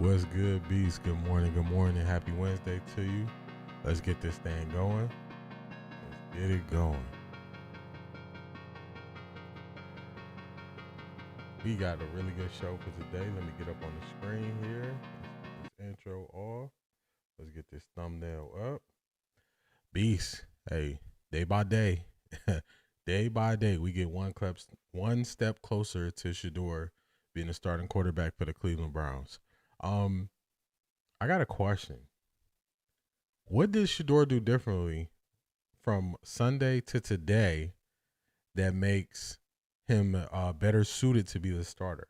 What's good, Beast? Good morning, good morning. Happy Wednesday to you. Let's get this thing going. Let's get it going. We got a really good show for today. Let me get up on the screen here. Let's get this intro off. Let's get this thumbnail up. Beast, hey, day by day, day by day, we get one step closer to Shedeur being the starting quarterback for the Cleveland Browns. I got a question. What did Shedeur do differently from Sunday to today that makes him better suited to be the starter?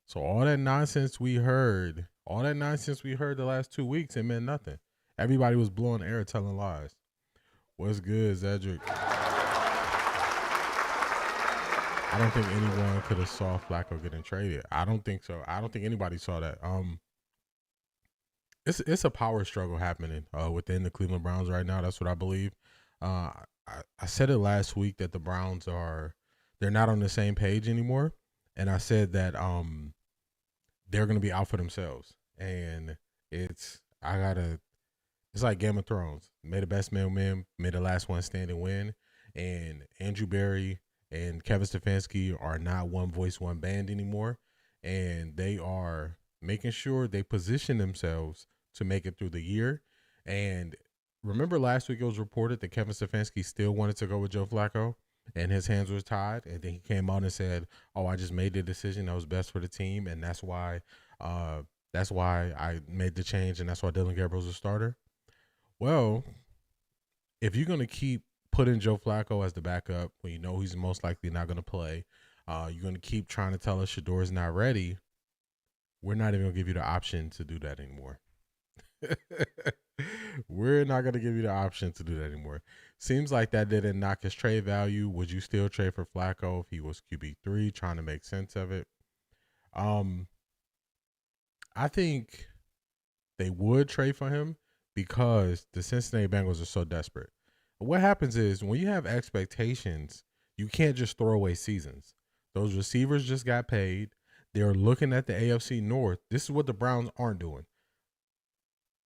So all that nonsense we heard the last 2 weeks, it meant nothing. Everybody was blowing air, telling lies. What's good, Zedric? I don't think anyone could have saw Flacco getting traded. I don't think so. I don't think anybody saw that. It's a power struggle happening within the Cleveland Browns right now. That's what I believe. I said it last week that the Browns they're not on the same page anymore, and I said that they're going to be out for themselves. And it's like Game of Thrones. May the best man win. May the last one standing win. And Andrew Berry and Kevin Stefanski are not one voice, one band anymore, and they are making sure they position themselves to make it through the year. And remember last week it was reported that Kevin Stefanski still wanted to go with Joe Flacco and his hands were tied. And then he came out and said, "Oh, I just made the decision that was best for the team. And that's why I made the change. And that's why Dillon Gabriel was a starter." Well, if you're going to keep putting Joe Flacco as the backup when you know he's most likely not going to play, you're going to keep trying to tell us Shedeur is not ready, we're not even going to give you the option to do that anymore. We're not going to give you the option to do that anymore. Seems like that didn't knock his trade value. Would you still trade for Flacco if he was QB3, trying to make sense of it? I think they would trade for him because the Cincinnati Bengals are so desperate. What happens is when you have expectations, you can't just throw away seasons. Those receivers just got paid. They're looking at the AFC North. This is what the Browns aren't doing.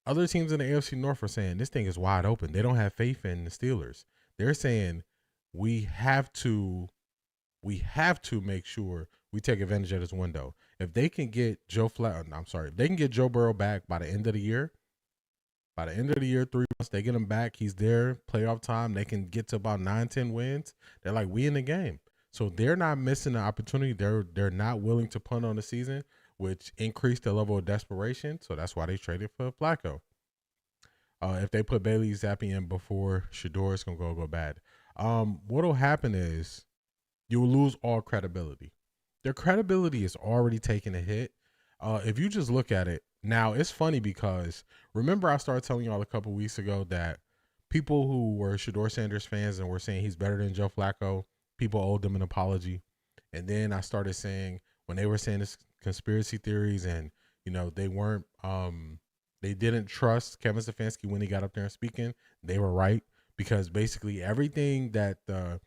Other teams in the AFC North are saying this thing is wide open. They don't have faith in the Steelers. They're saying we have to make sure we take advantage of this window. If they can get if they can get Joe Burrow back by the end of the year, 3 months, they get him back. He's there, playoff time. They can get to about 9-10 wins. They're like, we in the game. So they're not missing the opportunity. They're not willing to punt on the season, which increased the level of desperation. So that's why they traded for Flacco. If they put Bailey Zappi in before Shedeur, it's going to go bad. What will happen is you'll lose all credibility. Their credibility is already taking a hit. If you just look at it, now, it's funny because remember I started telling y'all a couple weeks ago that people who were Shedeur Sanders fans and were saying he's better than Joe Flacco, people owed them an apology. And then I started saying when they were saying this conspiracy theories and, they didn't trust Kevin Stefanski when he got up there and speaking, they were right because basically everything that the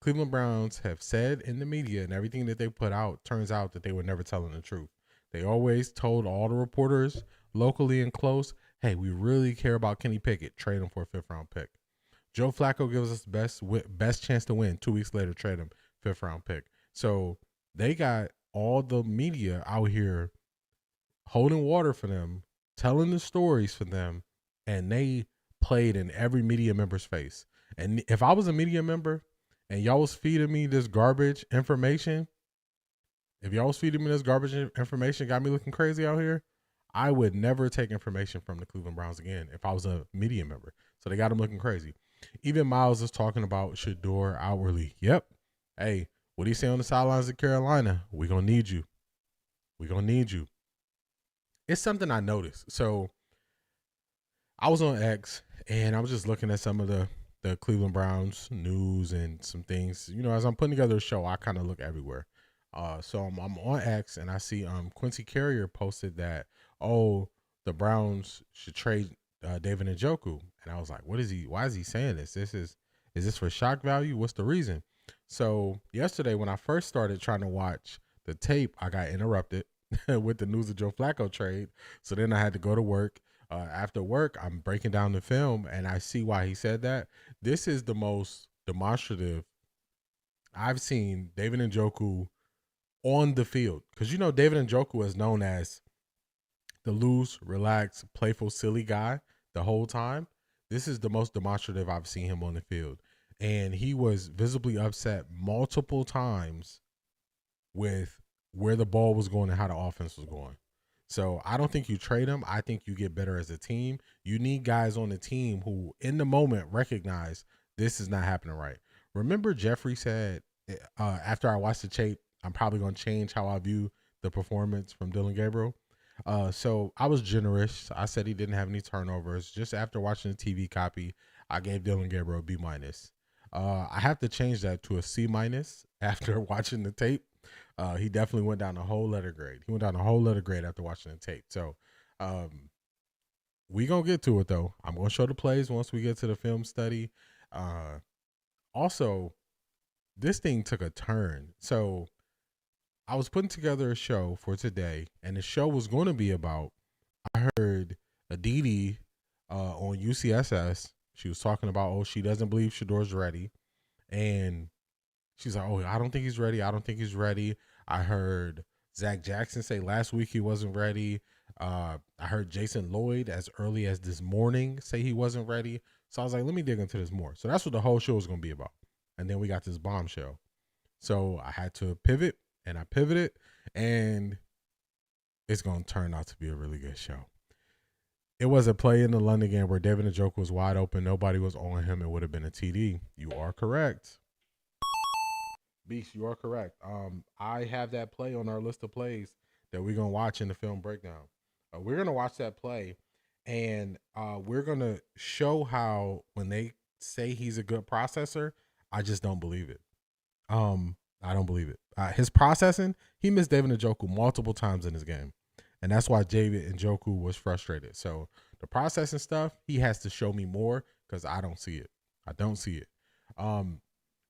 Cleveland Browns have said in the media and everything that they put out turns out that they were never telling the truth. They always told all the reporters locally and close, hey, we really care about Kenny Pickett. Trade him for a 5th-round pick. Joe Flacco gives us best chance to win. 2 weeks later, trade him, 5th-round pick. So they got all the media out here holding water for them, telling the stories for them, and they played in every media member's face. And if I was a media member and y'all was feeding me this garbage information, got me looking crazy out here, I would never take information from the Cleveland Browns again if I was a media member. So they got him looking crazy. Even Miles is talking about Shedeur outwardly. Yep. Hey, what do you say on the sidelines of Carolina? We're going to need you. It's something I noticed. So I was on X, and I was just looking at some of the Cleveland Browns news and some things. As I'm putting together a show, I kind of look everywhere. So I'm on X and I see Quincy Carrier posted that, the Browns should trade David Njoku. And I was like, why is he saying this? Is this for shock value? What's the reason? So yesterday when I first started trying to watch the tape, I got interrupted. with the news of Joe Flacco trade. So then I had to go to work. After work, I'm breaking down the film, and I see why he said that. This is the most demonstrative I've seen David Njoku on the field. Because, David Njoku is known as the loose, relaxed, playful, silly guy the whole time. This is the most demonstrative I've seen him on the field. And he was visibly upset multiple times with where the ball was going and how the offense was going. So I don't think you trade him. I think you get better as a team. You need guys on the team who, in the moment, recognize this is not happening right. Remember Jeffrey said, after I watched the tape, I'm probably going to change how I view the performance from Dillon Gabriel. So I was generous. I said he didn't have any turnovers. Just after watching the TV copy, I gave Dillon Gabriel a B-. I have to change that to a C- after watching the tape. He definitely went down a whole letter grade. He went down a whole letter grade after watching the tape. So we going to get to it, though. I'm going to show the plays once we get to the film study. Also, this thing took a turn. So I was putting together a show for today, and the show was going to be about, I heard Aditi on UCSS. She was talking about, she doesn't believe Shedeur's ready. And she's like, I don't think he's ready. I don't think he's ready. I heard Zach Jackson say last week he wasn't ready. I heard Jason Lloyd as early as this morning say he wasn't ready. So I was like, let me dig into this more. So that's what the whole show was going to be about. And then we got this bombshell. So I had to pivot, and I pivoted, and it's going to turn out to be a really good show. It was a play in the London game where David Njoku was wide open. Nobody was on him. It would have been a TD. You are correct. Beast, you are correct. I have that play on our list of plays that we're going to watch in the film breakdown. We're going to watch that play, and we're going to show how when they say he's a good processor, I just don't believe it. I don't believe it. His processing, he missed David Njoku multiple times in his game, and that's why David Njoku was frustrated. So the processing stuff, he has to show me more because I don't see it. I don't see it.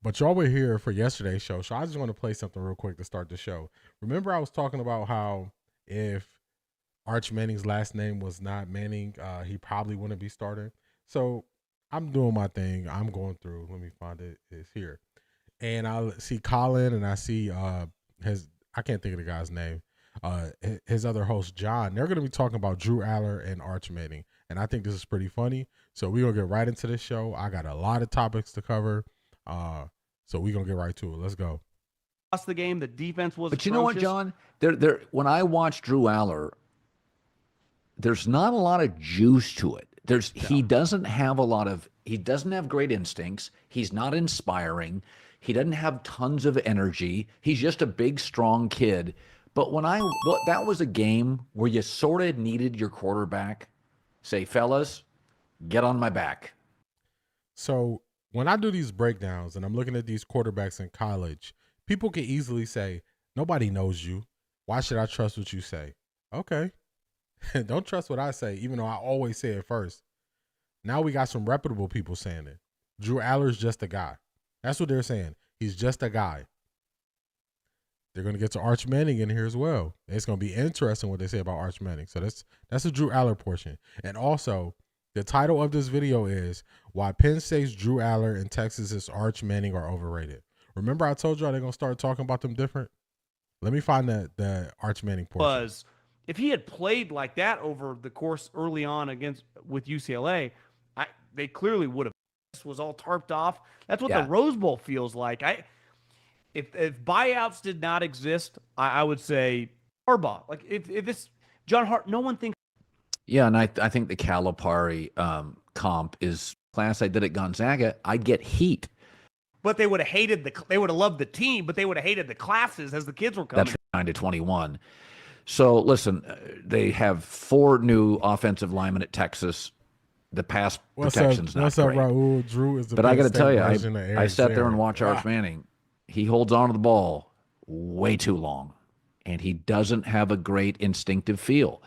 But y'all were here for yesterday's show, so I just want to play something real quick to start the show. Remember I was talking about how if Arch Manning's last name was not Manning, he probably wouldn't be starting. So I'm doing my thing. I'm going through. Let me find it. It's here. And I see Colin, and I see I can't think of the guy's name, his other host, John. They're going to be talking about Drew Allar and Arch Manning. And I think this is pretty funny. So we're going to get right into this show. I got a lot of topics to cover. So we're going to get right to it. Let's go. Lost the game. The defense was But you know what, John? When I watch Drew Allar, there's not a lot of juice to it. He doesn't have great instincts. He's not inspiring. He doesn't have tons of energy. He's just a big, strong kid. But that was a game where you sort of needed your quarterback. Say, fellas, get on my back. So when I do these breakdowns and I'm looking at these quarterbacks in college, people can easily say, nobody knows you. Why should I trust what you say? Okay. Don't trust what I say, even though I always say it first. Now we got some reputable people saying it. Drew Allar's just a guy. That's what they're saying. He's just a guy. They're going to get to Arch Manning in here as well. It's going to be interesting what they say about Arch Manning. So that's the Drew Allar portion. And also, the title of this video is Why Penn State's Drew Allar and Texas's Arch Manning Are Overrated. Remember I told y'all they're going to start talking about them different? Let me find the Arch Manning portion. If he had played like that over the course early on with UCLA, they clearly would have. This was all tarped off. That's what the Rose Bowl feels like. If buyouts did not exist, I would say Harbaugh. Like if it's John Hart, no one thinks. Yeah, and I think the Calipari comp is class I did at Gonzaga. I'd get heat. But they would have they would have loved the team, but they would have hated the classes as the kids were coming. That's 9 to 21. So listen, they have 4 new offensive linemen at Texas. The pass protection's not great. Raul? Drew is the but I got to tell you, I sat there and watched Arch Manning. He holds on to the ball way too long, and he doesn't have a great instinctive feel.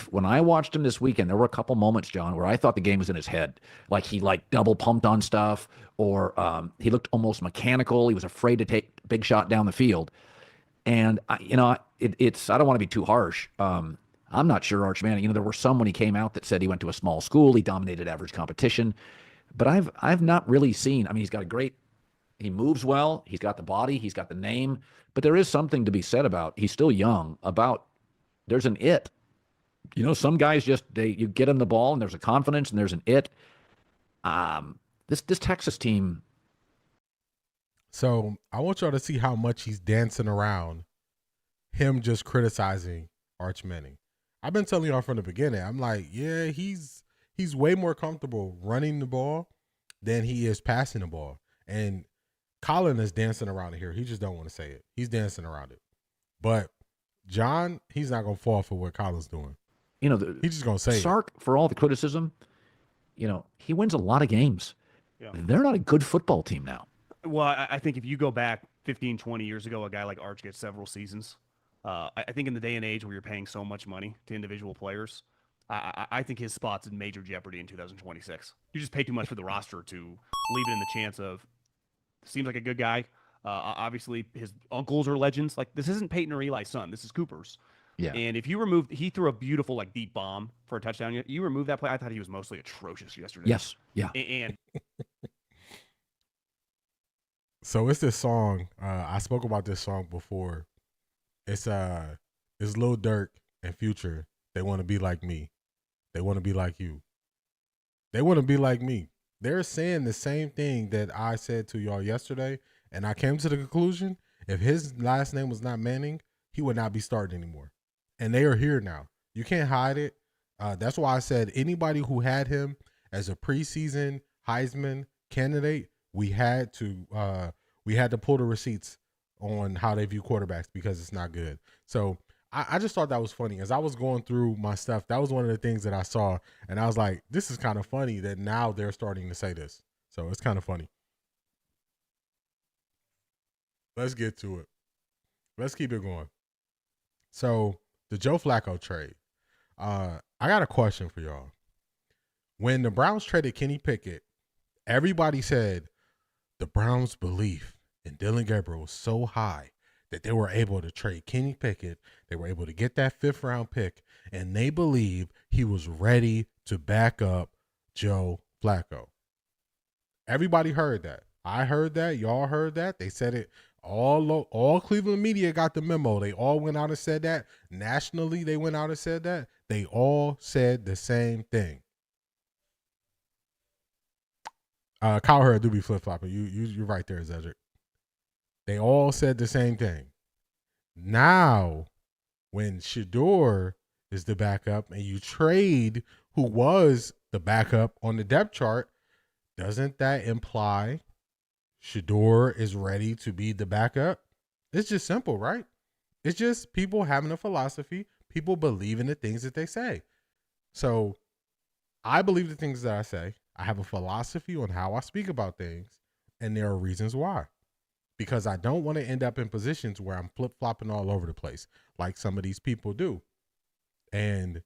When I watched him this weekend, there were a couple moments, John, where I thought the game was in his head. Like he double pumped on stuff, or he looked almost mechanical. He was afraid to take a big shot down the field. And it's I don't want to be too harsh. I'm not sure Arch Manning. There were some when he came out that said he went to a small school, he dominated average competition, but I've not really seen. I mean, he's got he moves well, he's got the body, he's got the name, but there is something to be said about he's still young. There's an it. Some guys you get them the ball and there's a confidence and there's an it. This Texas team. So I want y'all to see how much he's dancing around him just criticizing Arch Manning. I've been telling y'all from the beginning. I'm like, yeah, he's way more comfortable running the ball than he is passing the ball. And Colin is dancing around it here. He just don't want to say it. He's dancing around it. But John, he's not gonna fall for what Colin's doing. He's just gonna say Sark, for all the criticism, he wins a lot of games. Yeah. They're not a good football team now. Well, I think if you go back 15, 20 years ago, a guy like Arch gets several seasons. I think in the day and age where you're paying so much money to individual players, I think his spot's in major jeopardy in 2026. You just pay too much for the roster to leave it in the chance of, seems like a good guy. Obviously, his uncles are legends. Like, this isn't Peyton or Eli's son. This is Cooper's. Yeah. And if you he threw a beautiful, deep bomb for a touchdown. You remove that play. I thought he was mostly atrocious yesterday. Yes. Yeah. And so it's this song. I spoke about this song before. It's Lil Durk and Future. They want to be like me. They want to be like you. They want to be like me. They're saying the same thing that I said to y'all yesterday, and I came to the conclusion: if his last name was not Manning, he would not be starting anymore. And they are here now. You can't hide it. That's why I said anybody who had him as a preseason Heisman candidate, we had to pull the receipts on how they view quarterbacks because it's not good. So I just thought that was funny. As I was going through my stuff, that was one of the things that I saw, and I was like, this is kind of funny that now they're starting to say this. So it's kind of funny. Let's get to it. Let's keep it going. So the Joe Flacco trade. I got a question for y'all. When the Browns traded Kenny Pickett, everybody said the Browns' belief in Dillon Gabriel was so high that they were able to trade Kenny Pickett. They were able to get that 5th round pick, and they believed he was ready to back up Joe Flacco. Everybody heard that. I heard that. Y'all heard that. They said it. All Cleveland media got the memo. They all went out and said that. Nationally, they went out and said that. They all said the same thing. Kyle Hurd do be flip-flopping. You're right there, Zedric. They all said the same thing. Now, when Shedeur is the backup and you trade who was the backup on the depth chart, doesn't that imply Shedeur is ready to be the backup? It's just simple, right? It's just people having a philosophy. People believe in the things that they say. So I believe the things that I say. I have a philosophy on how I speak about things, and there are reasons why. Because I don't want to end up in positions where I'm flip-flopping all over the place like some of these people do. And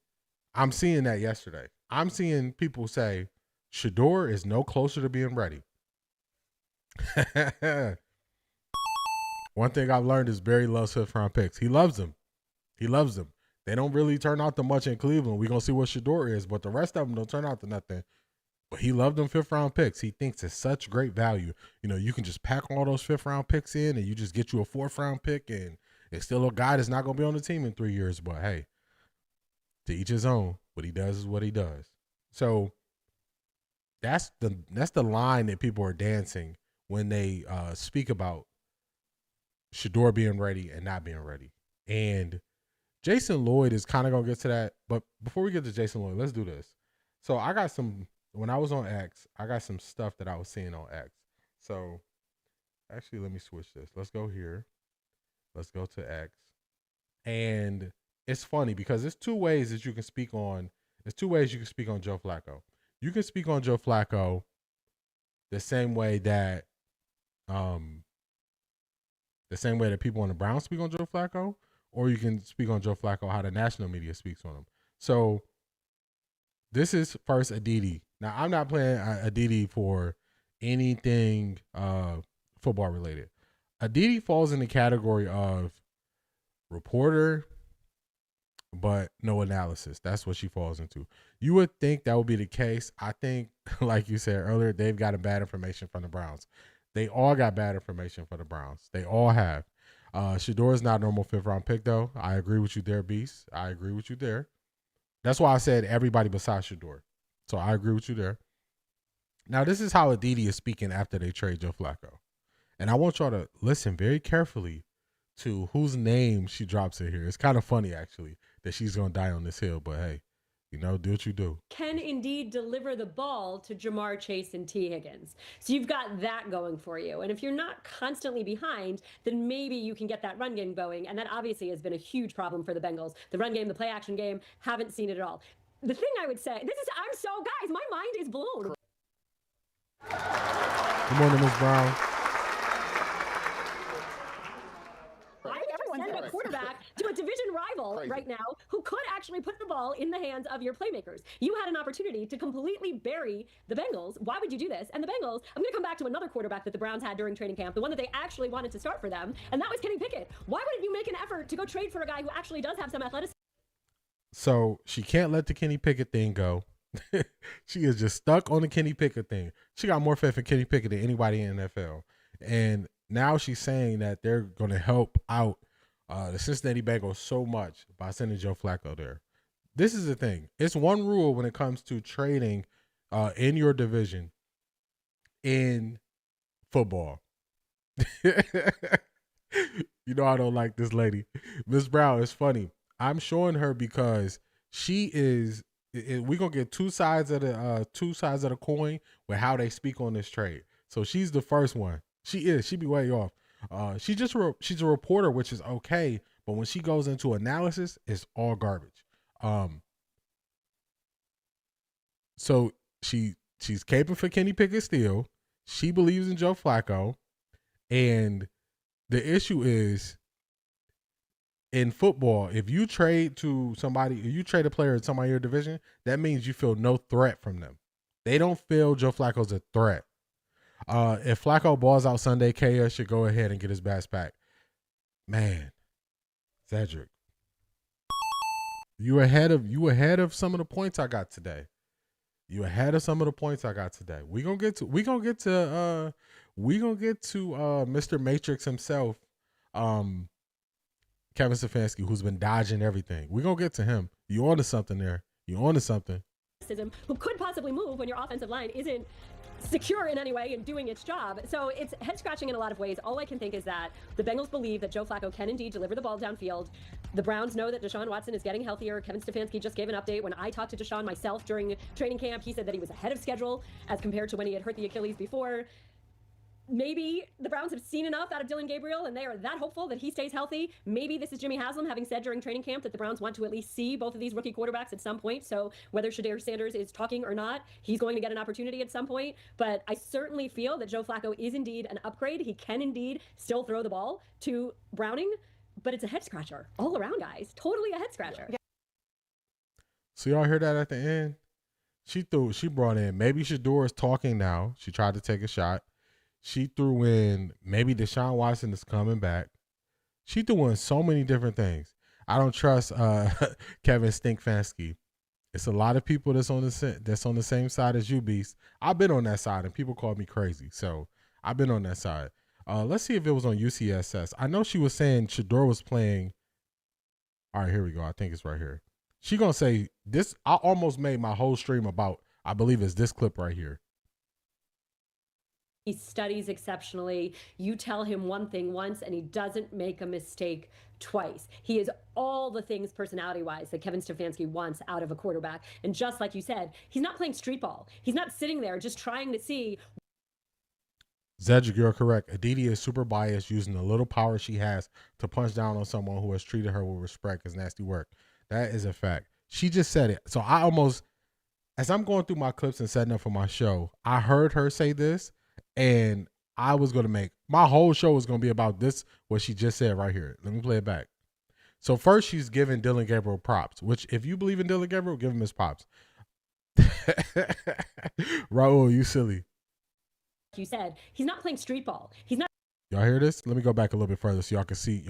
I'm seeing that yesterday. I'm seeing people say Shedeur is no closer to being ready. One thing I've learned is Barry loves 5th round picks. He loves them. He loves them. They don't really turn out to much in Cleveland. We're going to see what Shedeur is, but the rest of them don't turn out to nothing. But he loved them 5th round picks. He thinks it's such great value. You can just pack all those 5th round picks in and you just get you a 4th round pick, and it's still a guy that's not going to be on the team in 3 years. But hey, to each his own. What he does is what he does. So that's the line that people are dancing when they speak about Shedeur being ready and not being ready. And Jason Lloyd is kind of going to get to that. But before we get to Jason Lloyd, let's do this. So I got when I was on X, I got some stuff that I was seeing on X. So actually, let me switch this. Let's go here. Let's go to X. And it's funny because there's 2 ways that you can speak on. There's 2 ways you can speak on Joe Flacco. You can speak on Joe Flacco the same way that people on the Browns speak on Joe Flacco, or you can speak on Joe Flacco how the national media speaks on him. So this is first Aditi. Now, I'm not playing Aditi for anything football related. Aditi falls in the category of reporter, but no analysis. That's what she falls into. You would think that would be the case. I think, like you said earlier, they've gotten bad information from the Browns. They all got bad information from the Browns. They all have. Shedeur is not a normal 5th-round pick, though. I agree with you there, Beast. I agree with you there. That's why I said everybody besides Shedeur. So I agree with you there. Now, this is how Aditi is speaking after they trade Joe Flacco. And I want y'all to listen very carefully to whose name she drops in here. It's kind of funny, actually, that she's going to die on this hill. But, hey, you know, do what you do. Can indeed deliver the ball to Jamar Chase and T. Higgins. So you've got that going for you. And if you're not constantly behind, then maybe you can get that run game going. And that obviously has been a huge problem for the Bengals. The run game, the play action game, haven't seen it at all. The thing I would say, guys, my mind is blown. Good morning, Ms. Brown. Send a quarterback to a division rival right now who could actually put the ball in the hands of your playmakers. You had an opportunity to completely bury the Bengals. Why would you do this? And the Bengals, I'm going to come back to another quarterback that the Browns had during training camp, the one that they actually wanted to start for them, and that was Kenny Pickett. Why wouldn't you make an effort to go trade for a guy who actually does have some athleticism? So she can't let the Kenny Pickett thing go. She is just stuck on the Kenny Pickett thing. She got more faith in Kenny Pickett than anybody in the NFL. And now she's saying that they're going to help out the Cincinnati Bengals so much by sending Joe Flacco there. This is the thing. It's one rule when it comes to trading in your division in football. You know I don't like this lady. Ms. Brown, it's funny. I'm showing her because she is we're going to get two sides of the coin with how they speak on this trade. So she's the first one. She be way off. She's a reporter, which is okay, but when she goes into analysis, it's all garbage. So she's caping for Kenny Pickett still. She believes in Joe Flacco, and the issue is in football, if you trade to somebody, if you trade a player in somebody in your division, that means you feel no threat from them. They don't feel Joe Flacco's a threat. If Flacco balls out Sunday, Kaya should go ahead and get his bats back. Man, Cedric, you ahead of some of the points I got today. You ahead of some of the points I got today. We gonna get to Mr. Matrix himself, Kevin Stefanski, who's been dodging everything. We're gonna get to him. You onto something there. You onto something. Who could possibly move when your offensive line isn't secure in any way and doing its job. So it's head scratching in a lot of ways. All I can think is that the Bengals believe that Joe Flacco can indeed deliver the ball downfield. The Browns know that Deshaun Watson is getting healthier. Kevin Stefanski just gave an update. When I talked to Deshaun myself during training camp, he said that he was ahead of schedule as compared to when he had hurt the Achilles before. Maybe the Browns have seen enough out of Dillon Gabriel and they are that hopeful that he stays healthy. Maybe this is Jimmy Haslam having said during training camp that the Browns want to at least see both of these rookie quarterbacks at some point. So whether Shedeur Sanders is talking or not, he's going to get an opportunity at some point. But I certainly feel that Joe Flacco is indeed an upgrade. He can indeed still throw the ball to Browning, but it's a head scratcher all around, guys. Totally a head scratcher. So y'all hear that at the end? She brought in, maybe Shedeur is talking now. She tried to take a shot. She threw in, maybe Deshaun Watson is coming back. She threw in so many different things. I don't trust Kevin Stefanski. It's a lot of people that's on the same side as you, Beast. I've been on that side, and people call me crazy. So I've been on that side. Let's see if it was on UCSS. I know she was saying Shedeur was playing. All right, here we go. I think it's right here. She going to say this. I almost made my whole stream about, I believe it's this clip right here. He studies exceptionally. You tell him one thing once and he doesn't make a mistake twice. He is all the things personality-wise that Kevin Stefanski wants out of a quarterback. And just like you said, he's not playing street ball. He's not sitting there just trying to see. Zedric, you're correct. Aditi is super biased, using the little power she has to punch down on someone who has treated her with respect as nasty work. That is a fact. She just said it. So I almost, as I'm going through my clips and setting up for my show, I heard her say this. And I was going to make, my whole show was going to be about this, what she just said right here. Let me play it back. So first she's giving Dillon Gabriel props, which if you believe in Dillon Gabriel, give him his props. Raul, you silly. You said, he's not playing street ball. He's not. Y'all hear this? Let me go back a little bit further so y'all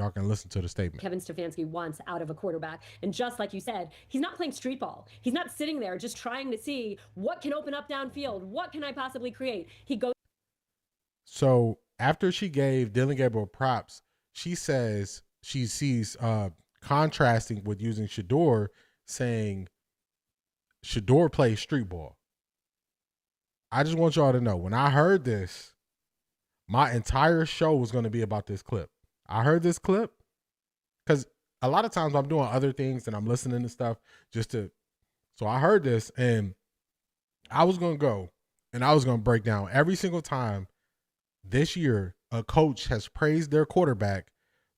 can listen to the statement. Kevin Stefanski wants out of a quarterback. And just like you said, he's not playing street ball. He's not sitting there just trying to see what can open up downfield. What can I possibly create? He goes. So after she gave Dillon Gabriel props, she says she sees contrasting with using Shedeur, saying Shedeur plays street ball. I just want y'all to know, when I heard this, my entire show was going to be about this clip. I heard this clip because a lot of times I'm doing other things and I'm listening to stuff so I heard this and I was going to go and I was going to break down every single time this year a coach has praised their quarterback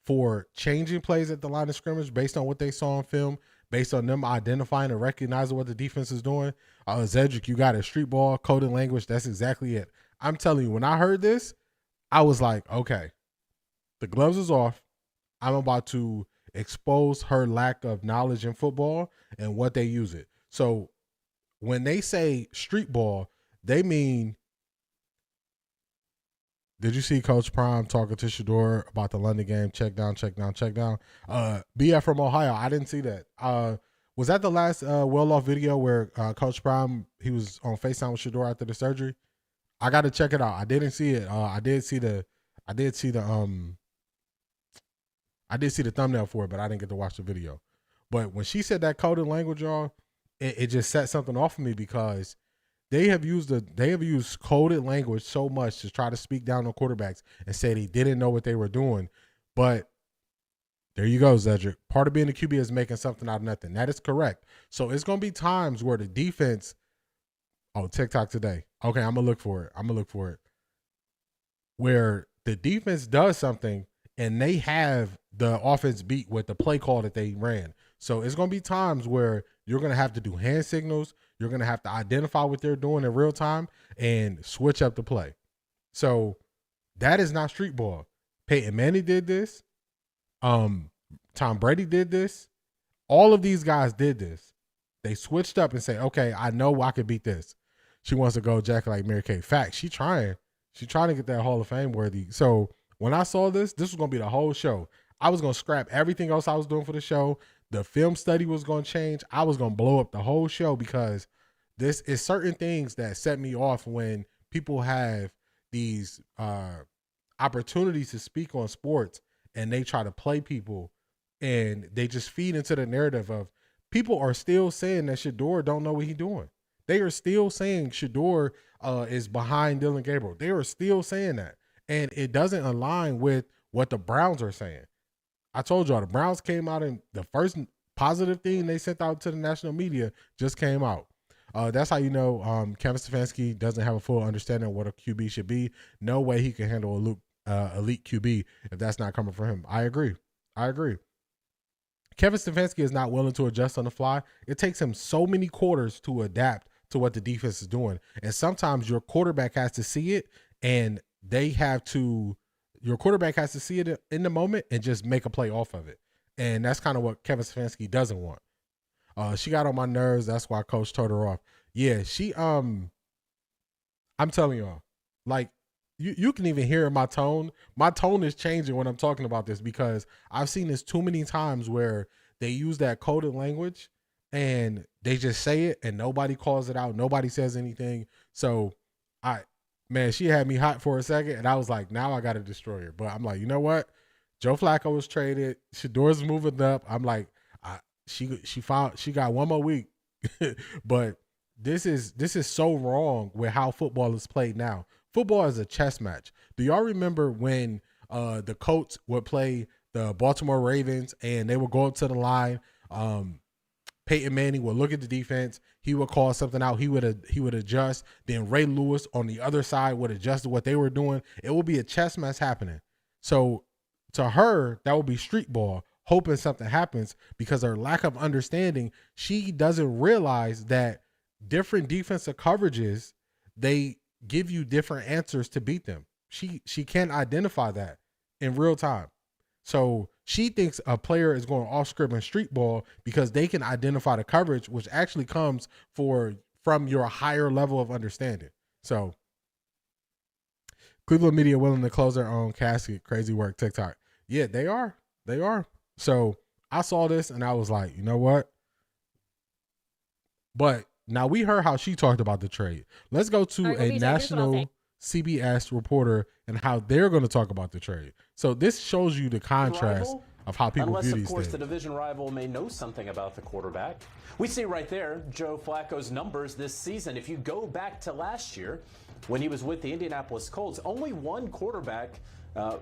for changing plays at the line of scrimmage based on what they saw on film, based on them identifying and recognizing what the defense is doing. Zedric, you got a street ball, coded language. That's exactly it. I'm telling you, when I heard this, I was like, okay, the gloves is off. I'm about to expose her lack of knowledge in football and what they use it. So when they say street ball, they mean, did you see Coach Prime talking to Shedeur about the London game? Check down. BF from Ohio. I didn't see that. Was that the last well-off video where Coach Prime, he was on FaceTime with Shedeur after the surgery? I got to check it out. I didn't see it. I did see the thumbnail for it, but I didn't get to watch the video. But when she said that coded language, y'all, it just set something off of me because they have used coded language so much to try to speak down on quarterbacks and say they didn't know what they were doing. But there you go, Zedric. Part of being a QB is making something out of nothing. That is correct. So it's going to be times where the defense, TikTok today. Okay, I'm going to look for it. Where the defense does something and they have the offense beat with the play call that they ran. So it's going to be times where you're going to have to do hand signals. You're going to have to identify what they're doing in real time and switch up the play. So that is not street ball. Peyton Manning did this. Tom Brady did this. All of these guys did this. They switched up and say, okay, I know I could beat this. She wants to go jack like Mary Kay. Fact, she's trying to get that Hall of Fame worthy. So when I saw this was going to be the whole show. I was going to scrap everything else I was doing for the show. The film study was going to change. I was going to blow up the whole show because this is certain things that set me off when people have these opportunities to speak on sports and they try to play people and they just feed into the narrative of people are still saying that Shedeur don't know what he's doing. They are still saying Shedeur is behind Dillon Gabriel. They are still saying that. And it doesn't align with what the Browns are saying. I told y'all the Browns came out and the first positive thing they sent out to the national media just came out. That's how you know Kevin Stefanski doesn't have a full understanding of what a QB should be. No way he can handle elite QB if that's not coming from him. I agree. Kevin Stefanski is not willing to adjust on the fly. It takes him so many quarters to adapt to what the defense is doing. And sometimes your quarterback has to see it and your quarterback has to see it in the moment and just make a play off of it. And that's kind of what Kevin Stefanski doesn't want. She got on my nerves. That's why Coach told her off. Yeah, I'm telling y'all, like, you can even hear my tone. My tone is changing when I'm talking about this because I've seen this too many times where they use that coded language and they just say it and nobody calls it out. Nobody says anything. So she had me hot for a second and I was like, now I got to destroy her. But I'm like, you know what? Joe Flacco was traded. Shedeur's moving up. I'm like, she got one more week. But this is so wrong with how football is played now. Football is a chess match. Do y'all remember when the Colts would play the Baltimore Ravens and they would go up to the line? Peyton Manning would look at the defense. He would call something out. He would adjust. Then Ray Lewis on the other side would adjust to what they were doing. It would be a chess match happening. So to her, that would be street ball, hoping something happens because her lack of understanding, she doesn't realize that different defensive coverages, they give you different answers to beat them. She can't identify that in real time. So she thinks a player is going off script and street ball because they can identify the coverage, which actually comes from your higher level of understanding. So Cleveland media willing to close their own casket. Crazy work, TikTok. Yeah, they are. They are. So I saw this and I was like, you know what? But now we heard how she talked about the trade. Let's go to right, well, a BJ, national CBS reporter and how they're going to talk about the trade. So this shows you the contrast of how people view these things. Unless, of course, the division rival may know something about the quarterback. We see right there Joe Flacco's numbers this season. If you go back to last year when he was with the Indianapolis Colts, only one quarterback,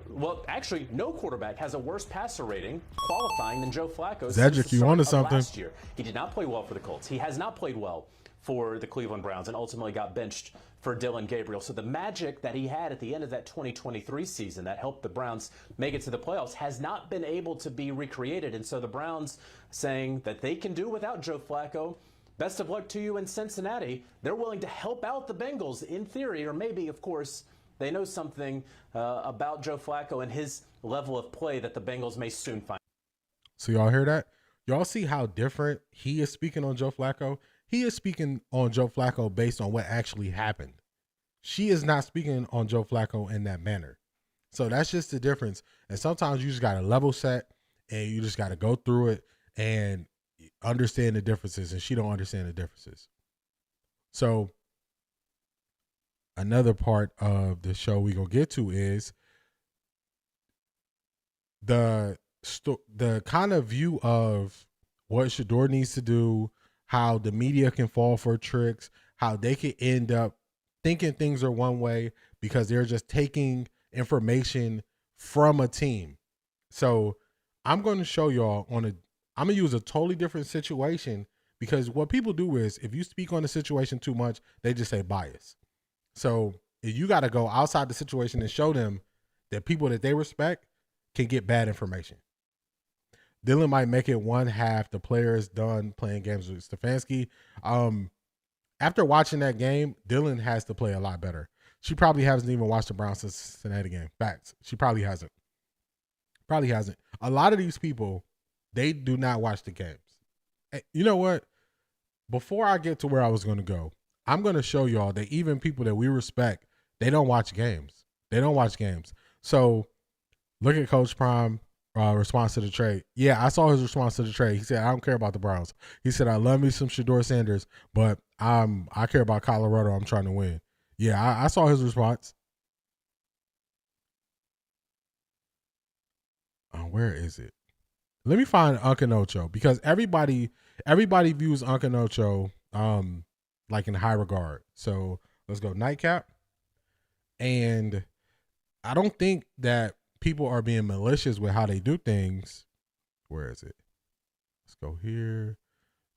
well, actually, no quarterback has a worse passer rating qualifying than Joe Flacco. Cedric, you onto something? Last year. He did not play well for the Colts. He has not played well for the Cleveland Browns and ultimately got benched for Dillon Gabriel. So the magic that he had at the end of that 2023 season that helped the Browns make it to the playoffs has not been able to be recreated. And so the Browns saying that they can do without Joe Flacco. Best of luck to you in Cincinnati. They're willing to help out the Bengals in theory, or maybe, of course, they know something about Joe Flacco and his level of play that the Bengals may soon find. So y'all hear that? Y'all see how different he is speaking on Joe Flacco? He is speaking on Joe Flacco based on what actually happened. She is not speaking on Joe Flacco in that manner. So that's just the difference. And sometimes you just got to level set and you just got to go through it and understand the differences. And she don't understand the differences. So another part of the show we gonna get to is the kind of view of what Shedeur needs to do, how the media can fall for tricks, how they can end up thinking things are one way because they're just taking information from a team. So I'm going to show y'all I'm going to use a totally different situation because what people do is if you speak on the situation too much, they just say bias. So you got to go outside the situation and show them that people that they respect can get bad information. Dillon might make it one half. The player is done playing games with Stefanski. After watching that game, Dillon has to play a lot better. She probably hasn't even watched the Browns Cincinnati game. Facts. She probably hasn't. Probably hasn't. A lot of these people, they do not watch the games. You know what? Before I get to where I was going to go, I'm going to show y'all that even people that we respect, they don't watch games. They don't watch games. So look at Coach Prime response to the trade. Yeah, I saw his response to the trade. He said, I don't care about the Browns. He said, I love me some Shedeur Sanders, but I care about Colorado. I'm trying to win. Yeah, I saw his response. Where is it? Let me find Uncle Ocho because everybody views Uncle Ocho like in high regard. So let's go nightcap. And I don't think that people are being malicious with how they do things. Where is it? Let's go here.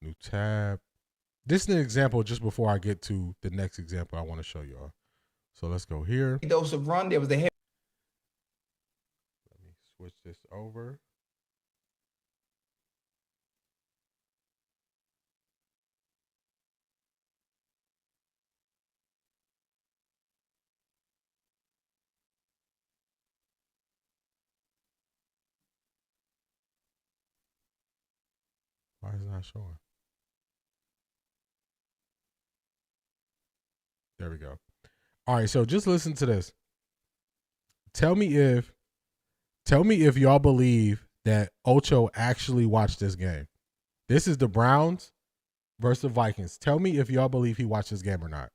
New tab. This is an example just before I get to the next example I want to show y'all. So let's go here. Those of run, there was the head. Let me switch this over. Why is it not showing? There we go. All right, so just listen to this. Tell me if y'all believe that Ocho actually watched this game. This is the Browns versus the Vikings. Tell me if y'all believe he watched this game or not.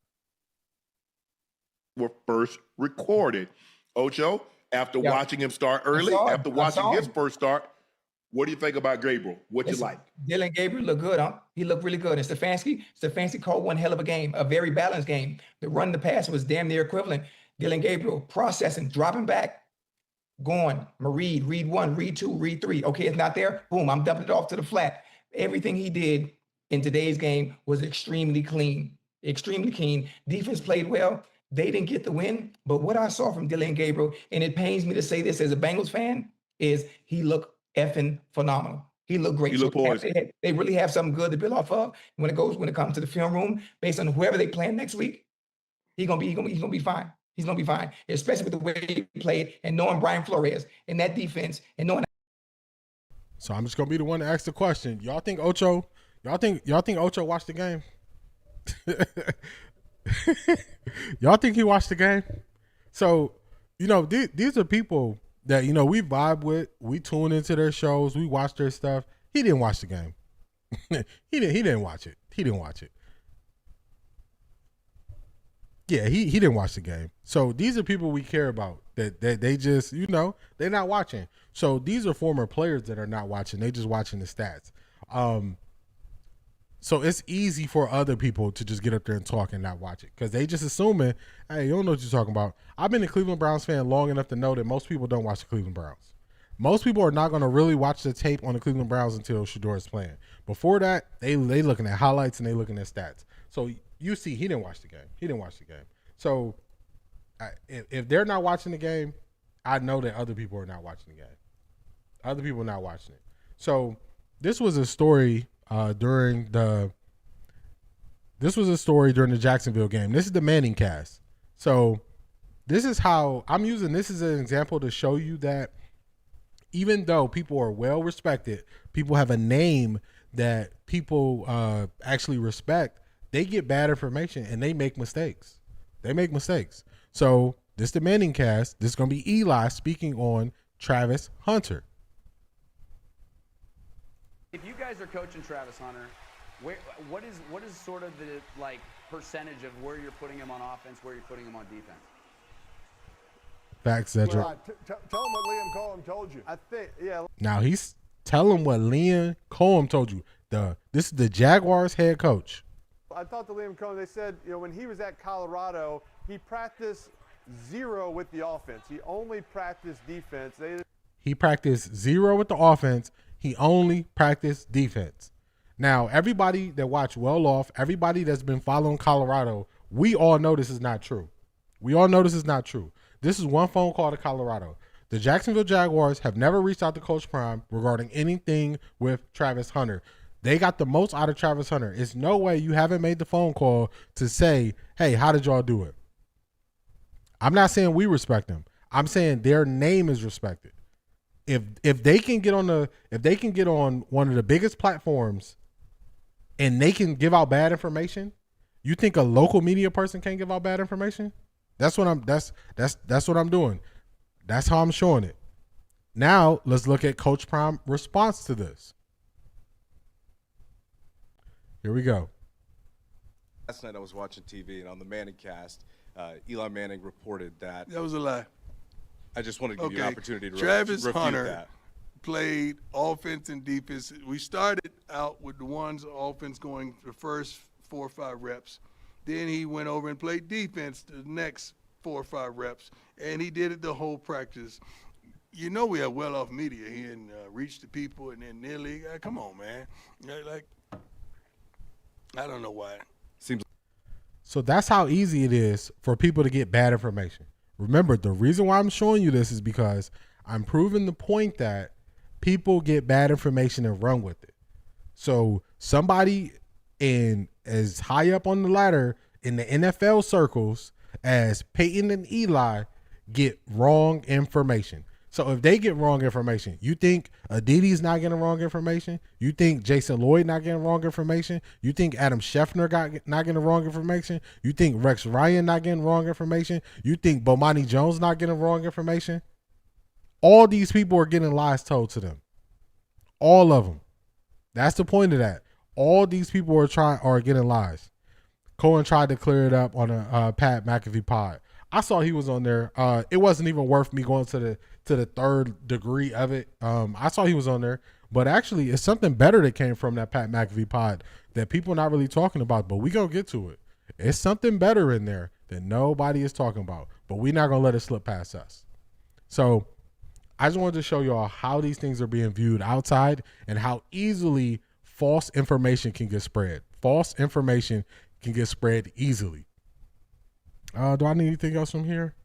Were first recorded. Ocho, after watching him start early, after watching his first start, what do you think about Gabriel? What you like? Dillon Gabriel looked good, huh? He looked really good. And Stefanski called one hell of a game, a very balanced game. The run, the pass was damn near equivalent. Dillon Gabriel processing, dropping back, going, read one, read two, read three. Okay, it's not there. Boom, I'm dumping it off to the flat. Everything he did in today's game was extremely clean, extremely clean. Defense played well. They didn't get the win. But what I saw from Dillon Gabriel, and it pains me to say this as a Bengals fan, is he looked effing phenomenal. He looked great. They really have something good to build off of when it comes to the film room. Based on whoever they play next week, he's gonna be fine. He's gonna be fine, especially with the way he played and knowing Brian Flores and that defense and knowing. So I'm just gonna be the one to ask the question. Y'all think Ocho watched the game? Y'all think he watched the game? So you know, these are people that, you know, we vibe with. We tune into their shows. We watch their stuff. He didn't watch the game. He didn't watch it. He didn't watch it. Yeah, he didn't watch the game. So these are people we care about that they just, you know, they're not watching. So these are former players that are not watching. They just watching the stats. So it's easy for other people to just get up there and talk and not watch it because they just assuming, hey, you don't know what you're talking about. I've been a Cleveland Browns fan long enough to know that most people don't watch the Cleveland Browns. Most people are not going to really watch the tape on the Cleveland Browns until Shedeur is playing. Before that, they looking at highlights and they looking at stats. So you see, he didn't watch the game. He didn't watch the game. So if they're not watching the game, I know that other people are not watching the game. Other people are not watching it. So this was a story during the Jacksonville game. This is the Manning cast. So this is how I'm using this as an example to show you that even though people are well respected, people have a name that people actually respect, they get bad information and they make mistakes. They make mistakes. So this is the Manning cast. This is going to be Eli speaking on Travis Hunter. If you guys are coaching Travis Hunter, what is sort of the percentage of where you're putting him on offense, where you're putting him on defense? Facts, Cedric. Well, tell him what Liam Cohen told you. I think, yeah. Now he's telling what Liam Cohen told you. This is the Jaguars head coach. I talked to Liam Cohen. They said, you know, when he was at Colorado, he practiced zero with the offense. He only practiced defense. He practiced zero with the offense. He only practiced defense. Now, everybody that watched Well Off, everybody that's been following Colorado, we all know this is not true. We all know this is not true. This is one phone call to Colorado. The Jacksonville Jaguars have never reached out to Coach Prime regarding anything with Travis Hunter. They got the most out of Travis Hunter. It's no way you haven't made the phone call to say, hey, how did y'all do it? I'm not saying we respect them. I'm saying their name is respected. If they can get on one of the biggest platforms and they can give out bad information, you think a local media person can't give out bad information? That's what I'm doing. That's how I'm showing it. Now let's look at Coach Prime response to this. Here we go. Last night I was watching TV and on the Manning cast, Eli Manning reported that. That was a lie. I just wanted to give you an opportunity to Travis refute Hunter that. Played offense and defense. We started out with the ones offense going the first 4 or 5 reps. Then he went over and played defense the next 4 or 5 reps, and he did it the whole practice. You know we have well-off media here and reach the people and then nearly, come on, man. Like, I don't know why. So that's how easy it is for people to get bad information. Remember, the reason why I'm showing you this is because I'm proving the point that people get bad information and run with it. So somebody as high up on the ladder in the NFL circles as Peyton and Eli get wrong information. So if they get wrong information, you think Aditi's not getting wrong information? You think Jason Lloyd not getting wrong information? You think Adam Scheffner not getting wrong information? You think Rex Ryan not getting wrong information? You think Bomani Jones not getting wrong information? All these people are getting lies told to them. All of them. That's the point of that. All these people are getting lies. Cohen tried to clear it up on a Pat McAfee pod. I saw he was on there. It wasn't even worth me going to the third degree of it. I saw he was on there, but actually it's something better that came from that Pat McAfee pod that people are not really talking about, but we gonna get to it. It's something better in there that nobody is talking about, but we're not gonna let it slip past us. So I just wanted to show y'all how these things are being viewed outside and how easily false information can get spread. False information can get spread easily. Do I need anything else from here?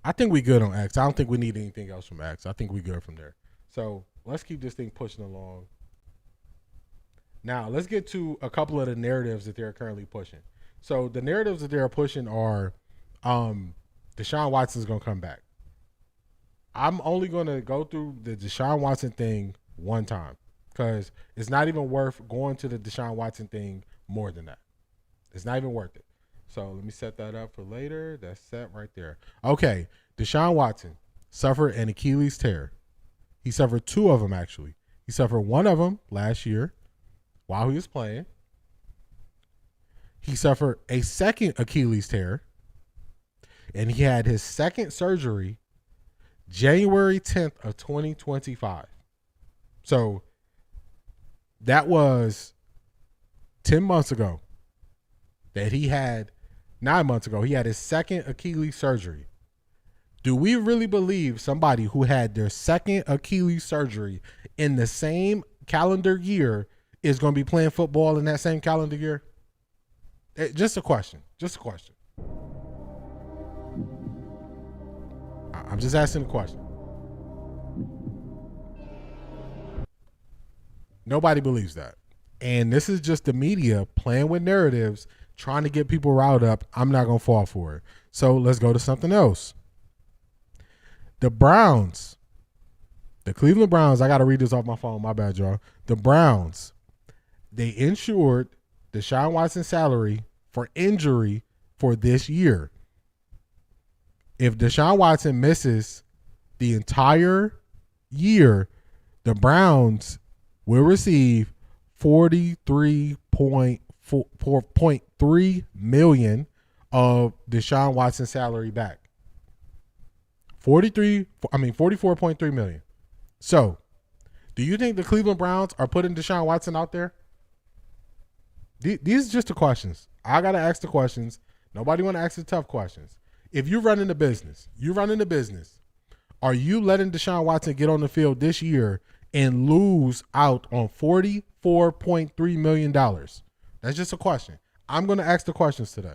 I think we good on X. I don't think we need anything else from X. I think we good from there. So let's keep this thing pushing along. Now let's get to a couple of the narratives that they're currently pushing. So the narratives that they're pushing are Deshaun Watson is going to come back. I'm only going to go through the Deshaun Watson thing one time because it's not even worth going to the Deshaun Watson thing more than that. It's not even worth it. So let me set that up for later. That's set right there. Okay, Deshaun Watson suffered an Achilles tear. He suffered 2 of them, actually. He suffered 1 of them last year while he was playing. He suffered a second Achilles tear, and he had his second surgery January 10th of 2025. So that was 10 months ago that he had, 9 months ago, he had his second Achilles surgery. Do we really believe somebody who had their second Achilles surgery in the same calendar year is going to be playing football in that same calendar year? Just a question. Just a question. I'm just asking a question. Nobody believes that. And this is just the media playing with narratives, trying to get people riled up. I'm not going to fall for it. So let's go to something else. The Browns, the Cleveland Browns, I got to read this off my phone. My bad, y'all. The Browns, they insured Deshaun Watson's salary for injury for this year. If Deshaun Watson misses the entire year, the Browns will receive $43.3 million of Deshaun Watson's salary back. 44.3 million. So, do you think the Cleveland Browns are putting Deshaun Watson out there? These are just the questions. I got to ask the questions. Nobody want to ask the tough questions. If you're running the business, are you letting Deshaun Watson get on the field this year and lose out on $44.3 million? That's just a question. I'm going to ask the questions today.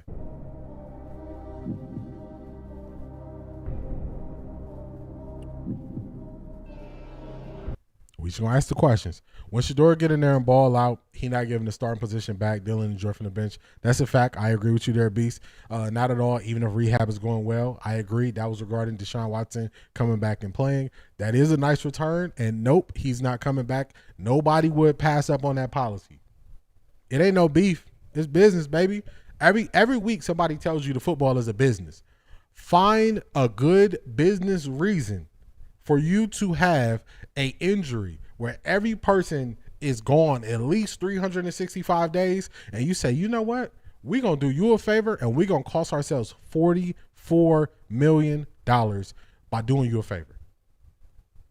We just going to ask the questions. When Shedeur get in there and ball out, he not giving the starting position back. Dillon enjoy from the bench. That's a fact. I agree with you there, Beast. Not at all. Even if rehab is going well, I agree. That was regarding Deshaun Watson coming back and playing. That is a nice return. And nope, he's not coming back. Nobody would pass up on that policy. It ain't no beef. It's business, baby. Every week somebody tells you the football is a business. Find a good business reason for you to have a injury where every person is gone at least 365 days, and you say, you know what? We're going to do you a favor, and we're going to cost ourselves $44 million by doing you a favor.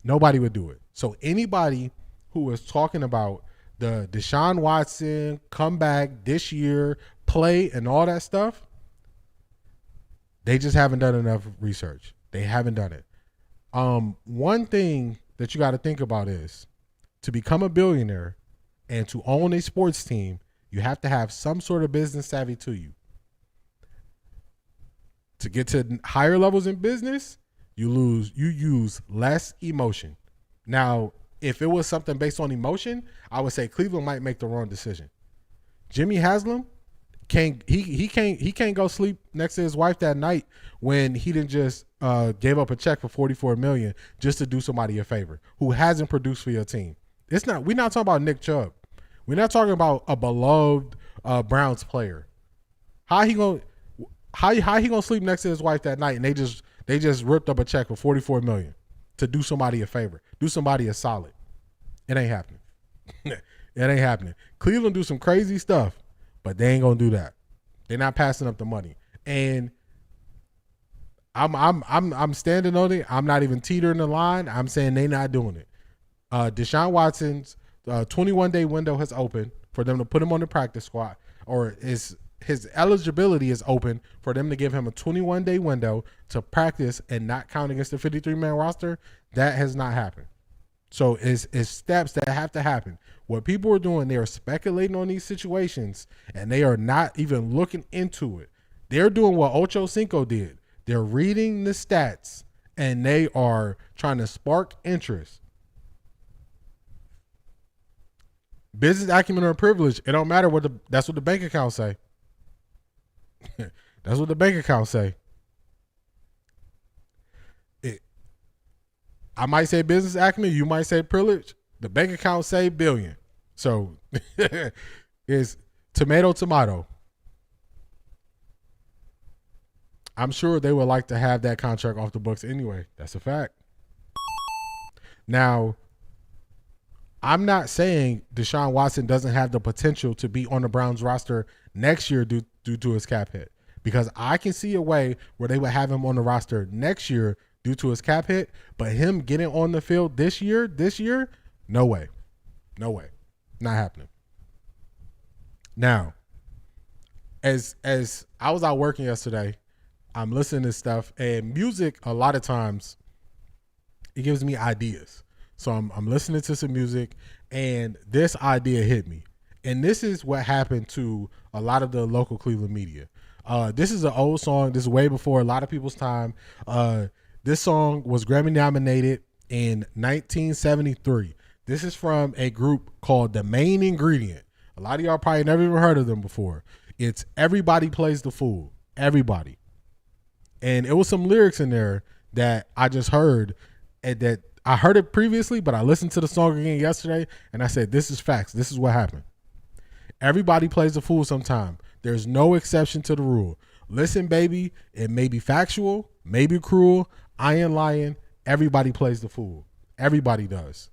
Nobody would do it. So anybody who is talking about the Deshaun Watson comeback this year, play, and all that stuff, they just haven't done enough research. They haven't done it. One thing that you got to think about is to become a billionaire and to own a sports team, you have to have some sort of business savvy to you. To get to higher levels in business, you use less emotion. Now, if it was something based on emotion, I would say Cleveland might make the wrong decision. Jimmy Haslam can't go sleep next to his wife that night when he didn't just gave up a check for $44 million just to do somebody a favor who hasn't produced for your team. We're not talking about Nick Chubb. We're not talking about a beloved Browns player. How he gonna sleep next to his wife that night and they just ripped up a check for $44 million to do somebody a favor, do somebody a solid? It ain't happening. It ain't happening. Cleveland do some crazy stuff, but they ain't gonna do that. They're not passing up the money. And I'm standing on it. I'm not even teetering the line. I'm saying they not doing it. Deshaun Watson's 21-day window has opened for them to put him on the practice squad, or his eligibility is open for them to give him a 21-day window to practice and not count against the 53-man roster. That has not happened. So it's steps that have to happen. What people are doing, they are speculating on these situations, and they are not even looking into it. They're doing what Ocho Cinco did. They're reading the stats, and they are trying to spark interest. Business acumen or privilege, it don't matter that's what the bank accounts say. That's what the bank accounts say. I might say business acumen, you might say privilege. The bank account say billion. So it's tomato. I'm sure they would like to have that contract off the books anyway. That's a fact. Now, I'm not saying Deshaun Watson doesn't have the potential to be on the Browns roster next year due to his cap hit, because I can see a way where they would have him on the roster next year due to his cap hit, but him getting on the field this year, no way. No way. Not happening. Now, as I was out working yesterday, I'm listening to stuff, and music a lot of times it gives me ideas. So I'm listening to some music, and this idea hit me. And this is what happened to a lot of the local Cleveland media. This is an old song. This is way before a lot of people's time. This song was Grammy nominated in 1973. This is from a group called The Main Ingredient. A lot of y'all probably never even heard of them before. It's Everybody Plays the Fool. Everybody. And it was some lyrics in there that I just heard, and that I heard it previously, but I listened to the song again yesterday, and I said, this is facts. This is what happened. Everybody plays the fool sometime. There's no exception to the rule. Listen, baby, it may be factual, maybe cruel. I ain't lying. Everybody plays the fool. Everybody does.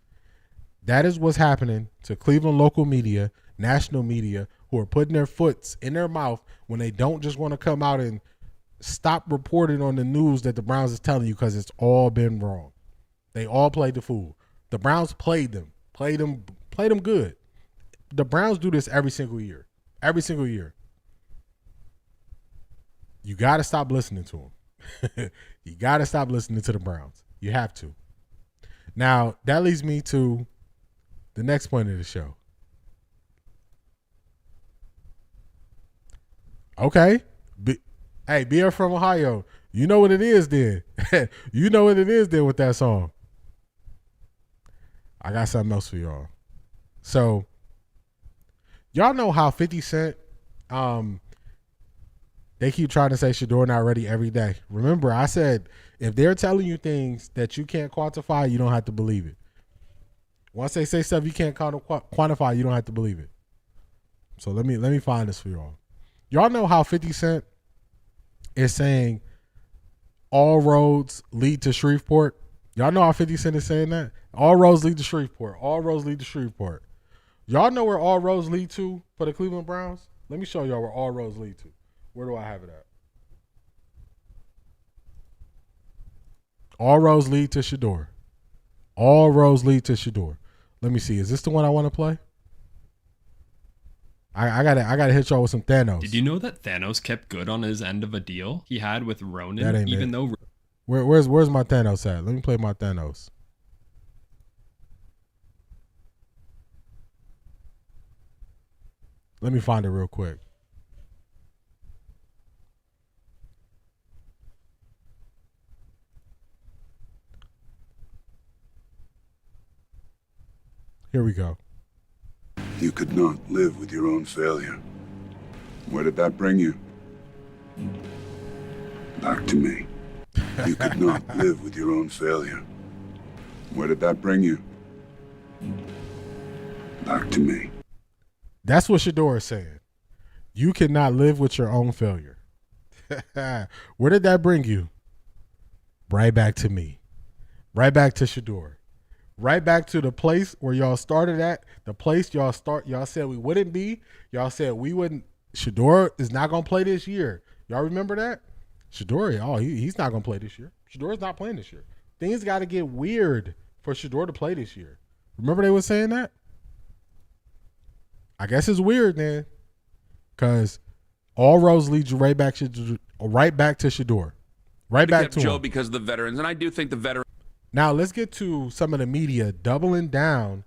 That is what's happening to Cleveland local media, national media, who are putting their foots in their mouth when they don't just want to come out and stop reporting on the news that the Browns is telling you, because it's all been wrong. They all played the fool. The Browns played them good. The Browns do this every single year. Every single year. You got to stop listening to them. You got to stop listening to the Browns. You have to. Now, that leads me to the next point of the show. Okay. Hey, BR from Ohio. You know what it is then. You know what it is then with that song. I got something else for y'all. So, y'all know how 50 Cent, they keep trying to say Shedeur not ready every day. Remember, I said, if they're telling you things that you can't quantify, you don't have to believe it. Once they say stuff you can't quantify, you don't have to believe it. So let me find this for y'all. Y'all know how 50 Cent is saying all roads lead to Shreveport? Y'all know how 50 Cent is saying that? All roads lead to Shreveport. All roads lead to Shreveport. Y'all know where all roads lead to for the Cleveland Browns? Let me show y'all where all roads lead to. Where do I have it at? All roads lead to Shedeur. All roads lead to Shedeur. Let me see. Is this the one I want to play? I gotta hit y'all with some Thanos. Did you know that Thanos kept good on his end of a deal he had with Ronan, even though? Where's my Thanos at? Let me play my Thanos. Let me find it real quick. Here we go. You could not live with your own failure. Where did that bring you? Back to me. You could not live with your own failure. Where did that bring you? Back to me. That's what Shedeur is saying. You cannot live with your own failure. Where did that bring you? Right back to me. Right back to Shedeur. Right back to the place where y'all started at, the place y'all said we wouldn't be. Y'all said we wouldn't. Shedeur is not going to play this year. Y'all remember that? Shedeur, he's not going to play this year. Shedeur's not playing this year. Things got to get weird for Shedeur to play this year. Remember they were saying that? I guess it's weird, man, because all roads lead you right back to Shedeur. Right back to Joe him. Because of the veterans, and I do think the veterans. Now, let's get to some of the media doubling down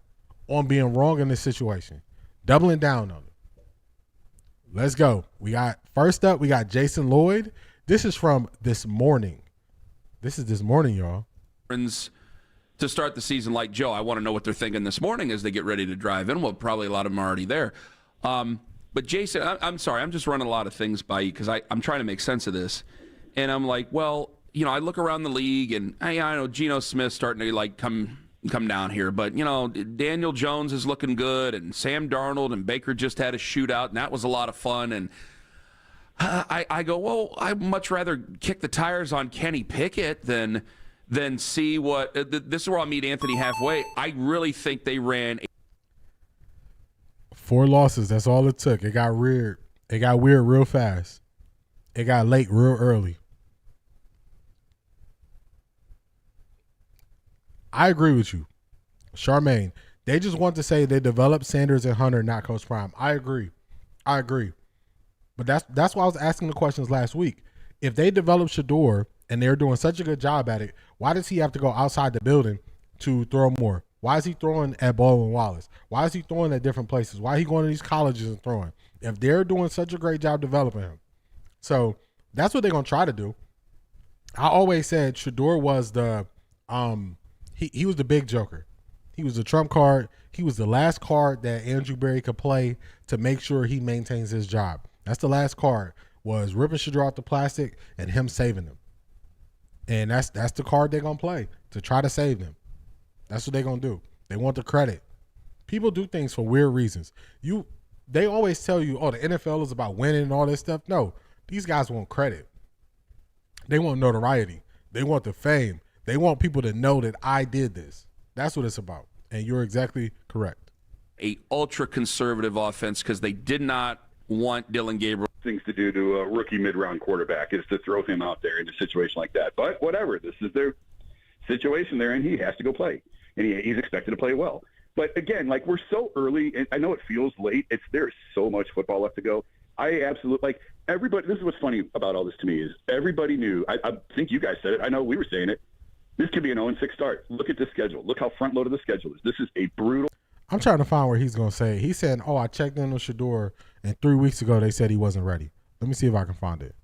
on being wrong in this situation. Doubling down on it. Let's go. First up, we got Jason Lloyd. This is from this morning. This is this morning, y'all. To start the season like Joe, I want to know what they're thinking this morning as they get ready to drive in. Well, probably a lot of them are already there. But Jason, I'm sorry. I'm just running a lot of things by you because I'm trying to make sense of this. And I'm like, well, you know, I look around the league and I know Geno Smith's starting to like come down here, but you know, Daniel Jones is looking good and Sam Darnold and Baker just had a shootout and that was a lot of fun. And I go, well, I'd much rather kick the tires on Kenny Pickett than see what this is where I'll meet Anthony halfway. I really think they ran 4 losses. That's all it took. It got weird. It got weird real fast. It got late real early. I agree with you, Charmaine. They just want to say they developed Sanders and Hunter, not Coach Prime. I agree. But that's why I was asking the questions last week. If they develop Shedeur and they're doing such a good job at it, why does he have to go outside the building to throw more? Why is he throwing at Baldwin Wallace? Why is he throwing at different places? Why is he going to these colleges and throwing? If they're doing such a great job developing him. So that's what they're going to try to do. I always said Shedeur was the he was the big joker. He was the trump card. He was the last card that Andrew Berry could play to make sure he maintains his job. That's the last card, was ripping Shedeur off the plastic and him saving them. And that's the card they're going to play to try to save them. That's what they're going to do. They want the credit. People do things for weird reasons. They always tell you, oh, the NFL is about winning and all this stuff. No, these guys want credit. They want notoriety. They want the fame. They want people to know that I did this. That's what it's about. And you're exactly correct. A ultra-conservative offense because they did not want Dillon Gabriel. Things to do to a rookie mid-round quarterback is to throw him out there in a situation like that. But whatever, this is their situation they're in. He has to go play, and he's expected to play well. But again, like, we're so early, and I know it feels late. There's so much football left to go. I absolutely, like, everybody, this is what's funny about all this to me is everybody knew, I think you guys said it, I know we were saying it, this could be an 0-6 start. Look at this schedule. Look how front-loaded the schedule is. This is a brutal. I'm trying to find where he's going to say it. He said, oh, I checked in on Shedeur, and 3 weeks ago they said he wasn't ready. Let me see if I can find it.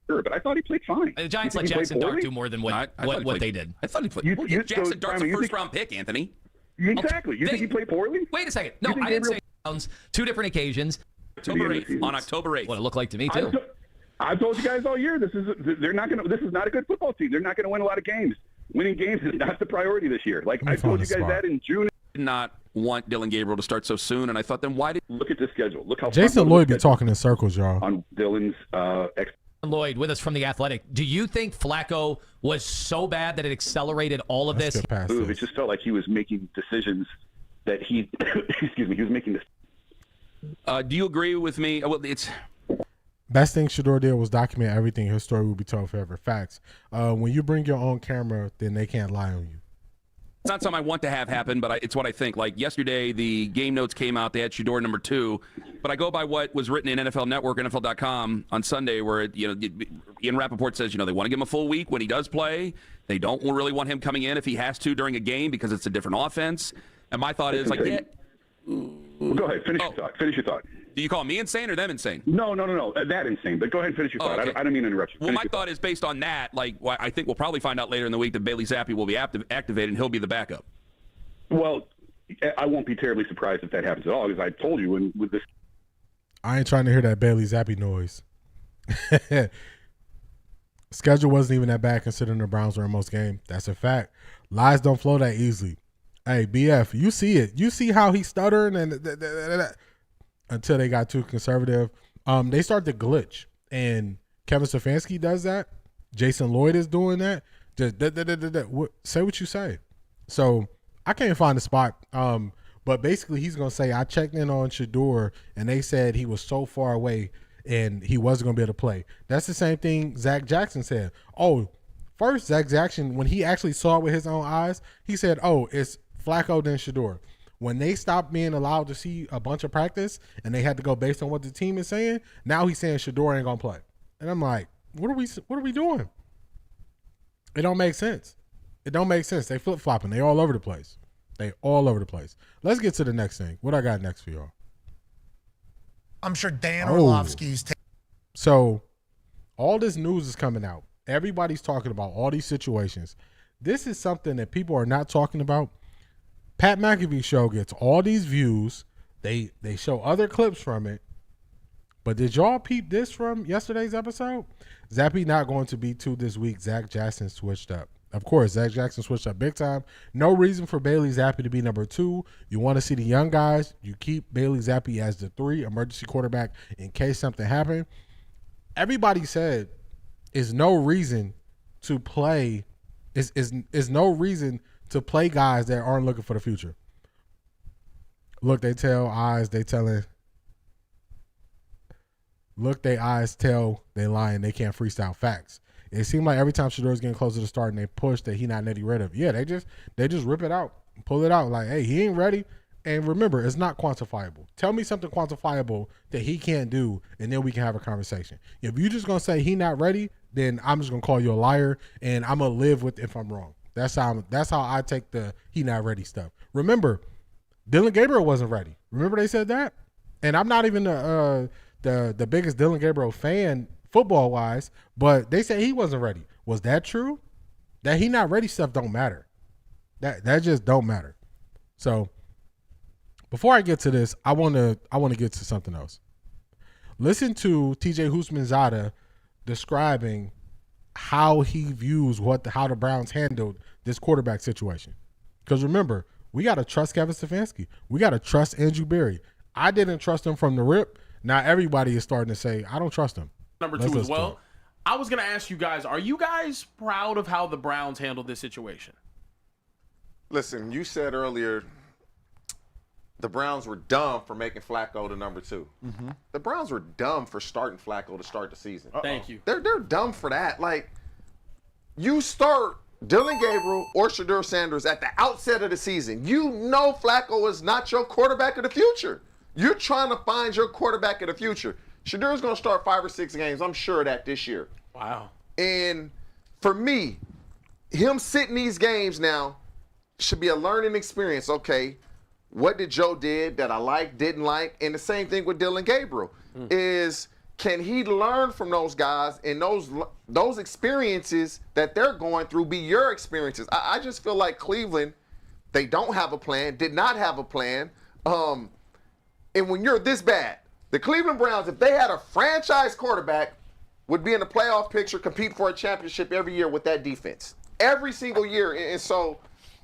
Sure, but I thought he played fine. The Giants let Jackson Dart do more than what they did. I thought he played. Jackson Dart's a first-round pick, Anthony. Exactly. You think he played poorly? Wait a second. No, I didn't say Browns. 2 different occasions. October 8th. On October 8th. What it looked like to me, too. I've told you guys all year, this is not a good football team. They're not going to win a lot of games. Winning games is not the priority this year. Like, I told you guys that in June. Did not want Dillon Gabriel to start so soon, and I thought, then why did look at the schedule? Look how Jason Lloyd be talking in circles, y'all. On Dillon's Lloyd with us from The Athletic. Do you think Flacco was so bad that it accelerated all of this? It just felt like he was making decisions that he was making this. Do you agree with me? Well, it's best thing Shedeur did was document everything. His story will be told forever. Facts. When you bring your own camera, then they can't lie on you. It's not something I want to have happen, but it's what I think. Like yesterday, the game notes came out. They had Shedeur number 2, but I go by what was written in NFL Network, NFL.com on Sunday, where Ian Rappaport says, they want to give him a full week when he does play. They don't really want him coming in if he has to during a game because it's a different offense. And my thought is, like, Well, go ahead. Finish your thought. Do you call me insane or them insane? No. That insane. But go ahead and finish your thought. Okay. I don't mean to interrupt you. Well, my thought is based on that. Like, I think we'll probably find out later in the week that Bailey Zappi will be activated and he'll be the backup. Well, I won't be terribly surprised if that happens at all, because I told you with this. I ain't trying to hear that Bailey Zappi noise. Schedule wasn't even that bad considering the Browns were in most games. That's a fact. Lies don't flow that easily. Hey, BF, you see it. You see how he's stuttering and until they got too conservative. They start to glitch, and Kevin Stefanski does that. Jason Lloyd is doing that. Just say what you say. So I can't find the spot. But basically he's going to say, I checked in on Shedeur, and they said he was so far away and he wasn't going to be able to play. That's the same thing Zach Jackson said. Oh, first Zach Jackson, when he actually saw it with his own eyes, he said, oh, it's Flacco then Shedeur. When they stopped being allowed to see a bunch of practice and they had to go based on what the team is saying, now he's saying Shedeur ain't gonna play. And I'm like, what are we doing? It don't make sense. It don't make sense. They flip-flopping. They all over the place. Let's get to the next thing. What I got next for y'all? I'm sure Dan Orlovsky's So all this news is coming out. Everybody's talking about all these situations. This is something that people are not talking about. Pat McAfee show gets all these views. They show other clips from it. But did y'all peep this from yesterday's episode? Zappy not going to be 2 this week. Zach Jackson switched up. Of course, Zach Jackson switched up big time. No reason for Bailey Zappi to be number 2. You want to see the young guys, you keep Bailey Zappi as the 3 emergency quarterback in case something happened. Everybody said is no reason to play is no reason to play guys that aren't looking for the future. Look, they tell eyes, they telling. Look, they eyes tell they lying. They can't freestyle facts. It seemed like every time Shedeur's getting closer to starting, they push that he not ready of. Yeah, they just rip it out, pull it out. Like, hey, he ain't ready. And remember, it's not quantifiable. Tell me something quantifiable that he can't do, and then we can have a conversation. If you're just gonna say he not ready, then I'm just gonna call you a liar, and I'm gonna live with if I'm wrong. That's how I take the he not ready stuff. Remember, Dillon Gabriel wasn't ready. Remember they said that, and I'm not even the biggest Dillon Gabriel fan football wise, but they said he wasn't ready. Was that true? That he not ready stuff don't matter. That just don't matter. So before I get to this, I want to get to something else. Listen to TJ Houshmandzadeh describing how he views how the Browns handled this quarterback situation. Because remember, we got to trust Kevin Stefanski. We got to trust Andrew Berry. I didn't trust him from the rip. Now everybody is starting to say, I don't trust him. Number 2 as well. I was going to ask you guys, are you guys proud of how the Browns handled this situation? Listen, you said earlier the Browns were dumb for making Flacco the number 2. Mm-hmm. The Browns were dumb for starting Flacco to start the season. Thank you. They're dumb for that. Like, you start Dillon Gabriel or Shedeur Sanders at the outset of the season. You know Flacco is not your quarterback of the future. You're trying to find your quarterback of the future. Shedeur's going to start 5 or 6 games. I'm sure of that this year. Wow. And for me, him sitting these games now should be a learning experience. Okay, what did Joe did that I liked, didn't like? And the same thing with Dillon Gabriel is, can he learn from those guys and those experiences that they're going through be your experiences? I just feel like Cleveland, they don't have a plan, did not have a plan. And when you're this bad, the Cleveland Browns, if they had a franchise quarterback, would be in the playoff picture, compete for a championship every year with that defense. Every single year. And so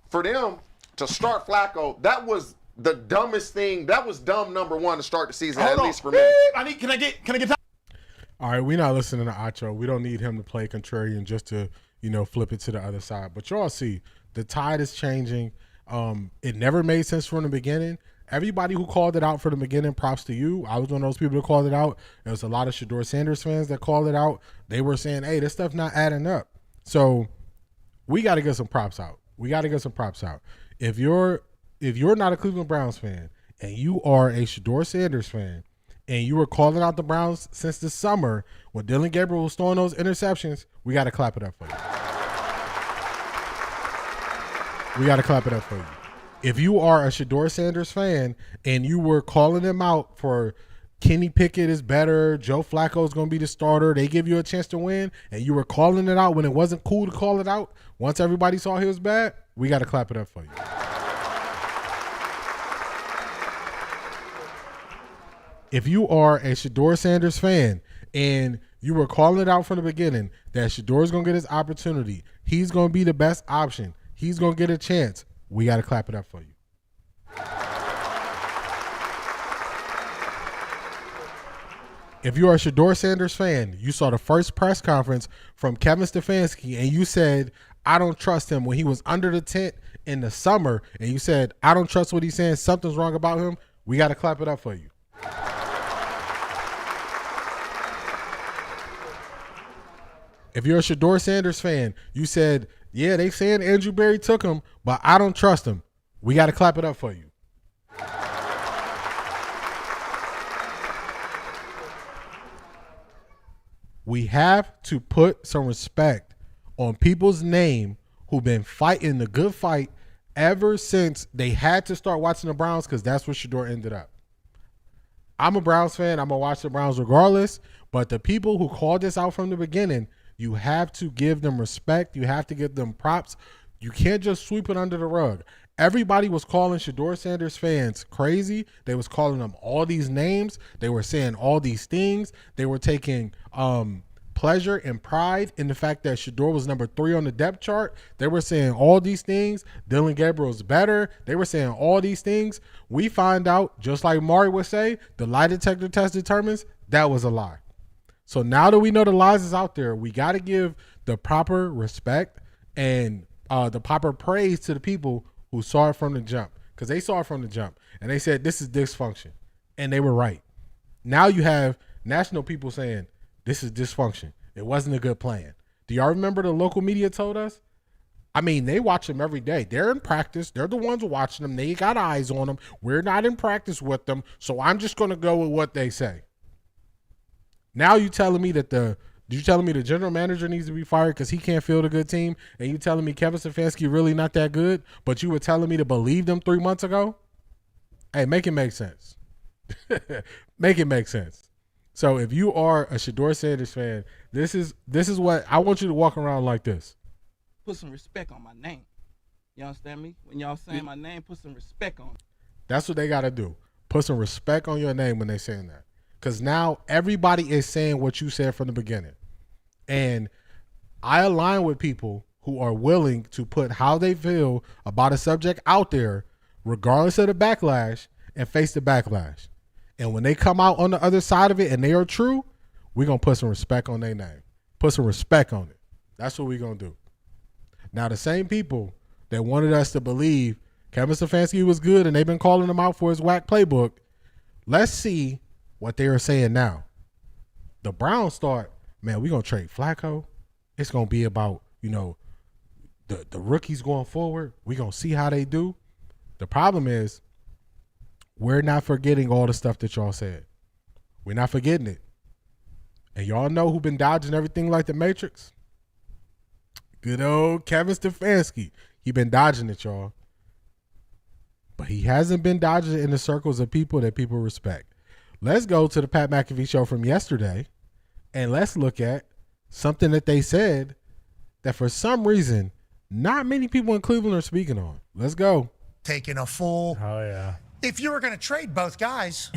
for them to start Flacco, that was the dumbest thing. That was dumb number 1 to start the season, at least for me. Can I get time? All right, we're not listening to Acho. We don't need him to play contrarian just to, flip it to the other side. But y'all see, the tide is changing. It never made sense from the beginning. Everybody who called it out from the beginning, props to you. I was one of those people that called it out. There was a lot of Shedeur Sanders fans that called it out. They were saying, hey, this stuff not adding up. So we got to get some props out. If you're not a Cleveland Browns fan and you are a Shedeur Sanders fan and you were calling out the Browns since the summer when Dillon Gabriel was throwing those interceptions, we got to clap it up for you. If you are a Shedeur Sanders fan and you were calling them out for Kenny Pickett is better, Joe Flacco is going to be the starter, they give you a chance to win, and you were calling it out when it wasn't cool to call it out, once everybody saw he was bad, we got to clap it up for you. If you are a Shedeur Sanders fan and you were calling it out from the beginning that Shedeur is going to get his opportunity, he's going to be the best option, he's going to get a chance, we got to clap it up for you. If you are a Shedeur Sanders fan, you saw the first press conference from Kevin Stefanski and you said, I don't trust him when he was under the tent in the summer, and you said, I don't trust what he's saying, something's wrong about him, we got to clap it up for you. If you're a Shedeur Sanders fan, you said, yeah, they saying Andrew Berry took him, but I don't trust him. We got to clap it up for you. We have to put some respect on people's name who've been fighting the good fight ever since they had to start watching the Browns, because that's where Shedeur ended up. I'm a Browns fan. I'm going to watch the Browns regardless, but the people who called this out from the beginning, you have to give them respect. You have to give them props. You can't just sweep it under the rug. Everybody was calling Shedeur Sanders fans crazy. They was calling them all these names. They were saying all these things. They were taking pleasure and pride in the fact that Shedeur was number 3 on the depth chart. They were saying all these things. Dillon Gabriel's better. They were saying all these things. We find out, just like Mari would say, the lie detector test determines that was a lie. So now that we know the lies is out there, we got to give the proper respect and the proper praise to the people who saw it from the jump, because they saw it from the jump and they said this is dysfunction, and they were right. Now you have national people saying this is dysfunction. It wasn't a good plan. Do y'all remember the local media told us? I mean, they watch them every day. They're in practice. They're the ones watching them. They got eyes on them. We're not in practice with them, so I'm just going to go with what they say. Now you telling me that the general manager needs to be fired because he can't field a good team, and you telling me Kevin Stefanski really not that good, but you were telling me to believe them 3 months ago? Hey, make it make sense. Make it make sense. So if you are a Shedeur Sanders fan, this is what I want you to walk around like this. Put some respect on my name. You understand me? When y'all saying my name, put some respect on it. That's what they got to do. Put some respect on your name when they're saying that. Because now everybody is saying what you said from the beginning. And I align with people who are willing to put how they feel about a subject out there, regardless of the backlash, and face the backlash. And when they come out on the other side of it and they are true, we're going to put some respect on their name. Put some respect on it. That's what we're going to do. Now, the same people that wanted us to believe Kevin Stefanski was good and they've been calling him out for his whack playbook, let's see what they are saying now. The Browns thought, man, we're going to trade Flacco. It's going to be about, the rookies going forward. We're going to see how they do. The problem is, we're not forgetting all the stuff that y'all said. We're not forgetting it. And y'all know who been dodging everything like the Matrix? Good old Kevin Stefanski. He been dodging it, y'all. But he hasn't been dodging it in the circles of people that people respect. Let's go to the Pat McAfee show from yesterday, and let's look at something that they said that for some reason not many people in Cleveland are speaking on. Let's go. Taking a full. Oh, yeah. If you were going to trade both guys,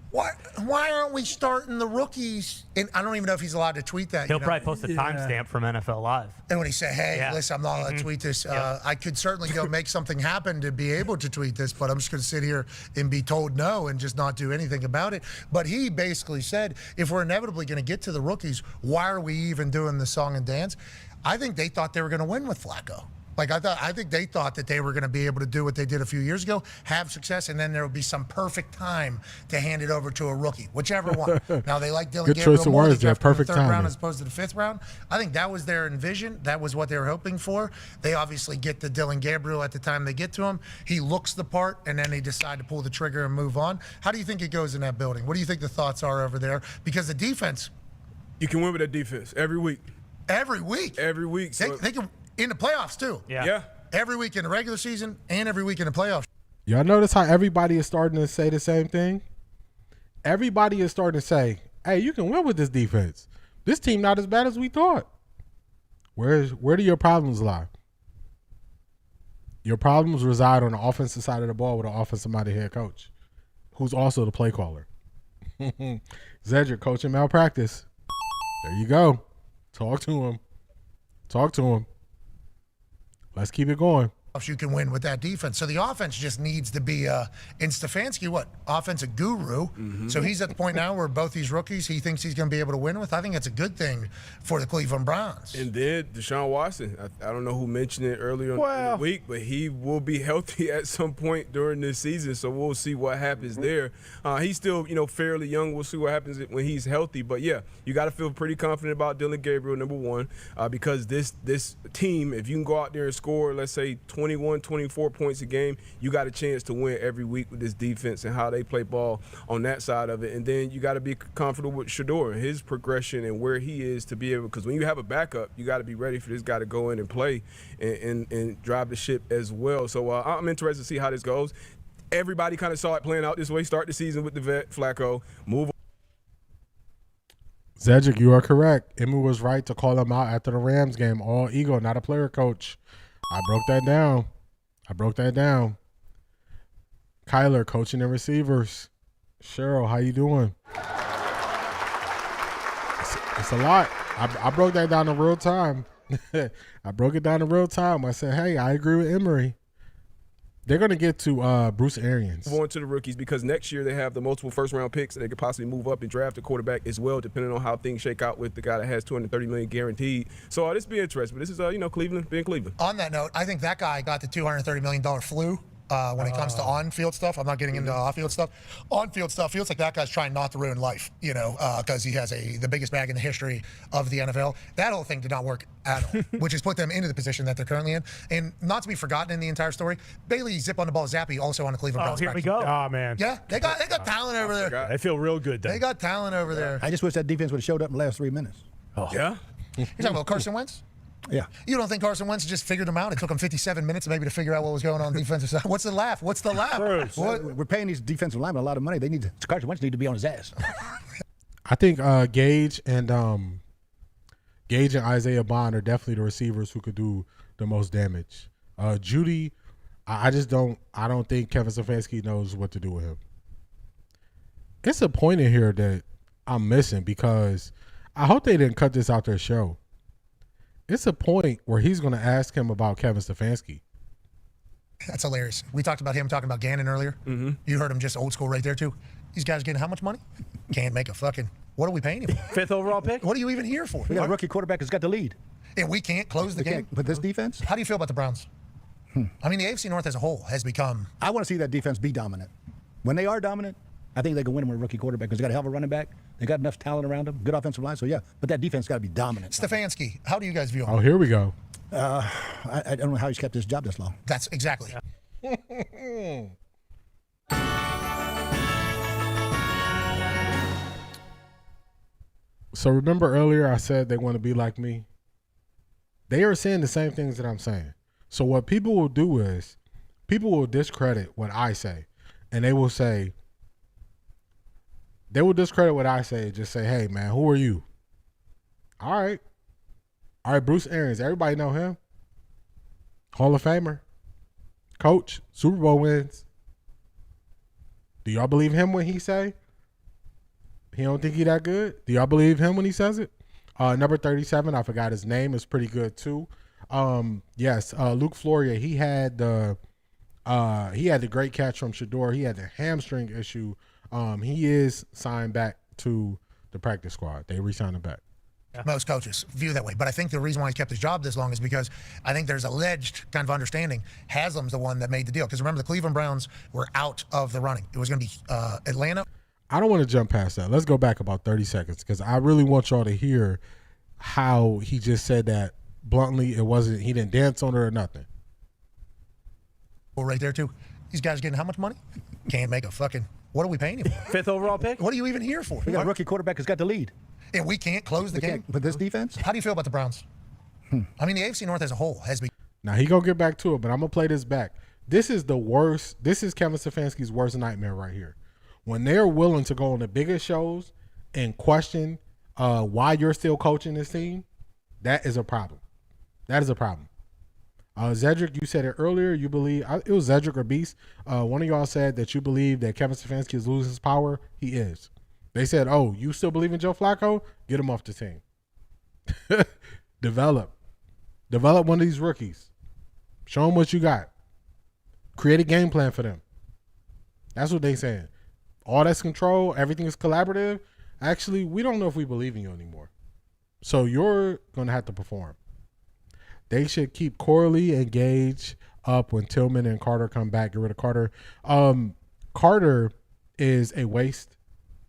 why aren't we starting the rookies? And I don't even know if he's allowed to tweet that. He'll probably post a timestamp from NFL Live. And when he said, hey, listen, I'm not allowed to tweet this. I could certainly go make something happen to be able to tweet this, but I'm just going to sit here and be told no and just not do anything about it. But he basically said, if we're inevitably going to get to the rookies, why are we even doing the song and dance? I think they thought they were going to win with Flacco. I think they thought that they were going to be able to do what they did a few years ago, have success, and then there would be some perfect time to hand it over to a rookie, whichever one. Now, they like Dillon Gabriel more. They drafted him in the third round as opposed to the 5th round. I think that was their envision. That was what they were hoping for. They obviously get the Dillon Gabriel at the time they get to him. He looks the part, and then they decide to pull the trigger and move on. How do you think it goes in that building? What do you think the thoughts are over there? Because the defense. You can win with that defense every week. Every week? Every week. So they can. In the playoffs, too. Yeah. Every week in the regular season and every week in the playoffs. Y'all notice how everybody is starting to say the same thing? Everybody is starting to say, hey, you can win with this defense. This team not as bad as we thought. Where do your problems lie? Your problems reside on the offensive side of the ball with an offensive-minded head coach who's also the play caller. Zedrick coaching malpractice. There you go. Talk to him. Talk to him. Let's keep it going. You can win with that defense. So the offense just needs to be in Stefanski, offensive guru. Mm-hmm. So he's at the point now where both these rookies he thinks he's going to be able to win with. I think that's a good thing for the Cleveland Browns. And then Deshaun Watson, I don't know who mentioned it earlier in the week, but he will be healthy at some point during this season. So we'll see what happens there. He's still, fairly young. We'll see what happens when he's healthy. But yeah, you got to feel pretty confident about Dillon Gabriel, number one, because this team, if you can go out there and score, let's say 21, 24 points a game, you got a chance to win every week with this defense and how they play ball on that side of it. And then you got to be comfortable with Shedeur and his progression and where he is to be able, because when you have a backup, you got to be ready for this guy to go in and play and drive the ship as well. So I'm interested to see how this goes. Everybody kind of saw it playing out this way. Start the season with the vet, Flacco, move on. Zedrick, you are correct. Emu was right to call him out after the Rams game. All ego, not a player coach. I broke that down. Kyler, coaching and receivers. Cheryl, how you doing? It's a lot. I broke that down in real time. I broke it down in real time. I said, hey, I agree with Emery. They're going to get to Bruce Arians. Move on to the rookies because next year they have the multiple first-round picks and they could possibly move up and draft a quarterback as well, depending on how things shake out with the guy that has $230 million guaranteed. So this be interesting. But this is, Cleveland being Cleveland. On that note, I think that guy got the $230 million flu. When it comes to on-field stuff, I'm not getting into off-field stuff. On-field stuff feels like that guy's trying not to ruin life, because he has the biggest bag in the history of the NFL. That whole thing did not work at all, which has put them into the position that they're currently in. And not to be forgotten in the entire story, Bailey Zip on the ball Zappy also on the Cleveland Browns. Here we go. Oh man. Yeah, they got talent over there. They feel real good. Then. They got talent over there. I just wish that defense would have showed up in the last 3 minutes. Oh. Yeah. You're talking about Carson Wentz? Yeah. You don't think Carson Wentz just figured them out? It took him 57 minutes maybe to figure out what was going on the defensive side. What's the laugh? We're paying these defensive linemen a lot of money. Carson Wentz need to be on his ass. I think Gage and Isaiah Bond are definitely the receivers who could do the most damage. Judy, I don't think Kevin Stefanski knows what to do with him. It's a point in here that I'm missing because I hope they didn't cut this out their show. It's a point where he's going to ask him about Kevin Stefanski. That's hilarious. We talked about him talking about Gannon earlier. Mm-hmm. You heard him just old school right there, too. These guys getting how much money? Can't make a fucking... What are we paying him for? 5th overall pick? What are you even here for? We got a rookie quarterback who's got the lead. And we can't close the game? But this defense? How do you feel about the Browns? I mean, the AFC North as a whole has become... I want to see that defense be dominant. When they are dominant, I think they can win with a rookie quarterback because they got a hell of a running back. They got enough talent around them, good offensive line. So, yeah, but that defense got to be dominant. Stefanski, how do you guys view him? Oh, here we go. I don't know how he's kept this job this long. That's exactly. So remember earlier I said they want to be like me? They are saying the same things that I'm saying. So what people will do is people will discredit what I say. And they will discredit what I say, just say, hey, man, who are you? All right, Bruce Arians. Everybody know him. Hall of Famer. Coach. Super Bowl wins. Do y'all believe him when he say he don't think he that good? Do y'all believe him when he says it? Number 37, I forgot his name, is pretty good too. Yes, Luke Floria, he had the great catch from Shedeur. He had the hamstring issue. He is signed back to the practice squad. They re-signed him back. Most coaches view that way. But I think the reason why he's kept his job this long is because I think there's alleged kind of understanding. Haslam's the one that made the deal. Because remember, the Cleveland Browns were out of the running. It was going to be Atlanta. I don't want to jump past that. Let's go back about 30 seconds because I really want y'all to hear how he just said that bluntly. He didn't dance on it or nothing. Well, right there, too. These guys getting how much money? Can't make a fucking... What are we paying him for? 5th overall pick? What are you even here for? We got a rookie quarterback who's got the lead. And we can't close the game? But this defense? How do you feel about the Browns? I mean, the AFC North as a whole has been... Now, he going to get back to it, but I'm going to play this back. This is the worst. This is Kevin Stefanski's worst nightmare right here. When they're willing to go on the biggest shows and question why you're still coaching this team, that is a problem. That is a problem. Zedric, you said it earlier. You believe it was Zedric or Beast. One of y'all said that you believe that Kevin Stefanski is losing his power. He is. They said, "Oh, you still believe in Joe Flacco? Get him off the team. Develop one of these rookies. Show them what you got. Create a game plan for them." That's what they saying. All that's control. Everything is collaborative. Actually, we don't know if we believe in you anymore. So you're gonna have to perform. They should keep Corley and Gage up when Tillman and Carter come back. Get rid of Carter. Carter is a waste,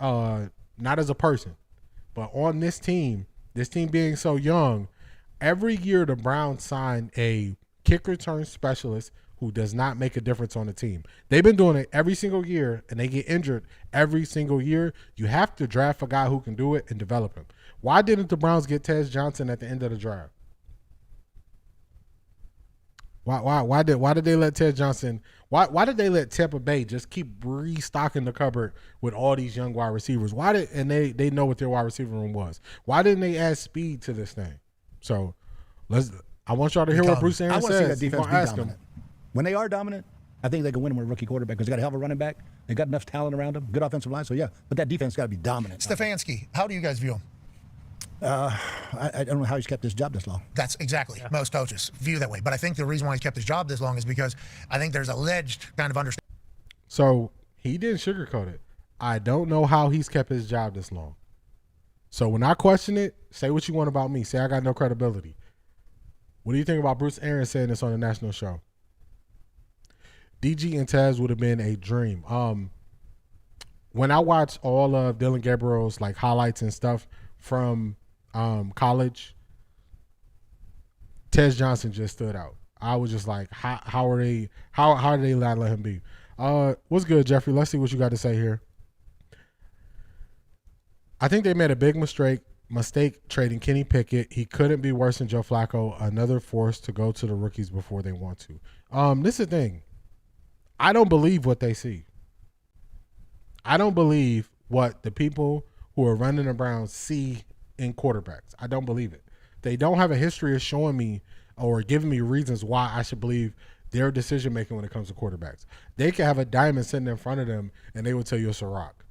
not as a person, but on this team being so young, every year the Browns sign a kick return specialist who does not make a difference on the team. They've been doing it every single year, and they get injured every single year. You have to draft a guy who can do it and develop him. Why didn't the Browns get Tez Johnson at the end of the draft? Why did they let Ted Johnson? Why did they let Tampa Bay just keep restocking the cupboard with all these young wide receivers? They know what their wide receiver room was. Why didn't they add speed to this thing? So I want y'all to hear what Bruce Arians says. I want to see that defense be dominant. When they are dominant, I think they can win with a rookie quarterback because they got a hell of a running back. They got enough talent around them, good offensive line. So yeah, but that defense got to be dominant. Stefanski, how do you guys view him? I don't know how he's kept his job this long. That's exactly. Most coaches view that way. But I think the reason why he's kept his job this long is because I think there's alleged kind of understanding. So he didn't sugarcoat it. I don't know how he's kept his job this long. So when I question it, say what you want about me. Say I got no credibility. What do you think about Bruce Arians saying this on a national show? DG and Tez would have been a dream. When I watched all of Dillon Gabriel's like highlights and stuff from college, Tez Johnson just stood out. I was just like, how are they not let him be? What's good, Jeffrey? Let's see what you got to say here. I think they made a big mistake trading Kenny Pickett. He couldn't be worse than Joe Flacco. Another force to go to the rookies before they want to. This is the thing. I don't believe what they see. I don't believe what the people who are running the Browns see in quarterbacks. I don't believe it. They don't have a history of showing me or giving me reasons why I should believe their decision making when it comes to quarterbacks. They could have a diamond sitting in front of them and they would tell you it's a rock.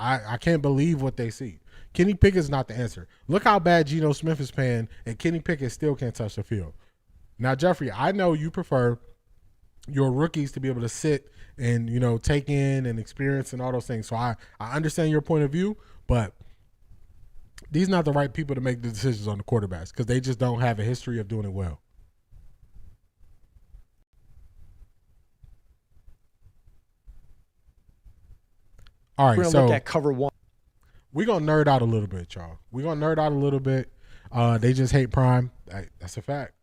I can't believe what they see. Kenny Pickett's not the answer. Look how bad Geno Smith is playing, and Kenny Pickett still can't touch the field. Now, Jeffrey, I know you prefer your rookies to be able to sit and, take in and experience and all those things. So I understand your point of view, but these are not the right people to make the decisions on the quarterbacks because they just don't have a history of doing it well. All right, we're going to look at cover one. We're going to nerd out a little bit, y'all. We're going to nerd out a little bit. They just hate Prime. That's a fact.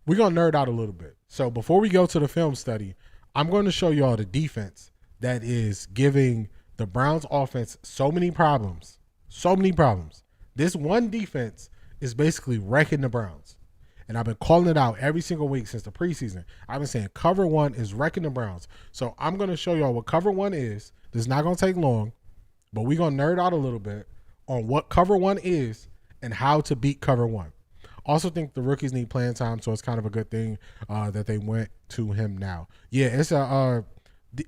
We're going to nerd out a little bit. So before we go to the film study, I'm going to show y'all the defense that is giving the Browns offense so many problems. So many problems. This one defense is basically wrecking the Browns. And I've been calling it out every single week since the preseason. I've been saying cover one is wrecking the Browns. So I'm going to show y'all what cover one is. This is not going to take long, but we're going to nerd out a little bit on what cover one is and how to beat cover one. Also think the rookies need playing time, so it's kind of a good thing that they went to him now. Yeah, it's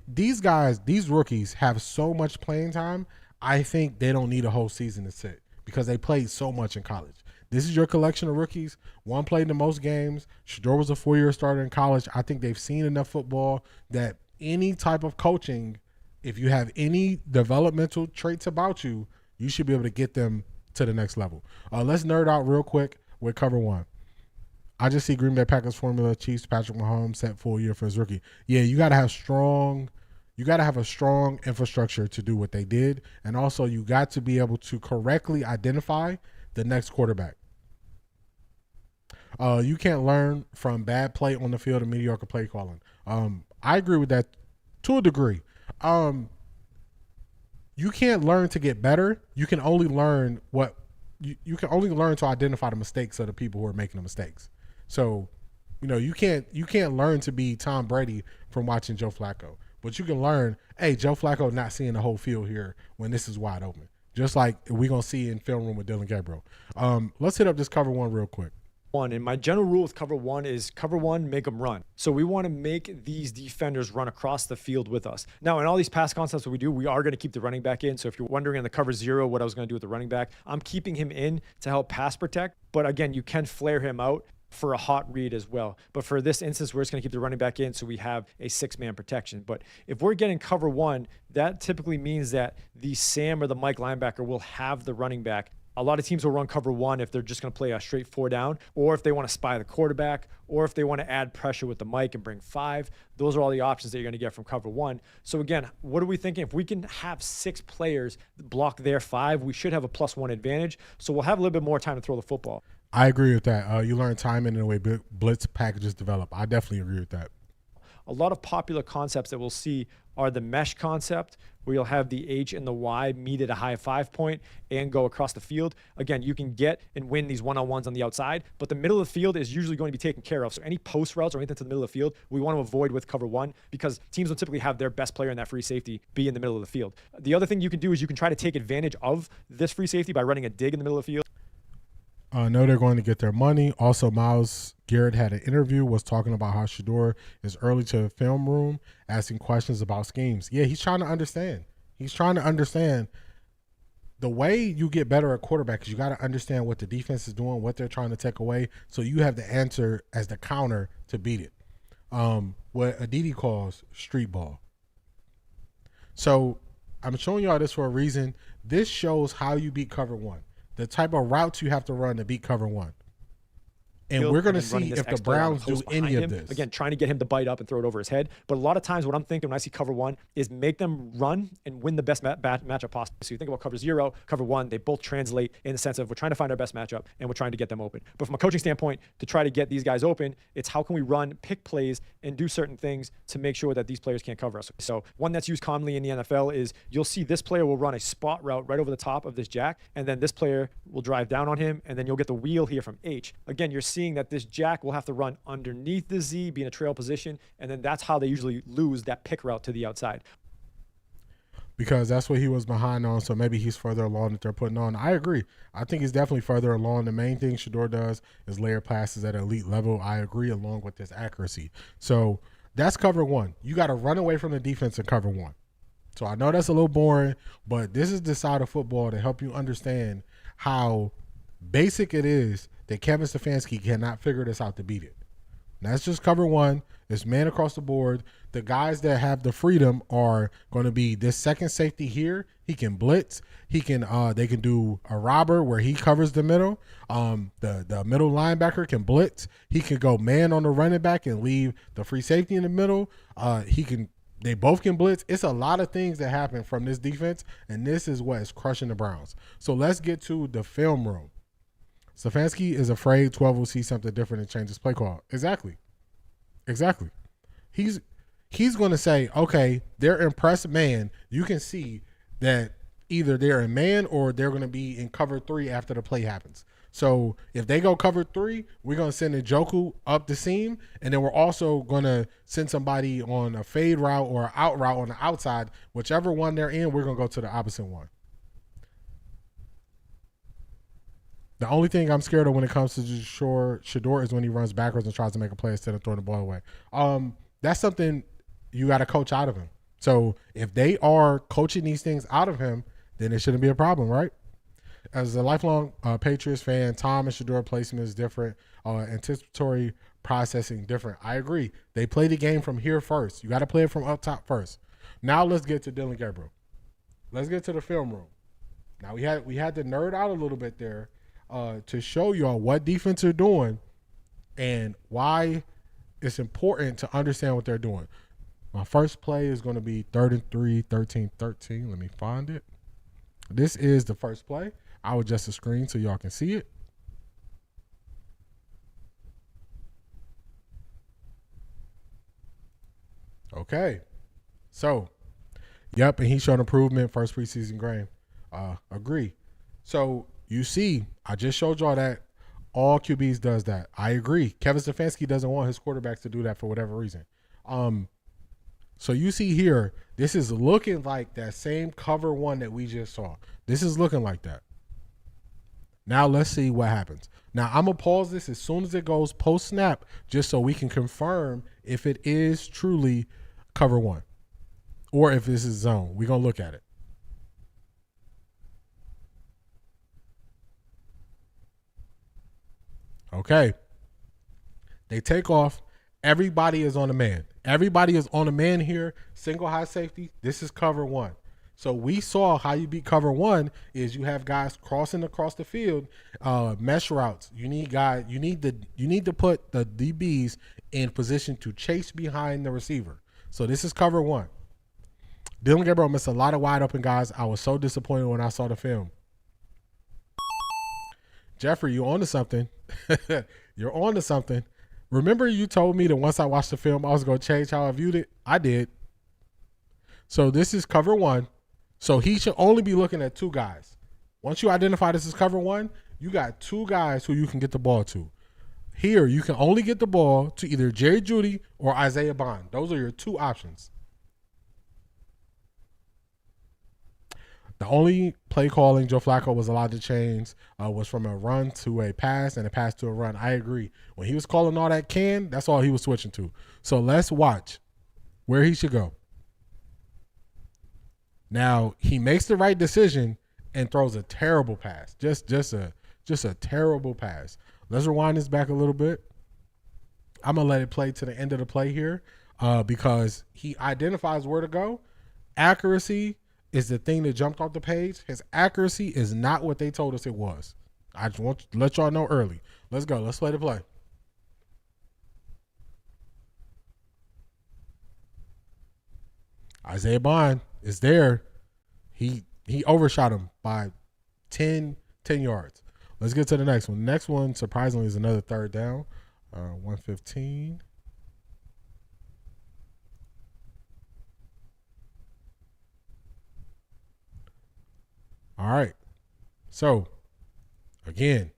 these guys, these rookies have so much playing time. I think they don't need a whole season to sit because they played so much in college. This is your collection of rookies. One played the most games. Shedeur was a 4-year starter in college. I think they've seen enough football that any type of coaching, if you have any developmental traits about you, you should be able to get them to the next level. Let's nerd out real quick with cover one. I just see Green Bay Packers formula, Chiefs, Patrick Mahomes set full year for his rookie. Yeah, you got to have a strong infrastructure to do what they did. And also you got to be able to correctly identify the next quarterback. You can't learn from bad play on the field and mediocre play calling. I agree with that to a degree. You can't learn to get better. You can only learn you can only learn to identify the mistakes of the people who are making the mistakes. So, you can't learn to be Tom Brady from watching Joe Flacco. But you can learn, hey, Joe Flacco not seeing the whole field here when this is wide open. Just like we're going to see in film room with Dillon Gabriel. Let's hit up this cover one real quick. And my general rule with cover one is cover one, make them run. So we want to make these defenders run across the field with us. Now, in all these pass concepts that we do, we are going to keep the running back in. So if you're wondering in the cover zero what I was going to do with the running back, I'm keeping him in to help pass protect. But again, you can flare him out for a hot read as well. But for this instance, we're just going to keep the running back in so we have a 6-man protection. But if we're getting cover one, that typically means that the Sam or the Mike linebacker will have the running back. A lot of teams will run cover one if they're just going to play a straight 4 down, or if they want to spy the quarterback, or if they want to add pressure with the Mike and bring 5. Those are all the options that you're going to get from cover one. So again, what are we thinking? If we can have 6 players block their 5, we should have a +1 advantage. So we'll have a little bit more time to throw the football. I agree with that. You learn timing in the way blitz packages develop. I definitely agree with that. A lot of popular concepts that we'll see are the mesh concept, where you'll have the H and the Y meet at a high 5 point and go across the field. Again, you can get and win these one-on-ones on the outside, but the middle of the field is usually going to be taken care of. So any post routes or anything to the middle of the field, we want to avoid with cover one because teams will typically have their best player in that free safety be in the middle of the field. The other thing you can do is you can try to take advantage of this free safety by running a dig in the middle of the field. know they're going to get their money. Also, Myles Garrett had an interview, was talking about how Shedeur is early to the film room, asking questions about schemes. Yeah, he's trying to understand. He's trying to understand the way you get better at quarterback is you got to understand what the defense is doing, what they're trying to take away, so you have the answer as the counter to beat it. What Aditi calls street ball. So I'm showing y'all this for a reason. This shows how you beat cover one, the type of routes you have to run to beat cover one. And we're going to see if the Browns do any of this. Again, trying to get him to bite up and throw it over his head. But a lot of times what I'm thinking when I see cover one is make them run and win the best matchup possible. So you think about cover 0, cover 1, they both translate in the sense of we're trying to find our best matchup and we're trying to get them open. But from a coaching standpoint, to try to get these guys open, it's how can we run, pick plays, and do certain things to make sure that these players can't cover us. So one that's used commonly in the NFL is you'll see this player will run a spot route right over the top of this jack, and then this player will drive down on him, and then you'll get the wheel here from H. Again, you're seeing that this jack will have to run underneath the Z, be in a trail position, and then that's how they usually lose that pick route to the outside. Because that's what he was behind on, so maybe he's further along that they're putting on. I agree. I think he's definitely further along. The main thing Shedeur does is layer passes at an elite level. I agree, along with his accuracy. So that's cover one. You got to run away from the defense in cover one. So I know that's a little boring, but this is the side of football to help you understand how basic it is that Kevin Stefanski cannot figure this out to beat it. And that's just cover one. It's man across the board. The guys that have the freedom are going to be this second safety here. He can blitz. He can. They can do a robber where he covers the middle. The middle linebacker can blitz. He can go man on the running back and leave the free safety in the middle. They both can blitz. It's a lot of things that happen from this defense, and this is what is crushing the Browns. So let's get to the film room. Stefanski is afraid 12 will see something different and change his play call. Exactly. He's going to say, okay, they're impressed man. You can see that either they're in man or they're going to be in cover 3 after the play happens. So if they go cover 3, we're going to send Njoku up the seam, and then we're also going to send somebody on a fade route or an out route on the outside. Whichever one they're in, we're going to go to the opposite one. The only thing I'm scared of when it comes to Shedeur is when he runs backwards and tries to make a play instead of throwing the ball away. That's something you got to coach out of him. So if they are coaching these things out of him, then it shouldn't be a problem, right? As a lifelong Patriots fan, Tom and Shedeur placement is different. Anticipatory processing different. I agree. They play the game from here first. You got to play it from up top first. Now let's get to Dillon Gabriel. Let's get to the film room. Now we had to nerd out a little bit there to show y'all what defense are doing and why it's important to understand what they're doing. My first play is going to be 3rd and 3, 13-13. Let me find it. This is the first play. I'll adjust the screen so y'all can see it. Okay. So, yep, and he showed improvement first preseason game. Agree. So, you see, I just showed y'all that all QBs does that. I agree. Kevin Stefanski doesn't want his quarterbacks to do that for whatever reason. So you see here, this is looking like that same cover one that we just saw. This is looking like that. Now let's see what happens. Now I'm going to pause this as soon as it goes post-snap just so we can confirm if it is truly cover one or if this is zone. We're going to look at it. Okay. They take off. Everybody is on a man. Everybody is on a man here. Single high safety. This is cover one. So we saw how you beat cover one is you have guys crossing across the field, mesh routes. You need to put the DBs in position to chase behind the receiver. So this is cover one. Dillon Gabriel missed a lot of wide open guys. I was so disappointed when I saw the film. Jeffrey, you're on to something. You're on to something. Remember you told me that once I watched the film, I was going to change how I viewed it? I did. So this is cover one. So he should only be looking at 2 guys. Once you identify this as cover one, you got 2 guys who you can get the ball to. Here, you can only get the ball to either Jerry Jeudy or Isaiah Bond. Those are your 2 options. The only play calling Joe Flacco was allowed to change was from a run to a pass and a pass to a run. I agree. When he was calling all that that's all he was switching to. So let's watch where he should go. Now, he makes the right decision and throws a terrible pass. Just a terrible pass. Let's rewind this back a little bit. I'm gonna let it play to the end of the play here, because he identifies where to go. Accuracy is the thing that jumped off the page. His accuracy is not what they told us it was. I just want to let y'all know early. Let's go. Let's play the play. Isaiah Bond is there. He overshot him by 10 yards. Let's get to the next one. The next one, surprisingly, is another third down. 115. All right. So, again,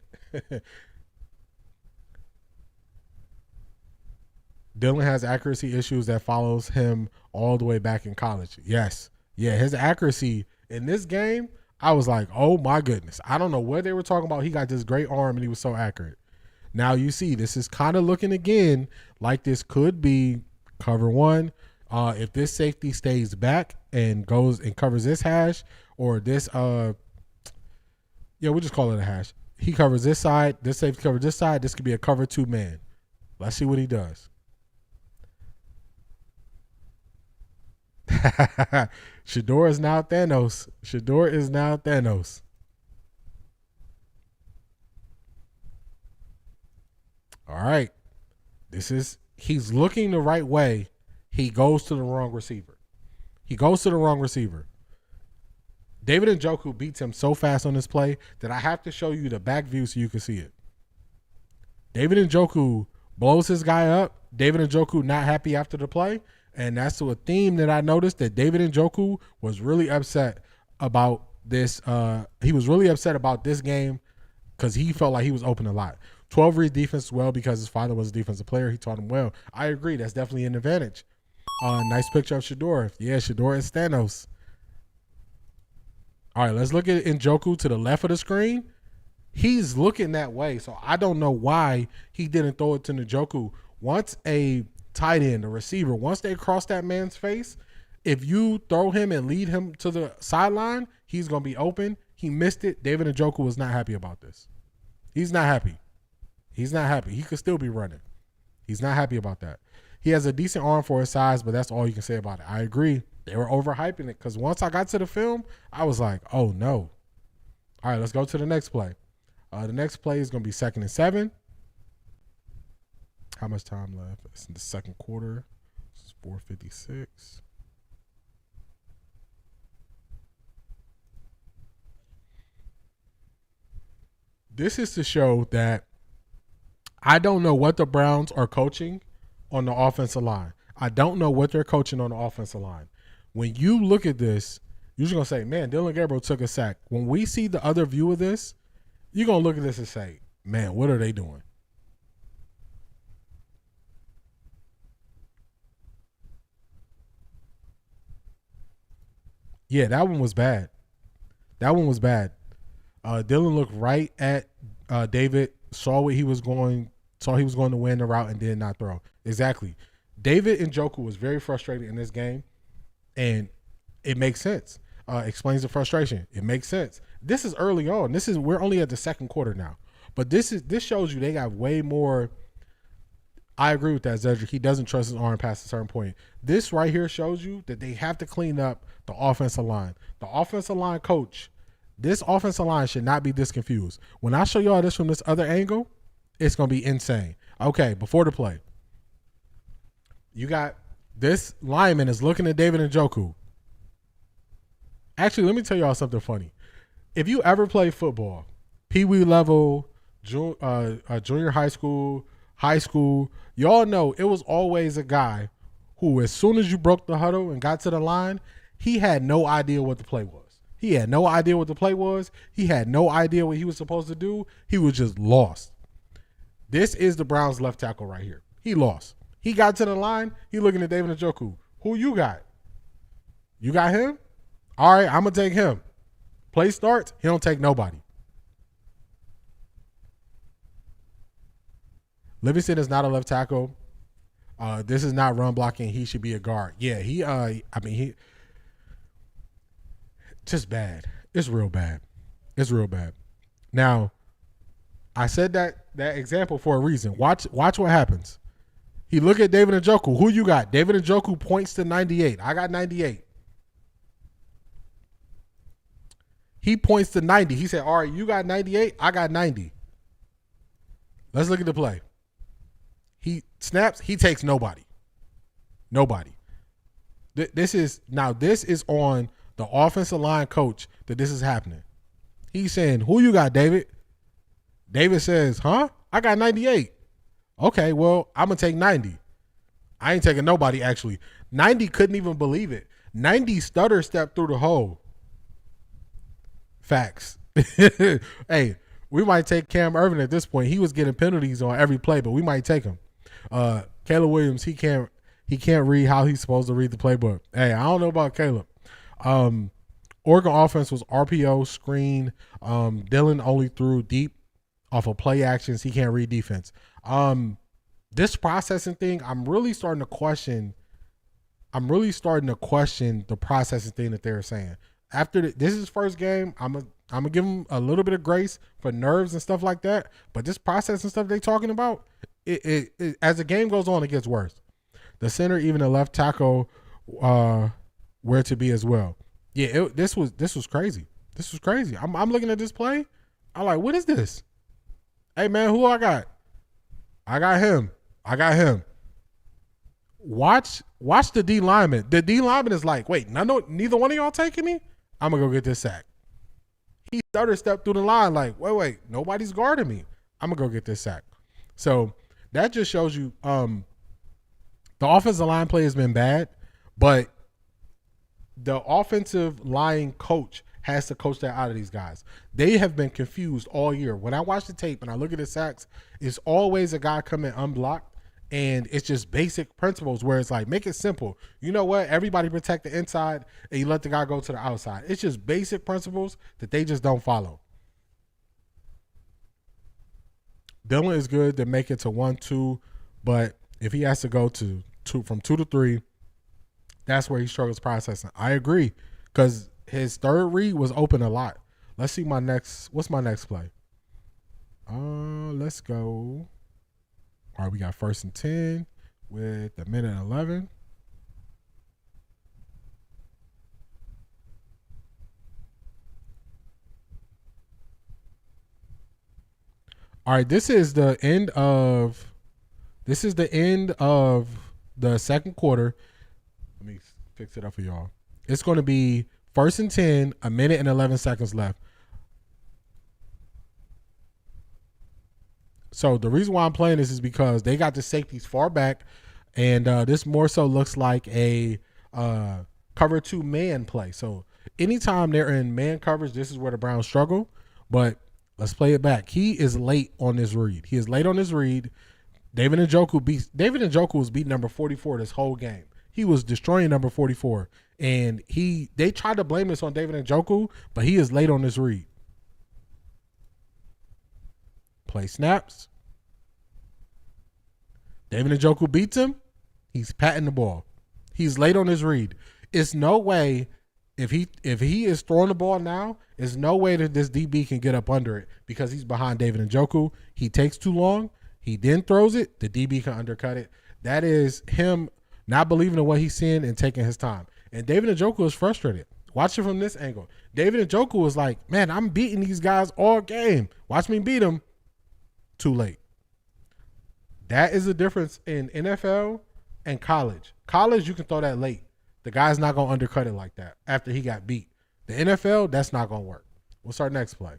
Dillon has accuracy issues that follows him all the way back in college. Yes. Yeah, his accuracy in this game, I was like, oh my goodness. I don't know what they were talking about. He got this great arm and he was so accurate. Now you see, this is kind of looking again like this could be cover one. If this safety stays back and goes and covers this hash, or this, we'll just call it a hash. He covers this side, this safety covers this side. This could be a cover two man. Let's see what he does. Shedeur is now Thanos. Shedeur is now Thanos. All right. He's looking the right way. He goes to the wrong receiver. David Njoku beats him so fast on this play that I have to show you the back view so you can see it. David Njoku blows his guy up. David Njoku not happy after the play. And that's a theme that I noticed, that David Njoku was really upset about this. He was really upset about this game because he felt like he was open a lot. 12 read defense well because his father was a defensive player. He taught him well. I agree. That's definitely an advantage. Nice picture of Shedeur. Yeah, Shedeur is Thanos. All right, let's look at Njoku to the left of the screen. He's looking that way, so I don't know why he didn't throw it to Njoku. Once a tight end, a receiver, once they cross that man's face, if you throw him and lead him to the sideline, he's going to be open. He missed it. David Njoku was not happy about this. He's not happy. He could still be running. He's not happy about that. He has a decent arm for his size, but that's all you can say about it. I agree. They were overhyping it because once I got to the film, I was like, oh, no. All right, let's go to the next play. The next play is going to be 2nd and 7. How much time left? It's in the second quarter. It's 4:56. This is to show that I don't know what the Browns are coaching on the offensive line. I don't know what they're coaching on the offensive line. When you look at this, you're just going to say, man, Dillon Gabriel took a sack. When we see the other view of this, you're going to look at this and say, man, what are they doing? Yeah, that one was bad. Dillon looked right at David, saw he was going to win the route and did not throw. Exactly. David Njoku was very frustrated in this game, and it makes sense. Explains the frustration. It makes sense. This is early on. We're only at the second quarter now. But this shows you they got way more. I agree with that, Zedric. He doesn't trust his arm past a certain point. This right here shows you that they have to clean up the offensive line. The offensive line coach, this offensive line should not be this confused. When I show y'all this from this other angle, it's going to be insane. Okay, before the play, you got this lineman is looking at David Njoku. Actually, let me tell y'all something funny. If you ever play football, pee-wee level, junior high school, y'all know it was always a guy who, as soon as you broke the huddle and got to the line, he had no idea what the play was. He had no idea what he was supposed to do. He was just lost. This is the Browns left tackle right here. He lost. He got to the line. He looking at David Njoku. Who you got? You got him? All right, I'm going to take him. Play starts. He don't take nobody. Livingston is not a left tackle. This is not run blocking. He should be a guard. Yeah, he just bad. It's real bad. It's real bad. Now, I said that example for a reason. Watch what happens. He look at David Njoku. Who you got? David Njoku points to 98. I got 98. He points to 90. He said, all right, you got 98. I got 90. Let's look at the play. He snaps. He takes nobody. Nobody. This is on the offensive line coach that this is happening. He's saying, who you got, David? David says, huh? I got 98. Okay, well, I'm going to take 90. I ain't taking nobody, actually. 90 couldn't even believe it. 90 stutter stepped through the hole. Facts. Hey, we might take Cam Irvin at this point. He was getting penalties on every play, but we might take him. Caleb Williams, he can't read how he's supposed to read the playbook. Hey, I don't know about Caleb. Oregon offense was RPO, screen. Dillon only threw deep off of play actions. He can't read defense. This processing thing, I'm really starting to question the processing thing that they're saying. After this is his first game, I'm gonna give him a little bit of grace for nerves and stuff like that. But this processing stuff they talking about, it as the game goes on, it gets worse. The center, even the left tackle, where to be as well. Yeah, this was crazy. This was crazy. I'm looking at this play. I'm like, what is this? Hey man, who I got? I got him. Watch the D lineman. The D lineman is like, wait, neither one of y'all taking me? I'm gonna go get this sack. He stutter stepped through the line like, wait, nobody's guarding me. I'm gonna go get this sack. So that just shows you the offensive line play has been bad, but the offensive line coach has to coach that out of these guys. They have been confused all year. When I watch the tape and I look at the sacks, it's always a guy coming unblocked, and it's just basic principles where it's like, make it simple. You know what? Everybody protect the inside, and you let the guy go to the outside. It's just basic principles that they just don't follow. Dillon is good to make it to 1-2, but if he has to go to from 2 to 3, that's where he struggles processing. I agree, because his third read was open a lot. Let's see what's my next play? Let's go. All right, we got 1st and 10 with a minute and 11. All right, this is the end of the second quarter. Let me fix it up for y'all. It's going to be 1st and 10, a minute and 11 seconds left. So the reason why I'm playing this is because they got the safeties far back, and this more so looks like a cover 2 man play. So anytime they're in man coverage, this is where the Browns struggle. But let's play it back. He is late on this read. David Njoku was beating number 44 this whole game. He was destroying number 44. And they tried to blame this on David Njoku, but he is late on this read. Play snaps. David Njoku beats him. He's patting the ball. He's late on his read. It's no way, if he is throwing the ball now, there's no way that this DB can get up under it because he's behind David Njoku. He takes too long. He then throws it. The DB can undercut it. That is him not believing in what he's seeing and taking his time. And David Njoku is frustrated. Watch it from this angle. David Njoku was like, man, I'm beating these guys all game. Watch me beat them. Too late. That is the difference in NFL and college. College, you can throw that late. The guy's not going to undercut it like that after he got beat. The NFL, that's not going to work. What's our next play?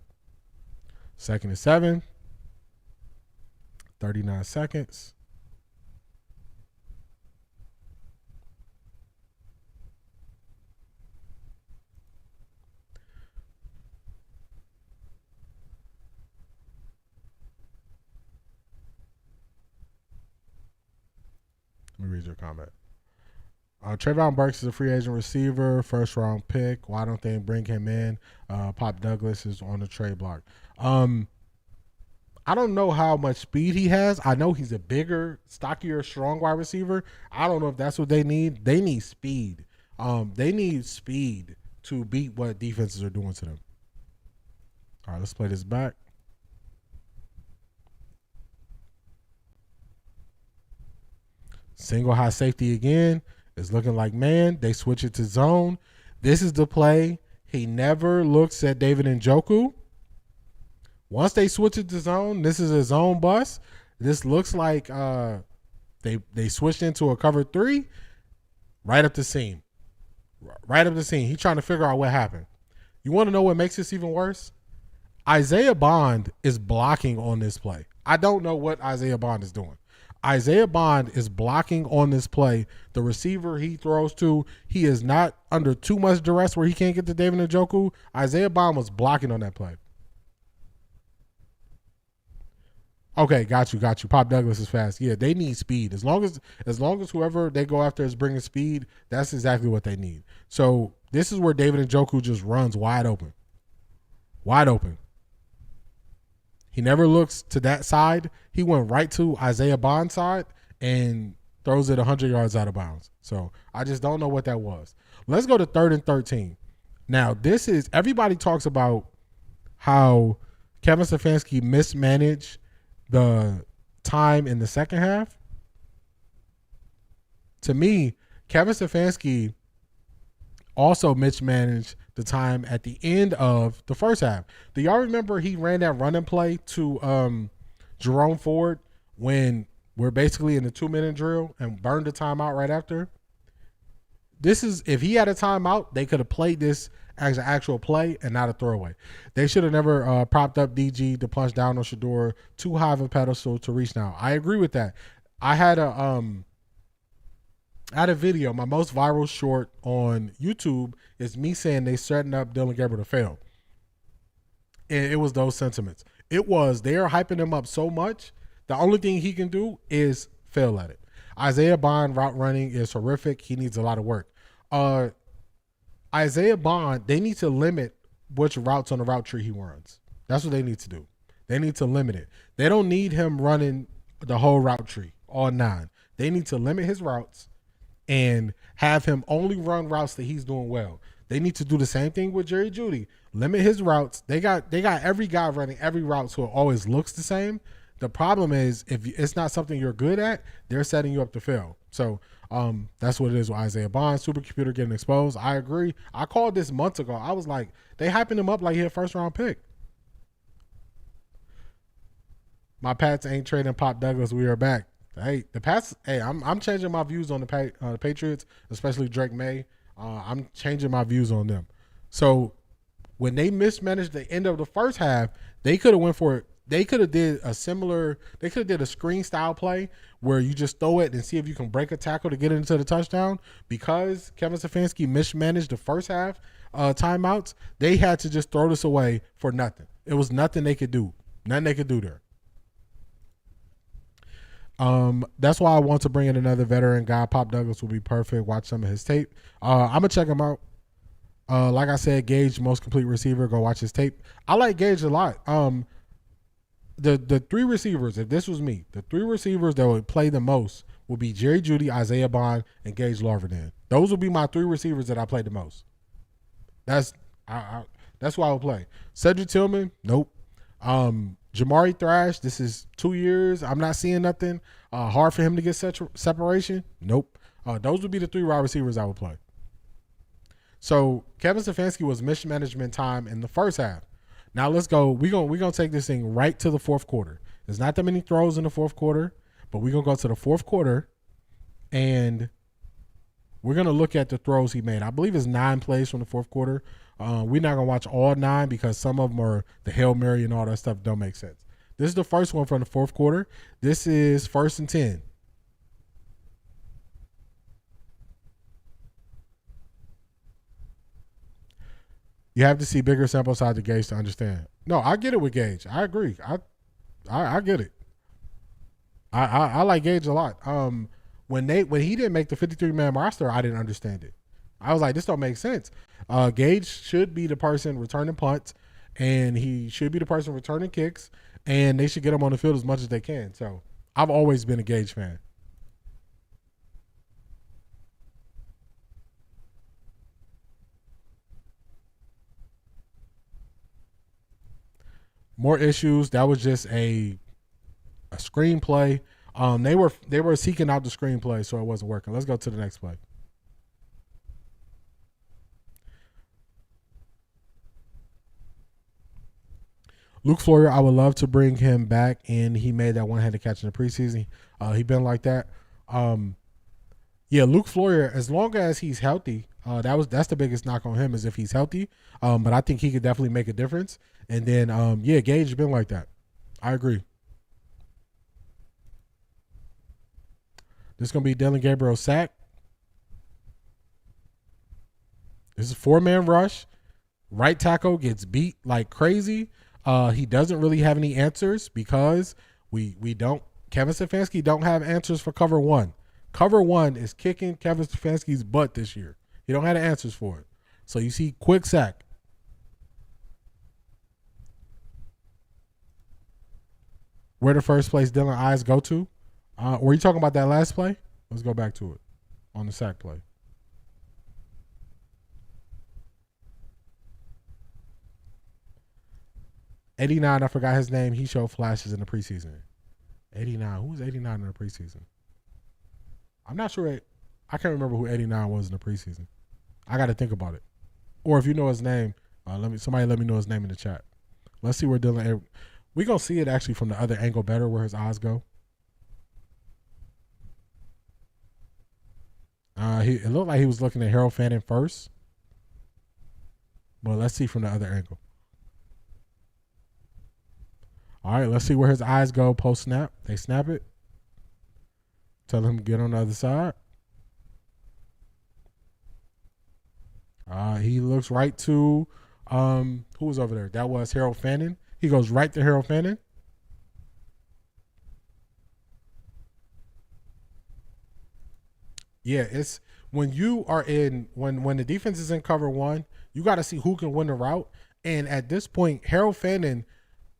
2nd and 7. 39 seconds. Let me read your comment. Trayvon Burks is a free agent receiver, 1st round pick. Why don't they bring him in? Pop Douglas is on the trade block. I don't know how much speed he has. I know he's a bigger, stockier, strong wide receiver. I don't know if that's what they need. They need speed. They need speed to beat what defenses are doing to them. All right, let's play this back. Single high safety again. It's looking like man. They switch it to zone. This is the play. He never looks at David Njoku. Once they switch it to zone, this is a zone bus. This looks like they switched into a cover 3 right up the seam. Right up the seam. He's trying to figure out what happened. You want to know what makes this even worse? Isaiah Bond is blocking on this play. I don't know what Isaiah Bond is doing. Isaiah Bond is blocking on this play. The receiver he throws to, he is not under too much duress where he can't get to David Njoku. Isaiah Bond was blocking on that play. Okay, got you. Pop Douglas is fast. Yeah, they need speed. As long as whoever they go after is bringing speed, that's exactly what they need. So this is where David Njoku just runs wide open. Wide open. He never looks to that side. He went right to Isaiah Bond's side and throws it 100 yards out of bounds. So I just don't know what that was. Let's go to 3rd and 13. Now, this is – everybody talks about how Kevin Stefanski mismanaged the time in the second half. To me, Kevin Stefanski also mismanaged the time at the end of the first half. Do y'all remember he ran that running play to Jerome Ford when we're basically in the 2-minute drill and burned the timeout right after? This is, if he had a timeout, they could have played this as an actual play and not a throwaway. They should have never propped up DG to punch down on Shedeur too high of a pedestal to reach now. I agree with that. I had a video, my most viral short on YouTube is me saying they setting up Dillon Gabriel to fail. And it was those sentiments. It was, they are hyping him up so much, the only thing he can do is fail at it. Isaiah Bond route running is horrific. He needs a lot of work. Isaiah Bond, they need to limit which routes on the route tree he runs. That's what they need to do. They need to limit it. They don't need him running the whole route tree, all 9. They need to limit his routes and have him only run routes that he's doing well. They need to do the same thing with Jerry Jeudy. Limit his routes. They got every guy running every route so it always looks the same. The problem is if it's not something you're good at, they're setting you up to fail. So that's what it is with Isaiah Bond. Supercomputer getting exposed. I agree. I called this months ago. I was like, they hyping him up like he a first-round pick. My Pats ain't trading Pop Douglas. We are back. Hey, the Pats. Hey, I'm changing my views on the Patriots, especially Drake May. I'm changing my views on them. So when they mismanaged the end of the first half, they could have went for it. They could have did a similar. They could have did a screen style play where you just throw it and see if you can break a tackle to get into the touchdown. Because Kevin Stefanski mismanaged the first half timeouts, they had to just throw this away for nothing. It was nothing they could do. Nothing they could do there. That's why I want to bring in another veteran guy. Pop Douglas will be perfect. Watch some of his tape. I'm gonna check him out. Like I said, Gage, most complete receiver. Go watch his tape. I like Gage a lot. The 3 receivers, if this was me, the 3 receivers that would play the most would be Jerry Jeudy, Isaiah Bond, and Gage Larvin. Those would be my 3 receivers that I played the most. That's who I would play. Cedric Tillman, nope. Jamari Thrash, this is 2 years. I'm not seeing nothing. Hard for him to get separation. Nope. Those would be the 3 wide receivers I would play. So Kevin Stefanski was mismanagement time in the first half. Now let's go. We're gonna take this thing right to the fourth quarter. There's not that many throws in the fourth quarter, but we're gonna go to the fourth quarter and we're gonna look at the throws he made. I believe it's 9 plays from the fourth quarter. We're not gonna watch all 9 because some of them are the Hail Mary and all that stuff don't make sense. This is the first one from the fourth quarter. This is 1st and 10. You have to see bigger sample size to Gage to understand. No, I get it with Gage. I agree. I get it. I like Gage a lot. When he didn't make the 53-man roster, I didn't understand it. I was like, this don't make sense. Gage should be the person returning punts, and he should be the person returning kicks, and they should get him on the field as much as they can. So I've always been a Gage fan. More issues. That was just a screenplay. They were seeking out the screenplay, so it wasn't working. Let's go to the next play. Luke Floyer, I would love to bring him back, and he made that one-handed catch in the preseason. He been like that. Yeah, Luke Floyer, as long as he's healthy, that's the biggest knock on him is if he's healthy. But I think he could definitely make a difference. And then, Gage been like that. I agree. This is going to be Dillon Gabriel sack. This is a 4-man rush. Right tackle gets beat like crazy. He doesn't really have any answers because we don't. Kevin Stefanski don't have answers for cover one. Cover one is kicking Kevin Stefanski's butt this year. He don't have the answers for it. So you see quick sack. Where the first place Dillon eyes go to? Were you talking about that last play? Let's go back to it on the sack play. '89, I forgot his name. He showed flashes in the preseason. '89. Who was '89 in the preseason? I'm not sure. I can't remember who '89 was in the preseason. I got to think about it. Or if you know his name, somebody let me know his name in the chat. Let's see where Dillon. We're going to see it actually from the other angle better where his eyes go. It looked like he was looking at Harold Fanning first. But let's see from the other angle. All right, let's see where his eyes go post snap. They snap it. Tell him to get on the other side. He looks right to who was over there? That was Harold Fanning. He goes right to Harold Fanning. Yeah, it's when you are when the defense is in cover one, you got to see who can win the route. And at this point, Harold Fanning,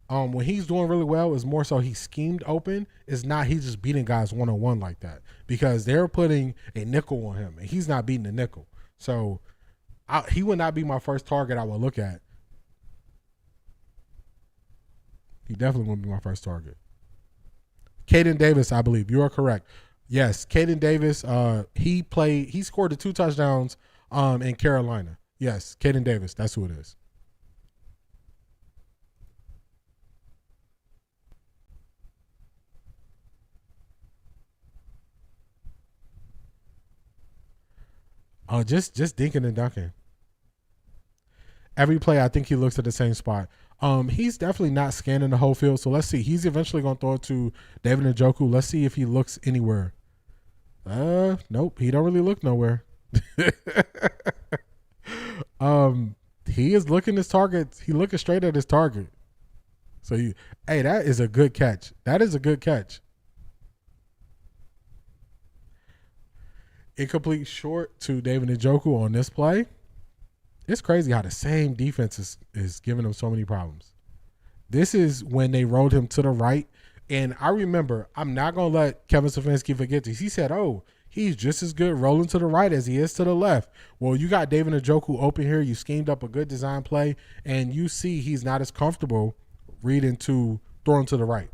when he's doing really well, is more so he's schemed open. It's not he's just beating guys one-on-one like that because they're putting a nickel on him and he's not beating the nickel. So he would not be my first target I would look at. He definitely wouldn't be my first target. Caden Davis, I believe. You are correct. Yes, Caden Davis, he scored the 2 touchdowns in Carolina. Yes, Caden Davis, that's who it is. Just dinking and dunking. Every play, I think he looks at the same spot. He's definitely not scanning the whole field. So let's see. He's eventually going to throw it to David Njoku. Let's see if he looks anywhere. Nope. He don't really look nowhere. He is looking his target. He looking straight at his target. So that is a good catch. That is a good catch. Incomplete short to David Njoku on this play. It's crazy how the same defense is giving him so many problems. This is when they rolled him to the right. And I remember, I'm not going to let Kevin Stefanski forget this. He said, he's just as good rolling to the right as he is to the left. Well, you got David Njoku open here. You schemed up a good design play. And you see he's not as comfortable throwing to the right.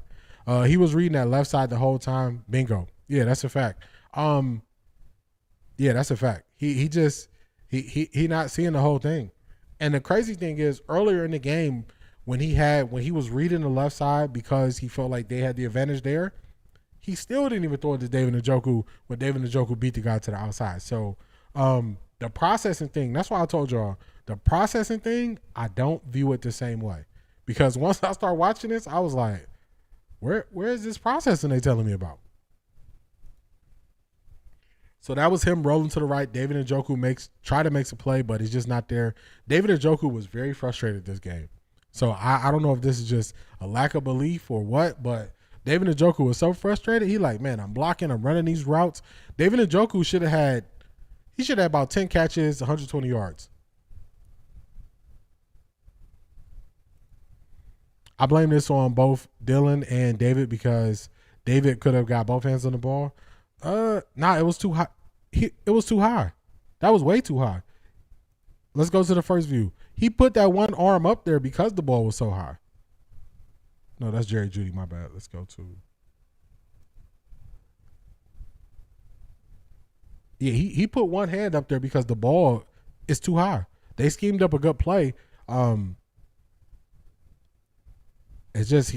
He was reading that left side the whole time. Bingo. Yeah, that's a fact. Yeah, that's a fact. He not seeing the whole thing. And the crazy thing is earlier in the game when he was reading the left side because he felt like they had the advantage there, he still didn't even throw it to David Njoku when David Njoku beat the guy to the outside. So the processing thing, that's why I told y'all, the processing thing, I don't view it the same way. Because once I start watching this, I was like, where is this processing they telling me about? So that was him rolling to the right. David Njoku try to make a play, but he's just not there. David Njoku was very frustrated this game. So I don't know if this is just a lack of belief or what, but David Njoku was so frustrated. He like, man, I'm blocking, I'm running these routes. David Njoku should have had about 10 catches, 120 yards. I blame this on both Dillon and David because David could have got both hands on the ball. It was too high. It was too high. That was way too high. Let's go to the first view. He put that one arm up there because the ball was so high. No, that's Jerry Jeudy. My bad. Let's go to. Yeah, he put one hand up there because the ball is too high. They schemed up a good play. It's just,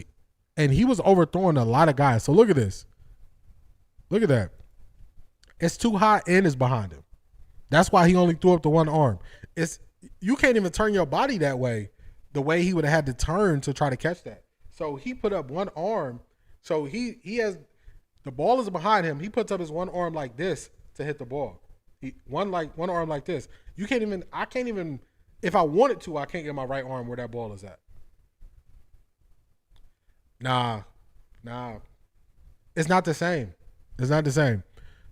and he was overthrowing a lot of guys. So look at this. Look at that. It's too high and it's behind him. That's why he only threw up the one arm. You can't even turn your body that way, the way he would have had to turn to try to catch that. So he put up one arm. So he has, the ball is behind him. He puts up his one arm like this to hit the ball. One arm like this. I can't even, if I wanted to, I can't get my right arm where that ball is at. Nah. It's not the same. It's not the same.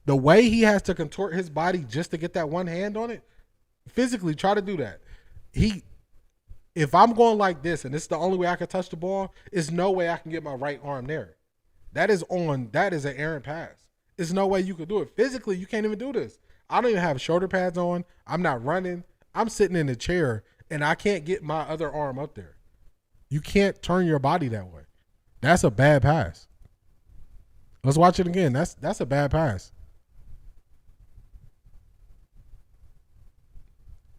The way he has to contort his body just to get that one hand on it, physically try to do that. If I'm going like this and this is the only way I can touch the ball, there's no way I can get my right arm there. That is an errant pass. There's no way you could do it. Physically, you can't even do this. I don't even have shoulder pads on. I'm not running. I'm sitting in a chair, and I can't get my other arm up there. You can't turn your body that way. That's a bad pass. Let's watch it again. That's a bad pass.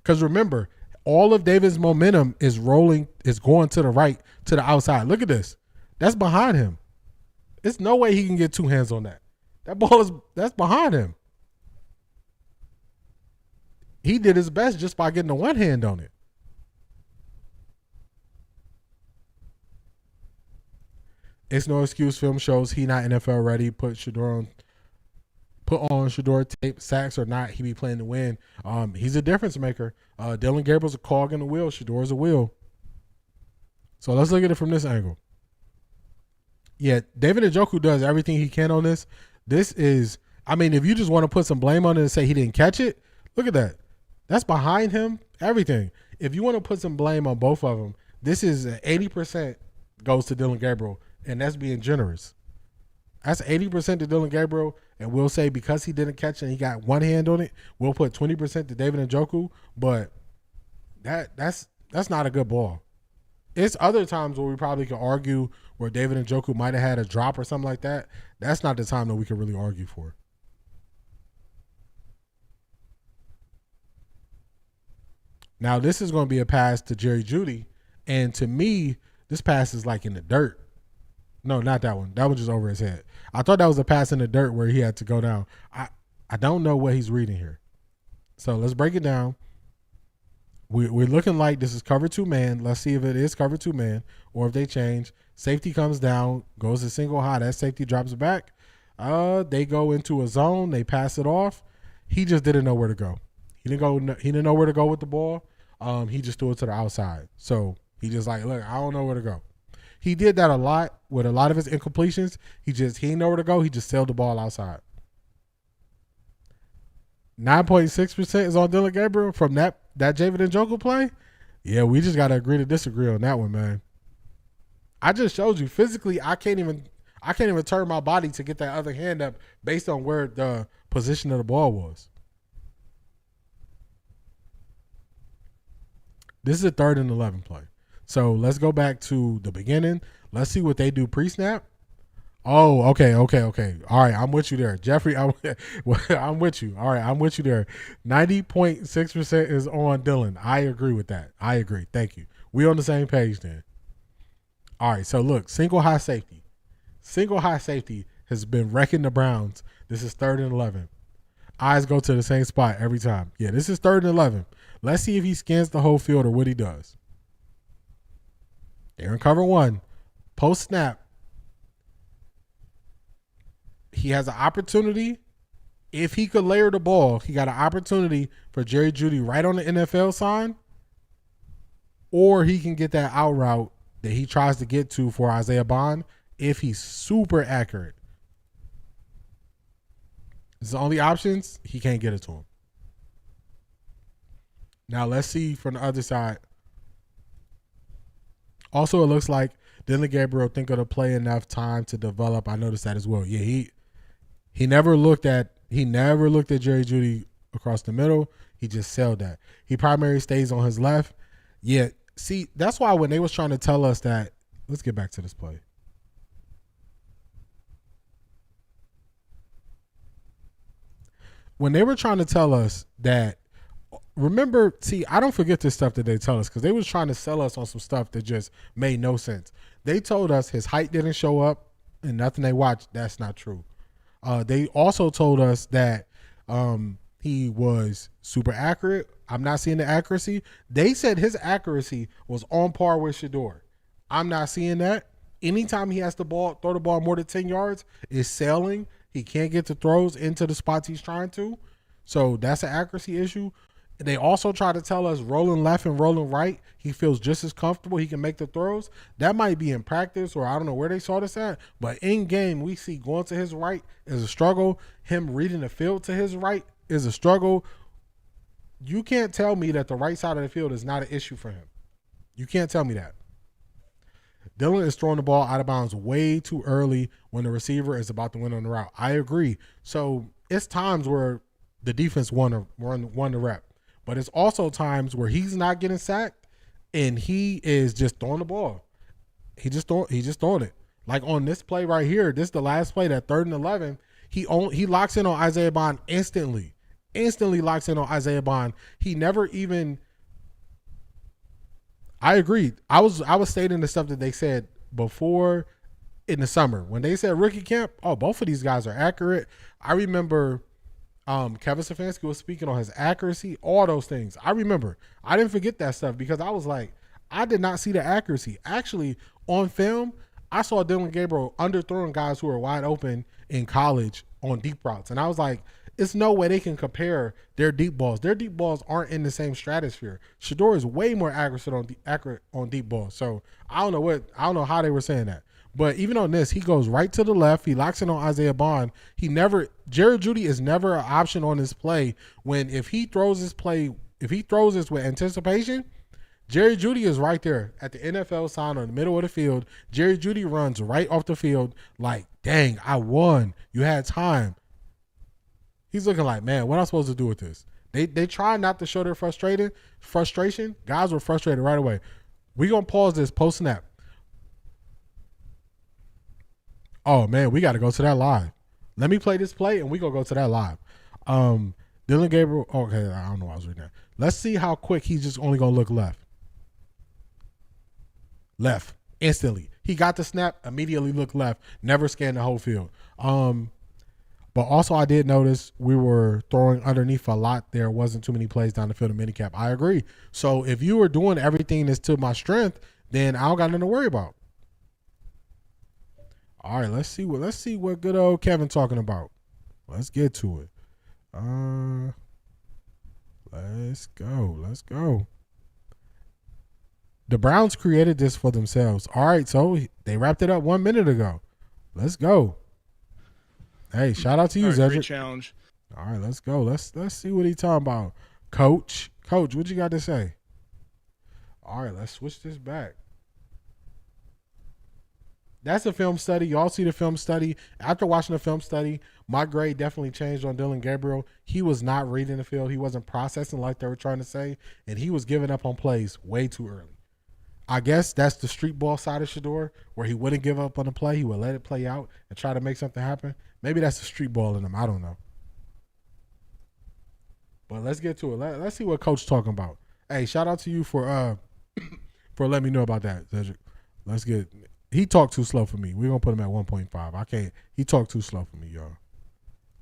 Because remember, all of David's momentum is going to the right, to the outside. Look at this. That's behind him. There's no way he can get two hands on that. That's behind him. He did his best just by getting the one hand on it. It's no excuse. Film shows he not NFL ready. Put on Shedeur tape. Sacks or not, he be playing to win. He's a difference maker. Dillon Gabriel's a cog in the wheel. Shedeur's a wheel. So let's look at it from this angle. Yeah, David Njoku does everything he can on this. This is, if you just want to put some blame on it and say he didn't catch it, look at that. That's behind him, everything. If you want to put some blame on both of them, this is 80% goes to Dillon Gabriel, and that's being generous. That's 80% to Dillon Gabriel, and we'll say because he didn't catch it and he got one hand on it, we'll put 20% to David Njoku, but that's not a good ball. It's other times where we probably could argue where David Njoku might have had a drop or something like that. That's not the time that we can really argue for. Now, this is going to be a pass to Jerry Jeudy, and to me, this pass is like in the dirt. No, not that one. That one just over his head. I thought that was a pass in the dirt where he had to go down. I don't know what he's reading here. So let's break it down. We're looking like this is cover 2 man. Let's see if it is cover 2 man or if they change. Safety comes down, goes to single high. That safety drops back. They go into a zone. They pass it off. He just didn't know where to go. He didn't know where to go with the ball. He just threw it to the outside. So he just like, look, I don't know where to go. He did that a lot with a lot of his incompletions. He didn't know where to go. He just sailed the ball outside. 9.6% is on Dillon Gabriel from that David Njoku play. Yeah, we just got to agree to disagree on that one, man. I just showed you physically I can't even turn my body to get that other hand up based on where the position of the ball was. This is a 3rd and 11 play. So let's go back to the beginning. Let's see what they do pre-snap. Oh, okay. All right, I'm with you there. Jeffrey, I'm with you. All right, I'm with you there. 90.6% is on Dillon. I agree with that. I agree. Thank you. We on the same page then. All right, so look, single high safety. Single high safety has been wrecking the Browns. This is 3rd and 11. Eyes go to the same spot every time. Yeah, this is 3rd and 11. Let's see if he scans the whole field or what he does. They're in cover 1. Post snap. He has an opportunity. If he could layer the ball, he got an opportunity for Jerry Jeudy right on the NFL sign, or he can get that out route that he tries to get to for Isaiah Bond if he's super accurate. It's the only options. He can't get it to him. Now let's see from the other side. Also, it looks like Dillon Gabriel think it'll play enough time to develop. I noticed that as well. Yeah, he never looked at Jerry Jeudy across the middle. He just sailed that. He primarily stays on his left. Yeah, see, that's why when they was trying to tell us that Let's get back to this play. When they were trying to tell us that, remember, see, I don't forget this stuff that they tell us because they was trying to sell us on some stuff that just made no sense. They told us his height didn't show up and nothing they watched. That's not true. They also told us that he was super accurate. I'm not seeing the accuracy. They said his accuracy was on par with Shedeur. I'm not seeing that. Anytime he has to throw the ball more than 10 yards, is sailing. He can't get the throws into the spots he's trying to. So that's an accuracy issue. They also try to tell us rolling left and rolling right, he feels just as comfortable. He can make the throws. That might be in practice, or I don't know where they saw this at. But in game, we see going to his right is a struggle. Him reading the field to his right is a struggle. You can't tell me that the right side of the field is not an issue for him. You can't tell me that. Dillon is throwing the ball out of bounds way too early when the receiver is about to win on the route. I agree. So it's times where the defense won the rep. But it's also times where he's not getting sacked and he is just throwing the ball. He's just throwing it. Like on this play right here, this is the last play, that 3rd and 11. He locks in on Isaiah Bond instantly. Instantly locks in on Isaiah Bond. He never even. I agree. I was stating the stuff that they said before in the summer when they said rookie camp. Oh, both of these guys are accurate. I remember Kevin Stefanski was speaking on his accuracy, all those things. I remember. I didn't forget that stuff because I was like, I did not see the accuracy. Actually, on film, I saw Dillon Gabriel underthrowing guys who were wide open in college on deep routes, and I was like, it's no way they can compare their deep balls. Their deep balls aren't in the same stratosphere. Shedeur is way more accurate on deep balls. So I don't know how they were saying that. But even on this, he goes right to the left. He locks in on Isaiah Bond. Jerry Jeudy is never an option on this play. If he throws this with anticipation, Jerry Jeudy is right there at the NFL sign in the middle of the field. Jerry Jeudy runs right off the field like, dang, I won. You had time. He's looking like, man, what am I supposed to do with this? They try not to show their frustration. Guys were frustrated right away. We're going to pause this post-snap. Oh, man, we got to go to that live. Let me play this play, and we're going to go to that live. Dillon Gabriel, okay, I don't know why I was reading that. Let's see how quick he's just only going to look left. Left, instantly. He got the snap, immediately looked left, never scanned the whole field. But also I did notice we were throwing underneath a lot. There wasn't too many plays down the field in minicamp. I agree. So if you were doing everything that's to my strength, then I don't got nothing to worry about. All right, let's see what good old Kevin talking about. Let's get to it. Let's go. The Browns created this for themselves. All right, so they wrapped it up 1 minute ago. Let's go. Hey, shout out to you, Zedric. Great challenge. All right, let's go. Let's see what he's talking about. Coach, what you got to say? All right, let's switch this back. That's a film study. Y'all see the film study. After watching the film study, my grade definitely changed on Dillon Gabriel. He was not reading the field. He wasn't processing like they were trying to say, and he was giving up on plays way too early. I guess that's the street ball side of Shedeur, where he wouldn't give up on the play. He would let it play out and try to make something happen. Maybe that's the street ball in him. I don't know. But let's get to it. Let's see what Coach talking about. Hey, shout out to you for letting me know about that, Cedric. Let's get. He talked too slow for me. We're gonna put him at 1.5. I can't. He talked too slow for me, y'all.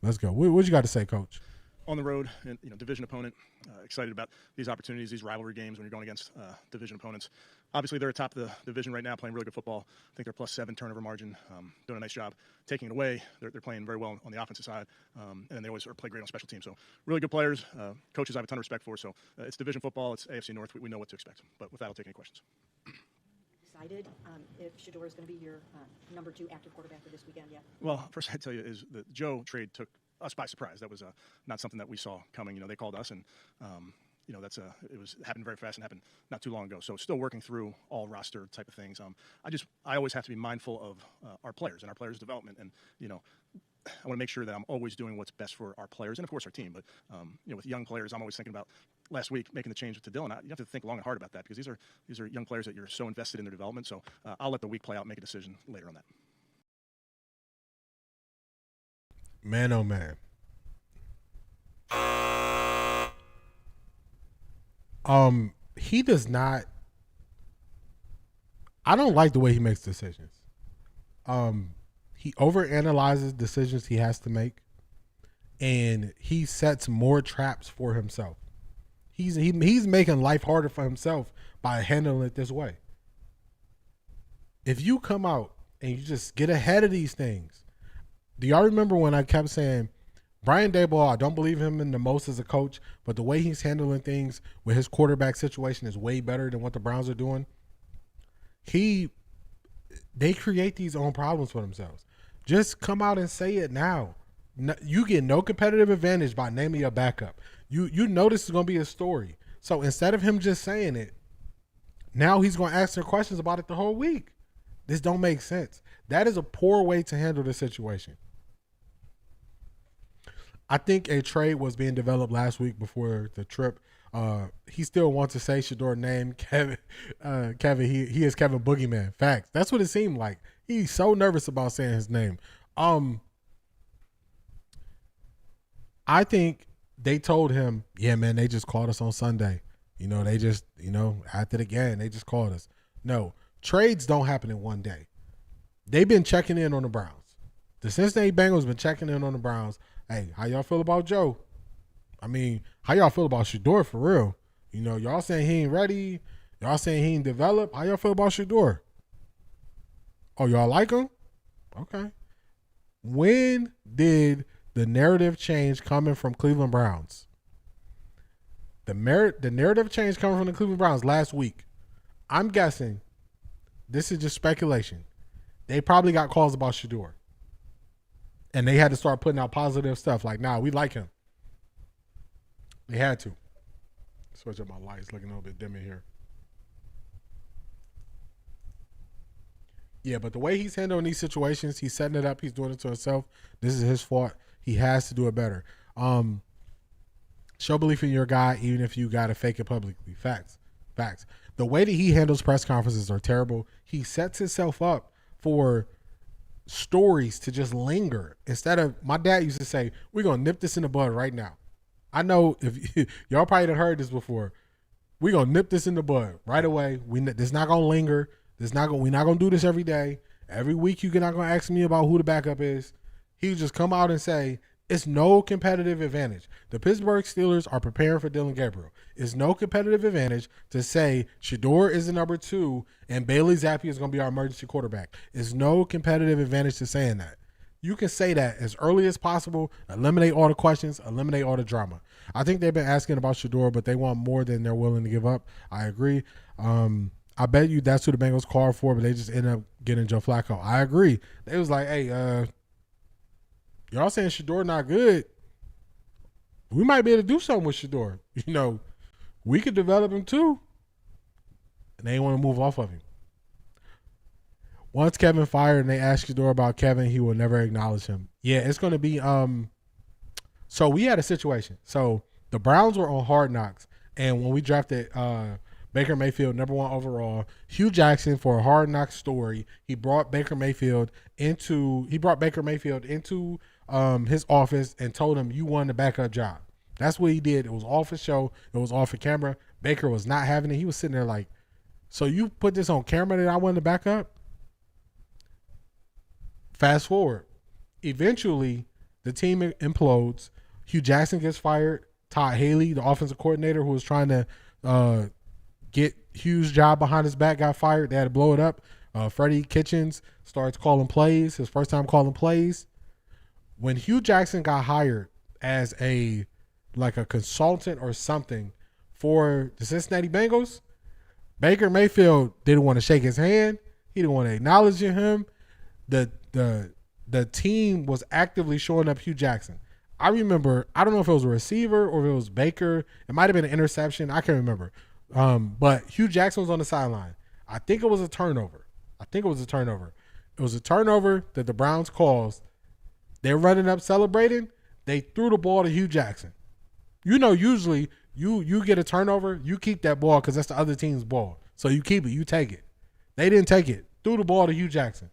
Let's go. What you got to say, Coach? On the road, and division opponent. Excited about these opportunities, these rivalry games when you're going against division opponents. Obviously, they're atop the division right now, playing really good football. I think they're +7 turnover margin, doing a nice job taking it away. They're playing very well on the offensive side, and they always play great on special teams. So really good players, coaches I have a ton of respect for. So it's division football, it's AFC North. We know what to expect. But with that, I'll take any questions. Excited if Shedeur is going to be your number 2 active quarterback for this weekend yet? Well, first I'd tell you is the Joe trade took us by surprise. That was not something that we saw coming. They called us, and it happened very fast and happened not too long ago. So still working through all roster type of things. I always have to be mindful of our players and our players' development, and I want to make sure that I'm always doing what's best for our players and of course our team. But with young players, I'm always thinking about last week making the change to Dillon, you have to think long and hard about that because these are young players that you're so invested in their development. So I'll let the week play out and make a decision later on that. Man, oh man. He does not. I don't like the way he makes decisions. He overanalyzes decisions he has to make, and he sets more traps for himself. He's making life harder for himself by handling it this way. If you come out and you just get ahead of these things, do y'all remember when I kept saying Brian Daboll, I don't believe him in the most as a coach, but the way he's handling things with his quarterback situation is way better than what the Browns are doing. They create these own problems for themselves. Just come out and say it now. No, you get no competitive advantage by naming your backup. You know this is going to be a story. So instead of him just saying it, now he's going to ask her questions about it the whole week. This don't make sense. That is a poor way to handle the situation. I think a trade was being developed last week before the trip. He still wants to say Shedeur name. Kevin, he is Kevin Boogeyman. Facts. That's what it seemed like. He's so nervous about saying his name. I think they told him, yeah, man, they just called us on Sunday. They just, after the game, they just called us. No, trades don't happen in one day. They've been checking in on the Browns. The Cincinnati Bengals been checking in on the Browns. Hey, how y'all feel about Joe? I mean, how y'all feel about Shedeur for real? Y'all saying he ain't ready. Y'all saying he ain't developed. How y'all feel about Shedeur? Oh, y'all like him? Okay. When did the narrative change coming from Cleveland Browns? The narrative change coming from the Cleveland Browns last week. I'm guessing, this is just speculation, they probably got calls about Shedeur. And they had to start putting out positive stuff like, nah, we like him. They had to. Switch up my lights, looking a little bit dim in here. Yeah, but the way he's handling these situations, he's setting it up, he's doing it to himself. This is his fault. He has to do it better. Show belief in your guy, even if you got to fake it publicly. Facts. The way that he handles press conferences are terrible. He sets himself up for stories to just linger. Instead of, my dad used to say, we're going to nip this in the bud right now. I know if y'all probably done heard this before. We're going to nip this in the bud right away. This not going to linger. We're not going to do this every day. Every week you're not going to ask me about who the backup is. He would just come out and say, it's no competitive advantage. The Pittsburgh Steelers are preparing for Dillon Gabriel. It's no competitive advantage to say Shedeur is the number 2 and Bailey Zappi is going to be our emergency quarterback. It's no competitive advantage to saying that. You can say that as early as possible, eliminate all the questions, eliminate all the drama. I think they've been asking about Shedeur, but they want more than they're willing to give up. I agree. I bet you that's who the Bengals called for, but they just ended up getting Joe Flacco. I agree. They was like, hey, y'all saying Shedeur not good. We might be able to do something with Shedeur. We could develop him too. And they didn't want to move off of him. Once Kevin fired and they asked Shedeur about Kevin, he will never acknowledge him. Yeah, it's going to be so we had a situation. So the Browns were on Hard Knocks, and when we drafted Baker Mayfield, number 1 overall, Hugh Jackson, for a Hard Knocks story, he brought Baker Mayfield into his office and told him, you won the backup job. That's what he did. It was off the show. It was off the camera. Baker was not having it. He was sitting there like, so you put this on camera that I won the backup? Fast forward. Eventually, the team implodes. Hugh Jackson gets fired. Todd Haley, the offensive coordinator who was trying to get Hugh's job behind his back, got fired. They had to blow it up. Freddie Kitchens starts calling plays, his first time calling plays. When Hugh Jackson got hired as a consultant or something for the Cincinnati Bengals, Baker Mayfield didn't want to shake his hand. He didn't want to acknowledge him. The team was actively showing up Hugh Jackson. I remember, I don't know if it was a receiver or if it was Baker. It might have been an interception. I can't remember. But Hugh Jackson was on the sideline. I think it was a turnover. It was a turnover that the Browns caused. They're running up celebrating. They threw the ball to Hugh Jackson. Usually you get a turnover, you keep that ball because that's the other team's ball. So you keep it, you take it. They didn't take it. Threw the ball to Hugh Jackson.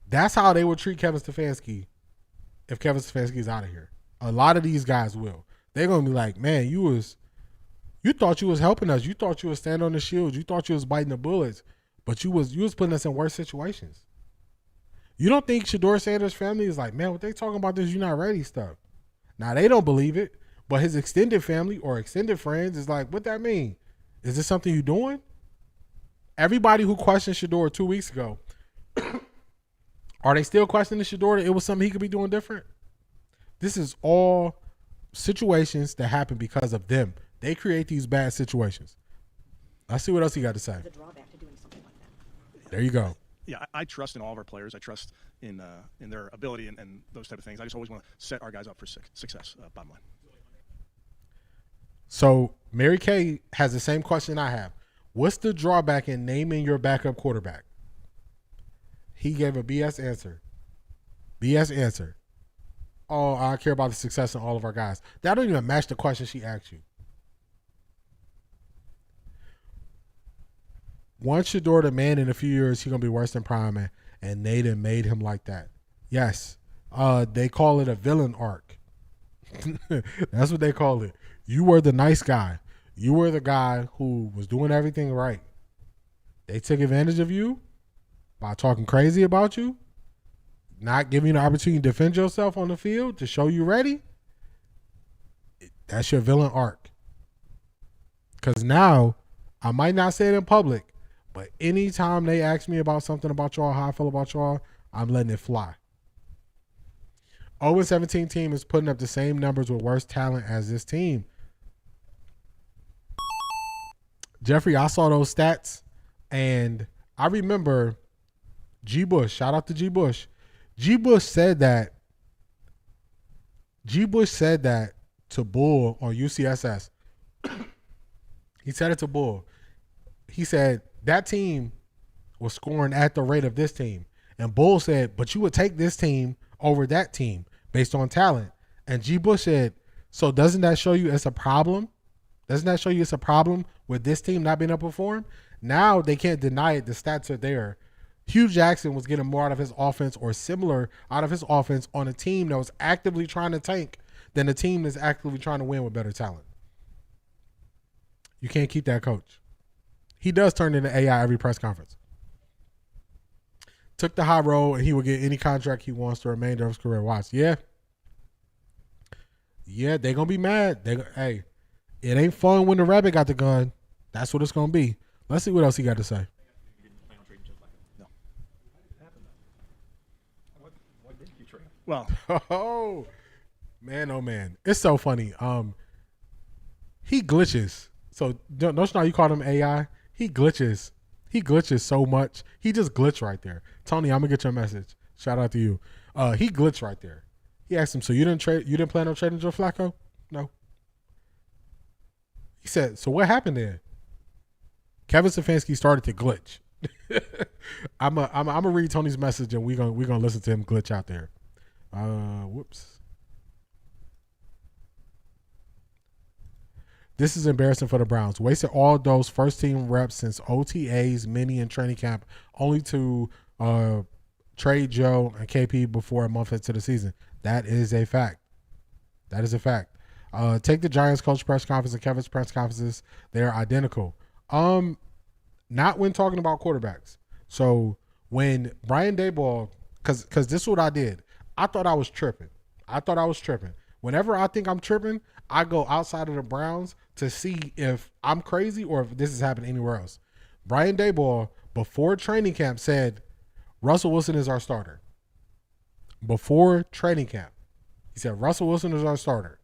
That's how they would treat Kevin Stefanski if Kevin Stefanski's out of here. A lot of these guys will. They're going to be like, man, you thought you was helping us. You thought you was standing on the shield. You thought you was biting the bullets. But you was putting us in worse situations. You don't think Shedeur Sanders' family is like, man, what they talking about this you're not ready stuff. Now, they don't believe it, but his extended family or extended friends is like, what that mean? Is this something you doing? Everybody who questioned Shedeur 2 weeks ago, are they still questioning Shedeur that it was something he could be doing different? This is all situations that happen because of them. They create these bad situations. Let's see what else he got to say. There you go. Yeah, I trust in all of our players. I trust in their ability and those type of things. I just always want to set our guys up for success, bottom line. So Mary Kay has the same question I have. What's the drawback in naming your backup quarterback? He gave a BS answer. BS answer. Oh, I care about the success of all of our guys. That don't even match the question she asked you. Once Shedeur the man in a few years, he's going to be worse than Prime Man. And they done made him like that. Yes. They call it a villain arc. That's what they call it. You were the nice guy. You were the guy who was doing everything right. They took advantage of you by talking crazy about you, not giving you the opportunity to defend yourself on the field, to show you ready. That's your villain arc. Because now, I might not say it in public, but anytime they ask me about something about y'all, how I feel about y'all, I'm letting it fly. 0-17 team is putting up the same numbers with worse talent as this team. Jeffrey, I saw those stats, and I remember G. Bush. Shout out to G. Bush. G. Bush said that to Bull on UCSS. He said it to Bull. He said that team was scoring at the rate of this team. And Bull said, but you would take this team over that team based on talent. And G. Bush said, so doesn't that show you it's a problem? Doesn't that show you it's a problem with this team not being able to perform? Now they can't deny it. The stats are there. Hugh Jackson was getting more out of his offense or similar out of his offense on a team that was actively trying to tank than a team that's actively trying to win with better talent. You can't keep that coach. He does turn into AI every press conference. Took the high road and he will get any contract he wants the remainder of his career. Watch. Yeah, they're going to be mad. Hey, it ain't fun when the rabbit got the gun. That's what it's going to be. Let's see what else he got to say. Well, oh man, it's so funny. He glitches. So don't you know you call him AI? He glitches. He glitches so much. He just glitched right there. Tony, I'm gonna get your message. Shout out to you. He glitched right there. He asked him, so you didn't plan on trading Joe Flacco? No. He said, so what happened there? Kevin Stefanski started to glitch. I'm gonna read Tony's message and we're gonna listen to him glitch out there. Whoops. This is embarrassing for the Browns. Wasted all those first team reps since OTAs, mini, and training camp, only to trade Joe and KP before a month into the season. That is a fact. That is a fact. Take the Giants coach press conference and Kevin's press conferences. They are identical. Not when talking about quarterbacks. So when Brian Daboll, because this is what I did. I thought I was tripping. Whenever I think I'm tripping, I go outside of the Browns to see if I'm crazy or if this is happening anywhere else. Brian Daboll, before training camp, said Russell Wilson is our starter. Before training camp, he said Russell Wilson is our starter.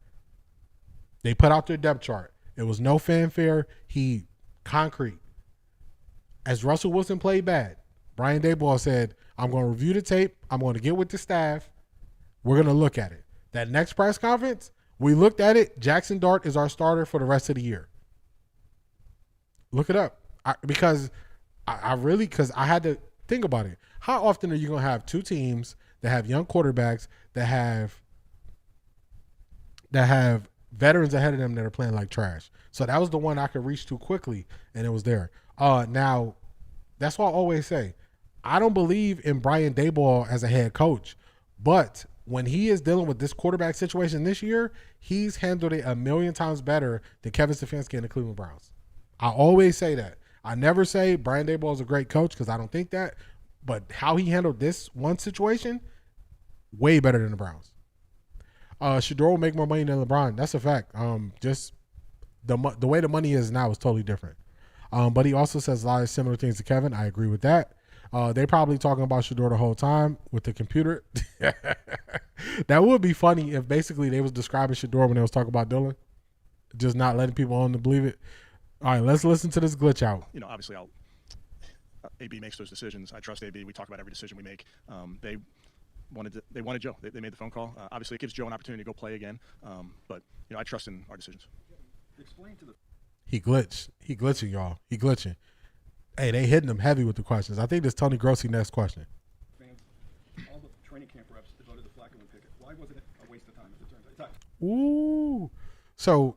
They put out their depth chart. It was no fanfare. He concrete. As Russell Wilson played bad, Brian Daboll said, I'm going to review the tape. I'm going to get with the staff. We're going to look at it. That next press conference, we looked at it. Jackson Dart is our starter for the rest of the year. Look it up. Because I had to think about it. How often are you going to have two teams that have young quarterbacks that have that have veterans ahead of them that are playing like trash. So that was the one I could reach to quickly, and it was there. Now, that's why I always say, I don't believe in Brian Daboll as a head coach, but when he is dealing with this quarterback situation this year, he's handled it a million times better than Kevin Stefanski and the Cleveland Browns. I always say that. I never say Brian Daboll is a great coach because I don't think that, but how he handled this one situation, way better than the Browns. Shedeur will make more money than LeBron. That's a fact. Just the way the money is now is totally different. But he also says a lot of similar things to Kevin. I agree with that. They probably talking about Shedeur the whole time with the computer. That would be funny if basically they was describing Shedeur when they was talking about Dillon, just not letting people on to believe it. All right, let's listen to this glitch out. You know, obviously, AB makes those decisions. I trust AB. We talk about every decision we make. They wanted Joe. They made the phone call. Obviously, it gives Joe an opportunity to go play again. But you know, I trust in our decisions. Explain to the. He glitched. He glitching, y'all. He glitching. Hey, they hitting him heavy with the questions. I think this Tony Grossi next question. Fans, all the training camp reps devoted to Flacco and Pickett. Why wasn't it a waste of time, as it turns out? Ooh. So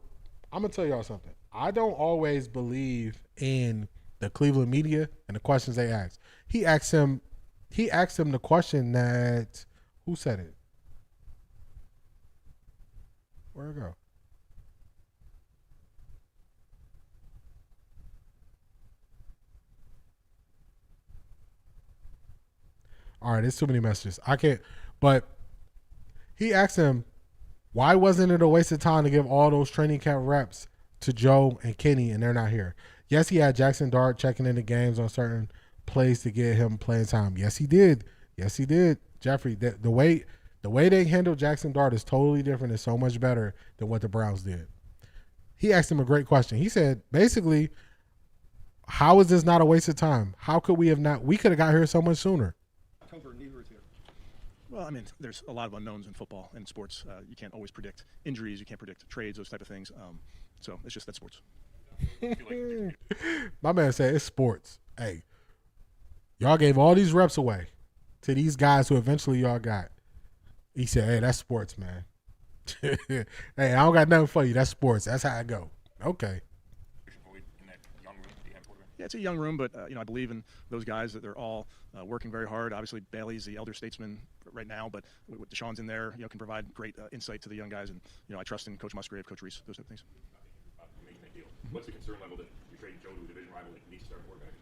I'm gonna tell y'all something. I don't always believe in the Cleveland media and the questions they ask. He asked him the question that, who said it? Where'd it go? All right, there's too many messages. I can't, but he asked him, why wasn't it a waste of time to give all those training camp reps to Joe and Kenny and they're not here? Yes, he had Jackson Dart checking in the games on certain plays to get him playing time. Yes, he did. Yes, he did. Jeffrey, the way they handled Jackson Dart is totally different and so much better than what the Browns did. He asked him a great question. He said, basically, how is this not a waste of time? How could we have not? We could have got here so much sooner. Neither is here. Well, I mean, there's a lot of unknowns in football and sports. You can't always predict injuries. You can't predict trades, those type of things. So it's just that sports. My man said it's sports. Hey, y'all gave all these reps away to these guys who eventually y'all got. He said, hey, that's sports, man. Hey, I don't got nothing for you. That's sports. That's how I go. Okay. Yeah, it's a young room, but you know, I believe in those guys that they're all working very hard. Obviously, Bailey's the elder statesman right now, but with Deshaun's in there, you know, can provide great insight to the young guys. And you know, I trust in Coach Musgrave, Coach Reese, those type of things. What's the concern level that you trade Joe to a division rival that needs to start a quarterback?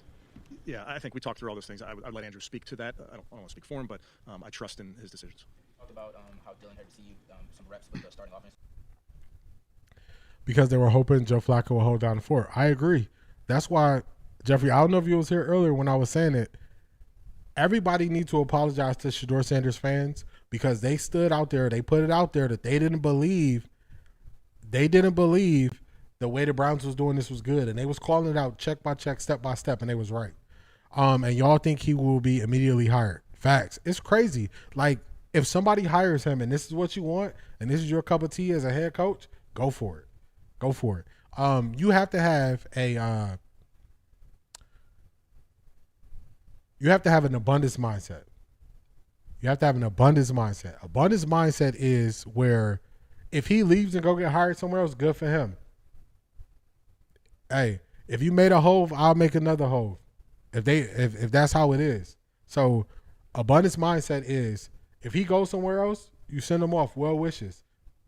Yeah, I think we talked through all those things. I'd let Andrew speak to that. I don't want to speak for him, but I trust in his decisions. Talk about how Dillon had to see some reps with the starting offense. Because they were hoping Joe Flacco would hold down the fort. I agree. That's why, Jeffrey, I don't know if you was here earlier when I was saying it. Everybody needs to apologize to Shedeur Sanders fans because they stood out there. They put it out there that they didn't believe the way the Browns was doing this was good. And they was calling it out check by check, step by step, and they was right. And y'all think he will be immediately hired. Facts. It's crazy. Like, if somebody hires him and this is what you want and this is your cup of tea as a head coach, go for it. Go for it. You have to have a you have to have an abundance mindset. You have to have an abundance mindset. Abundance mindset is where if he leaves and go get hired somewhere else, good for him. Hey, if you made a hove, I'll make another hove. If that's how it is. So abundance mindset is if he goes somewhere else, you send him off. Well wishes.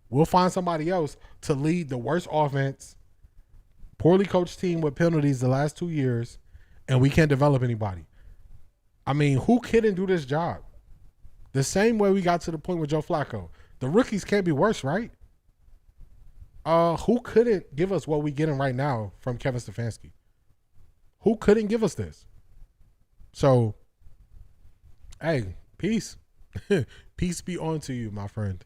We'll find somebody else to lead the worst offense, poorly coached team with penalties the last 2 years, and we can't develop anybody. I mean, who couldn't do this job? The same way we got to the point with Joe Flacco. The rookies can't be worse, right? Who couldn't give us what we getting right now from Kevin Stefanski? Who couldn't give us this? So, hey, peace. Peace be on to you, my friend.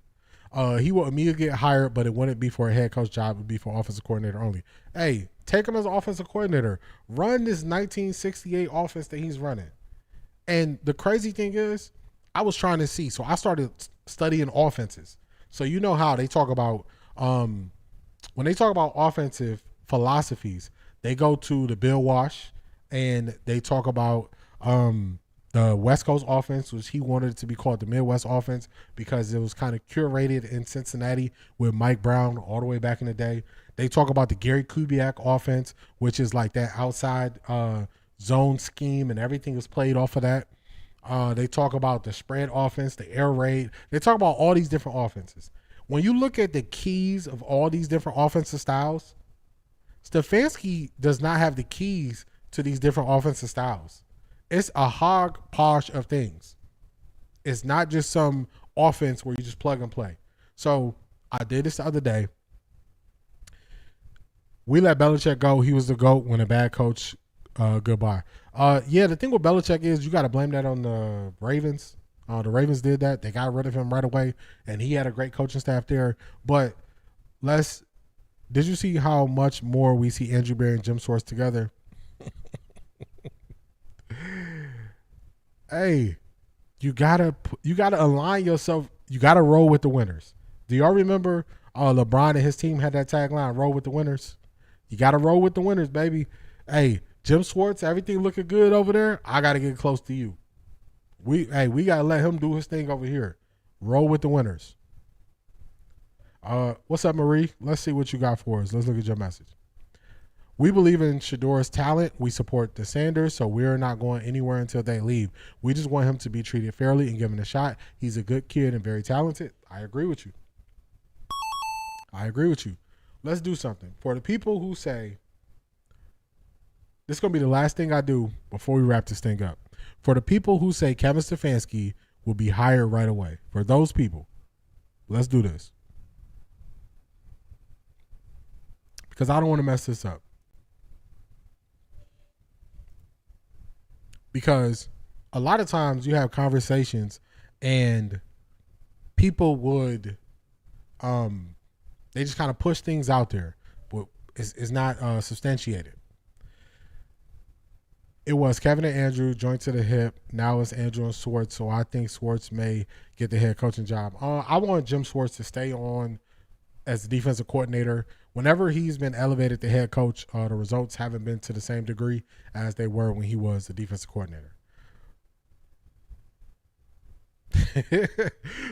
He will immediately get hired, but it wouldn't be for a head coach job. It would be for offensive coordinator only. Hey, take him as offensive coordinator. Run this 1968 offense that he's running. And the crazy thing is, I was trying to see. So I started studying offenses. So you know how they talk about, when they talk about offensive philosophies, they go to the Bill Walsh and they talk about the West Coast offense, which he wanted it to be called the Midwest offense because it was kind of curated in Cincinnati with Mike Brown all the way back in the day. They talk about the Gary Kubiak offense, which is like that outside zone scheme, and everything is played off of that. They talk about the spread offense, the air raid. They talk about all these different offenses. When you look at the keys of all these different offensive styles, Stefanski does not have the keys to these different offensive styles. It's a hodgepodge of things. It's not just some offense where you just plug and play. So I did this the other day. We let Belichick go. He was the GOAT when a bad coach, goodbye. Yeah, the thing with Belichick is you got to blame that on the Ravens. The Ravens did that. They got rid of him right away, and he had a great coaching staff there. But did you see how much more we see Andrew Berry and Jim Schwartz together? Hey, you gotta align yourself. You gotta roll with the winners. Do y'all remember LeBron and his team had that tagline, roll with the winners? You gotta roll with the winners, baby. Hey, Jim Schwartz, everything looking good over there. I gotta get close to you. We gotta let him do his thing over here. Roll with the winners. What's up, Marie? Let's see what you got for us. Let's look at your message. We believe in Shedeur's talent. We support the Sanders, so we're not going anywhere until they leave. We just want him to be treated fairly and given a shot. He's a good kid and very talented. I agree with you. Let's do something. For the people who say, this is going to be the last thing I do before we wrap this thing up. For the people who say Kevin Stefanski will be hired right away, for those people, let's do this. Because I don't want to mess this up. Because a lot of times you have conversations and people would they just kind of push things out there, but it's not substantiated. It was Kevin and Andrew joint to the hip. Now it's Andrew and Schwartz, so I think Schwartz may get the head coaching job. I want Jim Schwartz to stay on as the defensive coordinator. Whenever he's been elevated to head coach, the results haven't been to the same degree as they were when he was the defensive coordinator.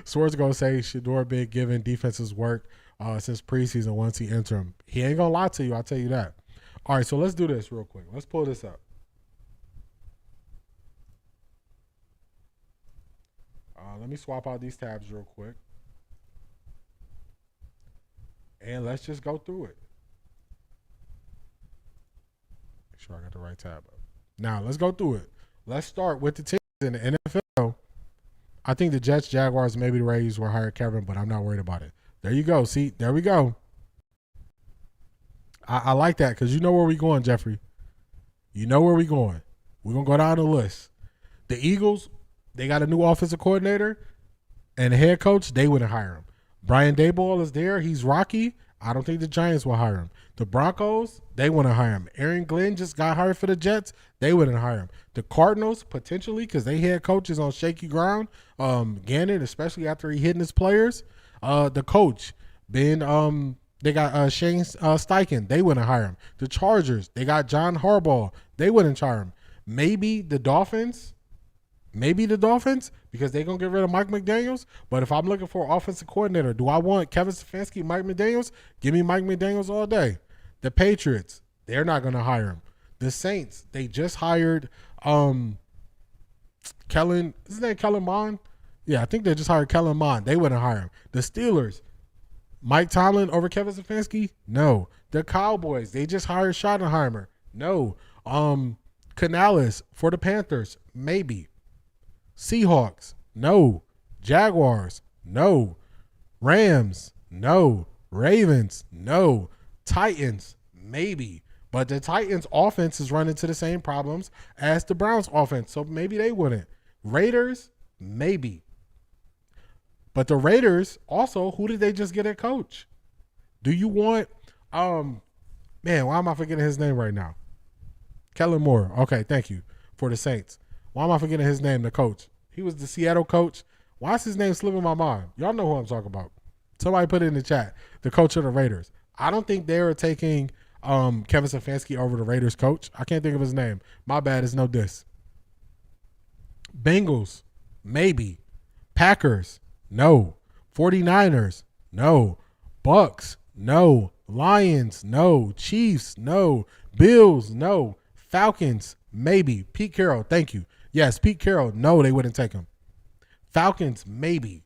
Schwartz gonna say Shedeur been giving defenses work since preseason once he entered him. He ain't gonna lie to you, I'll tell you that. All right, so let's do this real quick. Let's pull this up. Let me swap out these tabs real quick. And let's just go through it. Make sure I got the right tab up. Now, let's go through it. Let's start with the teams in the NFL. I think the Jets, Jaguars, maybe the Rays will hire Kevin, but I'm not worried about it. There you go. See, there we go. I like that because you know where we're going, Jeffrey. You know where we're going. We're going to go down the list. The Eagles, they got a new offensive coordinator and a head coach. They wouldn't hire him. Brian Daboll is there. He's rocky. I don't think the Giants will hire him. The Broncos, they wouldn't hire him. Aaron Glenn just got hired for the Jets. They wouldn't hire him. The Cardinals, potentially, because they head coach is on shaky ground. Gannon, especially after he hitting his players. The coach, they got Shane Steichen. They wouldn't hire him. The Chargers, they got John Harbaugh. They wouldn't hire him. Maybe the Dolphins, because they're going to get rid of Mike McDaniels. But if I'm looking for an offensive coordinator, do I want Kevin Stefanski, Mike McDaniels? Give me Mike McDaniels all day. The Patriots, they're not going to hire him. The Saints, they just hired Kellen, is his name Kellen Mond? Yeah, I think they just hired Kellen Mond. They wouldn't hire him. The Steelers, Mike Tomlin over Kevin Stefanski? No. The Cowboys, they just hired Schottenheimer. No. Canales for the Panthers? Maybe. Seahawks? No. Jaguars? No. Rams? No. Ravens? No. Titans? Maybe. But the Titans offense is running into the same problems as the Browns offense, so maybe they wouldn't. Raiders? Maybe. But the Raiders also, who did they just get at coach? Do you want, man, why am I forgetting his name right now? Kellen Moore. Okay, thank you for the Saints. Why am I forgetting his name, the coach? He was the Seattle coach. Why is his name slipping my mind? Y'all know who I'm talking about. Somebody put it in the chat. The coach of the Raiders. I don't think they're taking Kevin Stefanski over the Raiders coach. I can't think of his name. My bad. It's no diss. Bengals, maybe. Packers, no. 49ers, no. Bucks, no. Lions, no. Chiefs, no. Bills, no. Falcons, maybe. Pete Carroll, thank you. Yes, Pete Carroll, no, they wouldn't take him. Falcons, maybe.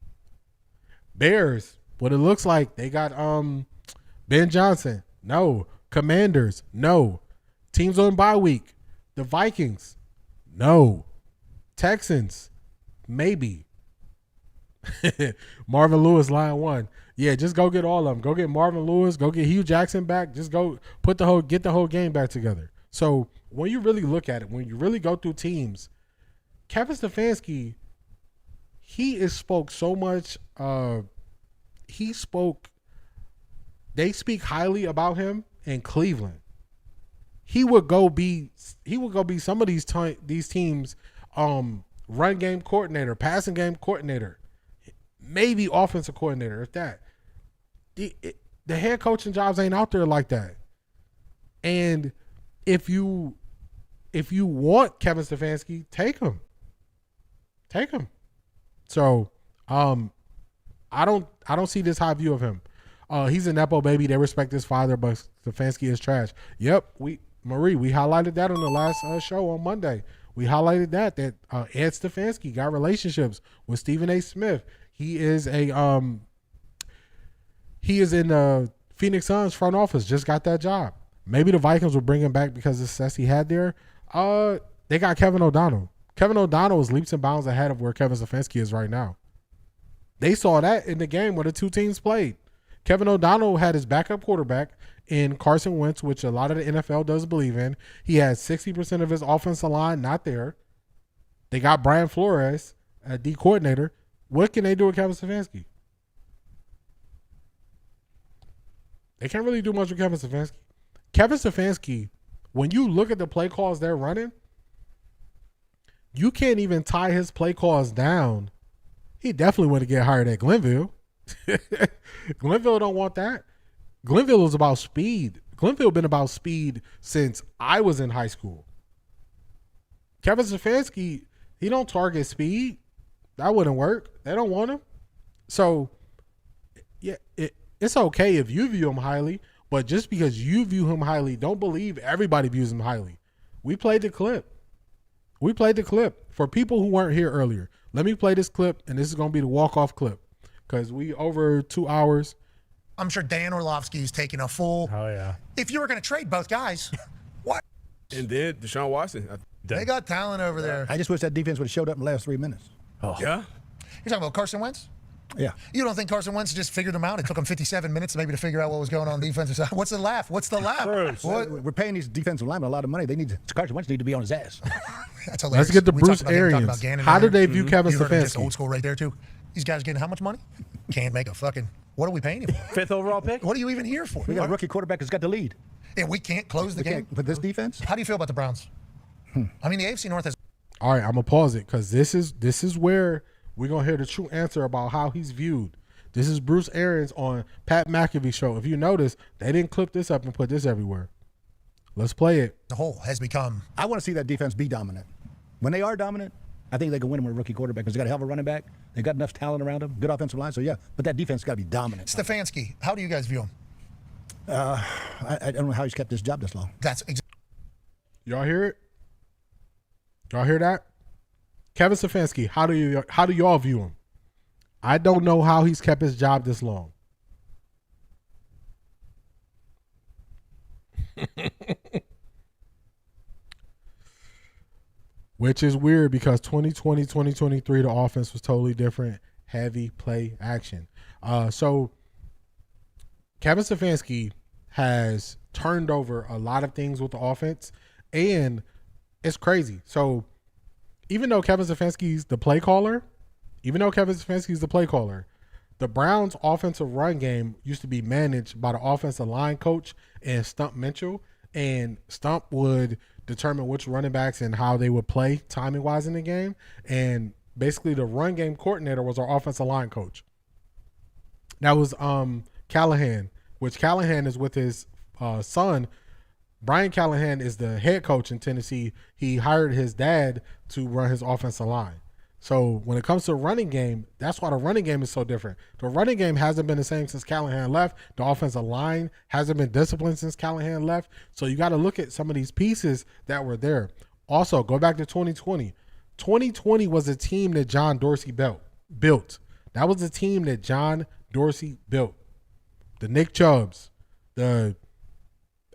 Bears, what it looks like, they got Ben Johnson, no. Commanders, no. Teams on bye week, the Vikings, no. Texans, maybe. Marvin Lewis, line one. Yeah, just go get all of them. Go get Marvin Lewis. Go get Hugh Jackson back. Just go get the whole game back together. So when you really look at it, when you really go through teams, Kevin Stefanski, he spoke so much. They speak highly about him in Cleveland. He would go be some of these teams run game coordinator, passing game coordinator, maybe offensive coordinator, if that. The head coaching jobs ain't out there like that. And if you want Kevin Stefanski, take him. Take him. So I don't see this high view of him. He's a Nepo baby. They respect his father, but Stefanski is trash. Yep, we highlighted that on the last show on Monday. We highlighted that Ed Stefanski got relationships with Stephen A. Smith. He is in the Phoenix Suns front office. Just got that job. Maybe the Vikings will bring him back because of the success he had there. They got Kevin O'Donnell. Kevin O'Donnell is leaps and bounds ahead of where Kevin Stefanski is right now. They saw that in the game where the two teams played. Kevin O'Donnell had his backup quarterback in Carson Wentz, which a lot of the NFL does believe in. He had 60% of his offensive line not there. They got Brian Flores, a D coordinator. What can they do with Kevin Stefanski? They can't really do much with Kevin Stefanski. Kevin Stefanski, when you look at the play calls they're running, you can't even tie his play calls down. He definitely want to get hired at Glenville. Glenville don't want that. Glenville is about speed. Glenville been about speed since I was in high school. Kevin Stefanski, he don't target speed. That wouldn't work. They don't want him. So, yeah, it's okay if you view him highly, but just because you view him highly, don't believe everybody views him highly. We played the clip. For people who weren't here earlier, let me play this clip, and this is going to be the walk-off clip because we over 2 hours. I'm sure Dan Orlovsky is taking a full. Oh, yeah. If you were going to trade both guys, what? And then Deshaun Watson. They got talent over there. I just wish that defense would have showed up in the last 3 minutes. Oh. Yeah? You're talking about Carson Wentz? Yeah. You don't think Carson Wentz just figured them out? It took him 57 minutes maybe to figure out what was going on defensive side. What's the laugh? We're paying these defensive linemen a lot of money. Carson Wentz need to be on his ass. That's hilarious. Let's get to Bruce Arians. How do they view Kevin Stefanski? Old school right there, too. These guys getting how much money? Can't make a fucking... What are we paying him for? 5th overall pick? What are you even here for? We got a rookie quarterback that's got the lead. And we can't close the game? With this defense? How do you feel about the Browns? I mean, the AFC North has... All right, I'm going to pause it because this is where we're going to hear the true answer about how he's viewed. This is Bruce Arians on Pat McAfee show. If you notice, they didn't clip this up and put this everywhere. Let's play it. The whole has become... I want to see that defense be dominant. When they are dominant, I think they can win them with a rookie quarterback because they got a hell of a running back. They got enough talent around them, good offensive line. So, yeah, but that defense got to be dominant. Stefanski, how do you guys view him? I don't know how he's kept this job this long. That's Y'all hear it? Y'all hear that? Kevin Stefanski, how do y'all view him? I don't know how he's kept his job this long. Which is weird because 2020, 2023, the offense was totally different. Heavy play action. So Kevin Stefanski has turned over a lot of things with the offense, and it's crazy. So even though Kevin Stefanski's the play caller, the Browns' offensive run game used to be managed by the offensive line coach and Stump Mitchell, and Stump would determine which running backs and how they would play timing-wise in the game, and basically the run game coordinator was our offensive line coach. That was Callahan, which Callahan is with his son, Brian Callahan is the head coach in Tennessee. He hired his dad to run his offensive line. So when it comes to running game, that's why the running game is so different. The running game hasn't been the same since Callahan left. The offensive line hasn't been disciplined since Callahan left. So you got to look at some of these pieces that were there. Also, go back to 2020. 2020 was a team that John Dorsey built. That was the team that John Dorsey built. The Nick Chubbs,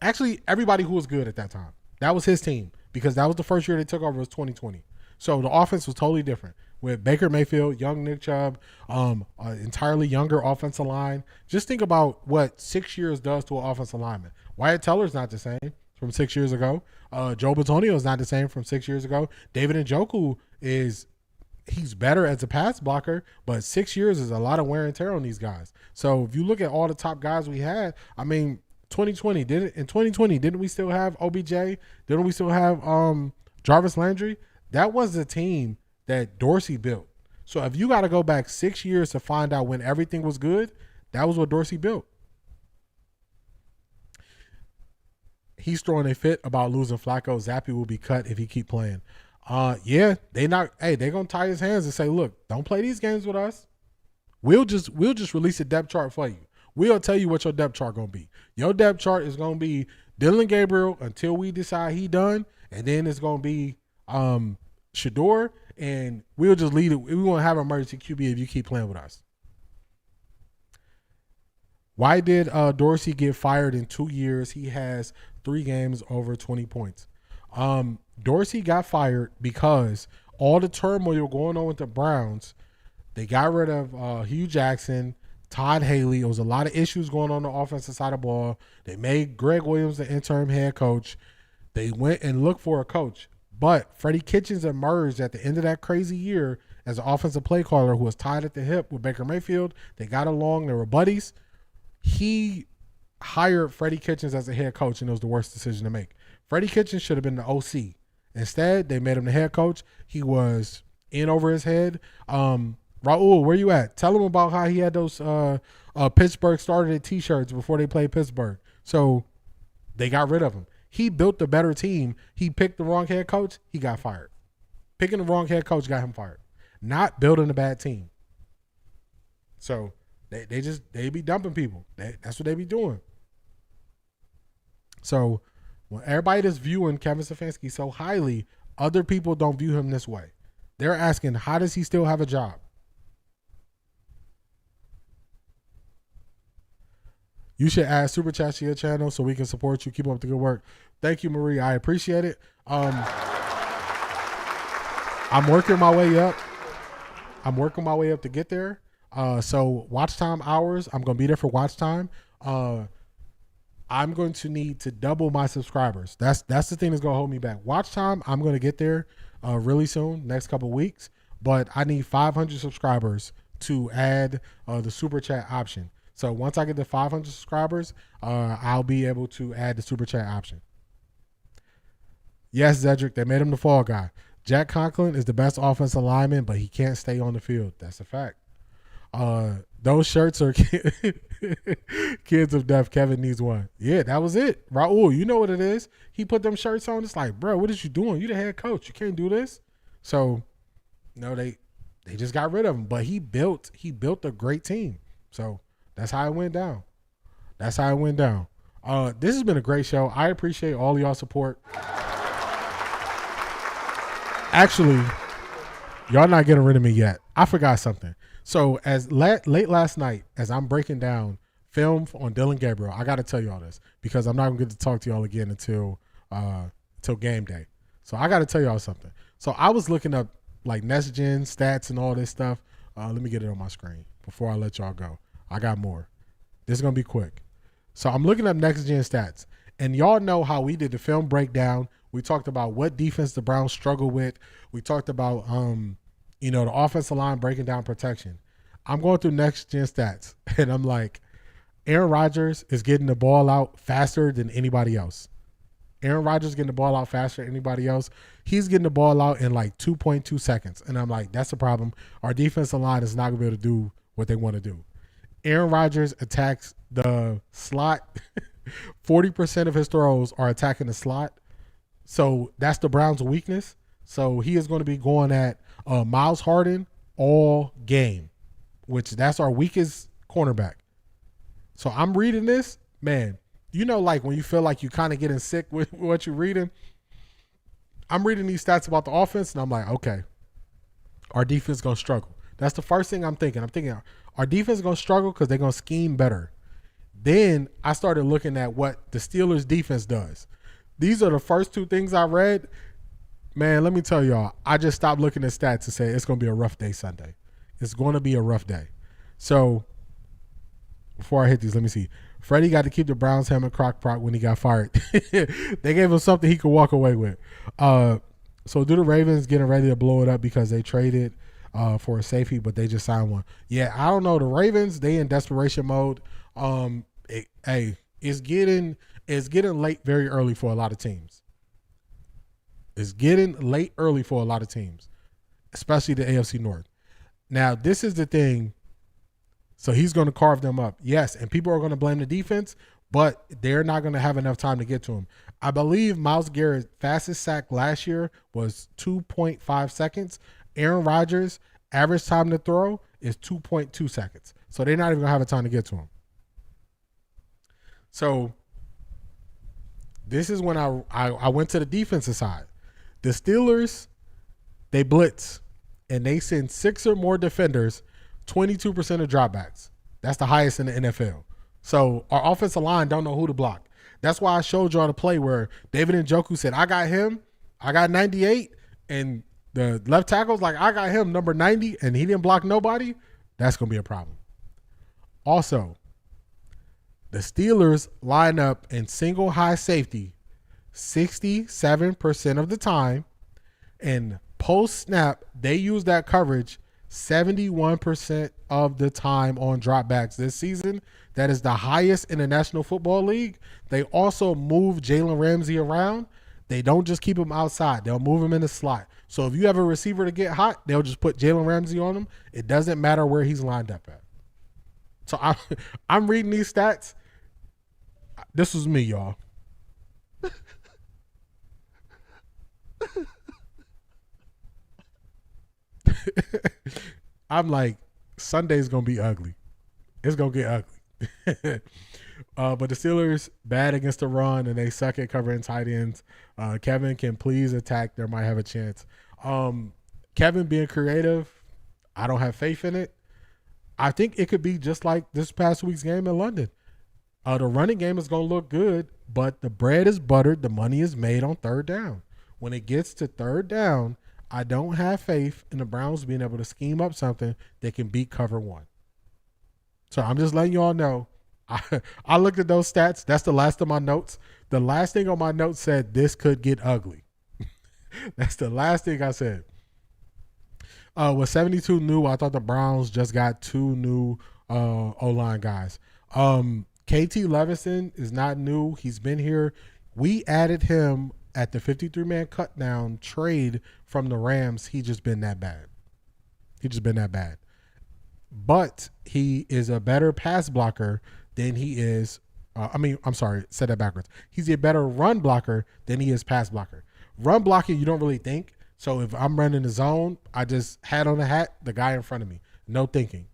actually everybody who was good at that time. That was his team because that was the first year they took over was 2020. So the offense was totally different with Baker Mayfield, young Nick Chubb, entirely younger offensive line. Just think about what 6 years does to an offensive lineman. Wyatt Teller's not the same from 6 years ago. Joe Bitonio is not the same from 6 years ago. David Njoku he's better as a pass blocker, but 6 years is a lot of wear and tear on these guys. So if you look at all the top guys we had, I mean, 2020, didn't we still have OBJ? Didn't we still have Jarvis Landry? That was the team that Dorsey built. So if you got to go back 6 years to find out when everything was good, that was what Dorsey built. He's throwing a fit about losing Flacco. Zappy will be cut if he keep playing. They're gonna tie his hands and say, look, don't play these games with us. We'll just release a depth chart for you. We'll tell you what your depth chart gonna be. Your depth chart is gonna be Dillon Gabriel until we decide he done, and then it's gonna be Shedeur, and we'll just lead it. We won't have an emergency QB if you keep playing with us. Why did Dorsey get fired in 2 years? He has 3 games over 20 points. Dorsey got fired because all the turmoil going on with the Browns, they got rid of Hugh Jackson, Todd Haley. There was a lot of issues going on the offensive side of the ball. They made Greg Williams the interim head coach. They went and looked for a coach. But Freddie Kitchens emerged at the end of that crazy year as an offensive play caller who was tied at the hip with Baker Mayfield. They got along. They were buddies. He hired Freddie Kitchens as a head coach, and it was the worst decision to make. Freddie Kitchens should have been the OC. Instead, they made him the head coach. He was in over his head. Raul, where you at? Tell him about how he had those Pittsburgh started T-shirts before they played Pittsburgh. So they got rid of him. He built a better team. He picked the wrong head coach. He got fired. Picking the wrong head coach got him fired. Not building a bad team. So they be dumping people. That's what they be doing. So when everybody that's viewing Kevin Stefanski so highly, other people don't view him this way. They're asking, how does he still have a job? You should add Super Chat to your channel so we can support you. Keep up the good work. Thank you, Marie. I appreciate it. I'm working my way up. To get there. So watch time hours, I'm going to be there for watch time. I'm going to need to double my subscribers. That's the thing that's going to hold me back. Watch time, I'm going to get there really soon, next couple weeks. But I need 500 subscribers to add the Super Chat option. So once I get to 500 subscribers, I'll be able to add the Super Chat option. Yes, Zedric, they made him the fall guy. Jack Conklin is the best offensive lineman, but he can't stay on the field. That's a fact. Those shirts are kids of death. Kevin needs one. Yeah, that was it. Raul, you know what it is. He put them shirts on. It's like, bro, what is you doing? You the head coach. You can't do this. So, no, they just got rid of him. But he built a great team. So that's how it went down. This has been a great show. I appreciate all of y'all support. Actually, y'all not getting rid of me yet. I forgot something. So as late last night, as I'm breaking down film on Dillon Gabriel, I got to tell y'all this because I'm not going to get to talk to y'all again until game day. So I got to tell y'all something. So I was looking up like next gen stats and all this stuff. Let me get it on my screen before I let y'all go. I got more. This is going to be quick. So I'm looking up next gen stats, and y'all know how we did the film breakdown. We talked about what defense the Browns struggle with. We talked about the offensive line breaking down protection. I'm going through next gen stats, and I'm like, Aaron Rodgers is getting the ball out faster than anybody else. Aaron Rodgers getting the ball out faster than anybody else. He's getting the ball out in like 2.2 seconds. And I'm like, that's the problem. Our defensive line is not going to be able to do what they want to do. Aaron Rodgers attacks the slot 40% of his throws are attacking the slot. So that's the Browns' weakness. So he is going to be going at Miles Harden all game, which that's our weakest cornerback. So I'm reading this, man, you know, like when you feel like you kind of getting sick with what you're reading, I'm reading these stats about the offense and I'm like, okay, our defense is going to struggle. That's the first thing I'm thinking. I'm thinking our defense is going to struggle because they're going to scheme better. Then I started looking at what the Steelers defense does. These are the first two things I read. Man, let me tell y'all, I just stopped looking at stats and say it's going to be a rough day Sunday. It's going to be a rough day. So before I hit these, let me see. Freddie got to keep the Browns helmet crock when he got fired. They gave him something he could walk away with. So do the Ravens getting ready to blow it up because they traded for a safety, but they just signed one? Yeah, I don't know. The Ravens, they in desperation mode. It's getting late very early for a lot of teams. It's getting late early for a lot of teams, especially the AFC North. Now, this is the thing. So he's going to carve them up. Yes, and people are going to blame the defense, but they're not going to have enough time to get to him. I believe Myles Garrett's fastest sack last year was 2.5 seconds. Aaron Rodgers' average time to throw is 2.2 seconds. So they're not even going to have a time to get to him. So this is when I went to the defensive side. The Steelers, they blitz, and they send 6 or more defenders, 22% of dropbacks. That's the highest in the NFL. So our offensive line don't know who to block. That's why I showed y'all the play where David Njoku said, I got him, I got 98, and the left tackle's like, I got him, number 90, and he didn't block nobody. That's going to be a problem. Also, the Steelers line up in single high safety 67% of the time, and post snap, they use that coverage 71% of the time on dropbacks this season. That is the highest in the National Football League. They also move Jalen Ramsey around. They don't just keep him outside. They'll move him in the slot. So if you have a receiver to get hot, they'll just put Jalen Ramsey on him. It doesn't matter where he's lined up at. So I'm reading these stats. This was me, y'all. I'm like, Sunday's going to be ugly. It's going to get ugly. But the Steelers, bad against the run, and they suck at covering tight ends. Kevin can please attack. There might have a chance. Kevin being creative, I don't have faith in it. I think it could be just like this past week's game in London. The running game is going to look good, but the bread is buttered. The money is made on third down. When it gets to third down, I don't have faith in the Browns being able to scheme up something that can beat cover one. So I'm just letting you all know. I looked at those stats. That's the last of my notes. The last thing on my notes said this could get ugly. That's the last thing I said. With 72 new, I thought the Browns just got 2 new O-line guys. KT Levinson is not new. He's been here. We added him at the 53-man cutdown trade from the Rams. He just been that bad. But he is a better pass blocker than he is. Said that backwards. He's a better run blocker than he is pass blocker. Run blocking, you don't really think. So if I'm running the zone, I just hat on the hat, the guy in front of me. No thinking.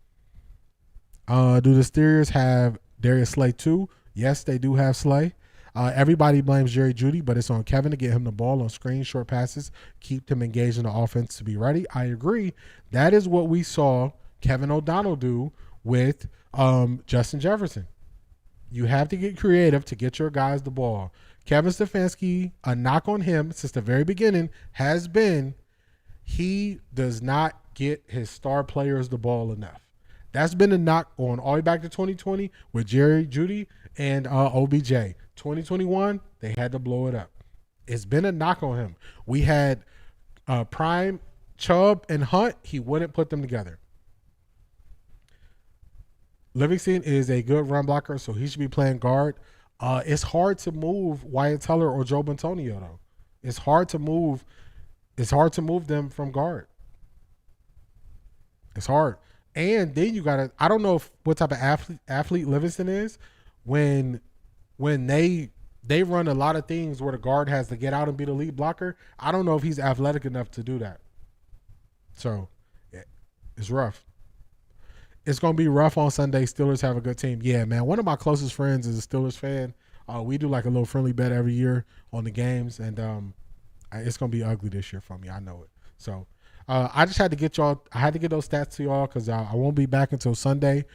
Do the Steelers have Darius Slay too? Yes, they do have Slay. Everybody blames Jerry Jeudy, but it's on Kevin to get him the ball on screen, short passes, keep them engaged in the offense to be ready. I agree. That is what we saw Kevin O'Donnell do with Justin Jefferson. You have to get creative to get your guys the ball. Kevin Stefanski, a knock on him since the very beginning has been he does not get his star players the ball enough. That's been a knock on all the way back to 2020 with Jerry Jeudy and OBJ. 2021, they had to blow it up. It's been a knock on him. We had Prime, Chubb, and Hunt. He wouldn't put them together. Livingston is a good run blocker, so he should be playing guard. It's hard to move Wyatt Teller or Joe Antonio, though. It's hard to move them from guard. It's hard. And then you got to – I don't know what type of athlete Livingston is. When when they run a lot of things where the guard has to get out and be the lead blocker, I don't know if he's athletic enough to do that. So it's rough. It's going to be rough on Sunday. Steelers have a good team. Yeah, man. One of my closest friends is a Steelers fan. We do like a little friendly bet every year on the games, and it's going to be ugly this year for me. I know it. So I just had to get y'all. I had to get those stats to y'all because I won't be back until Sunday.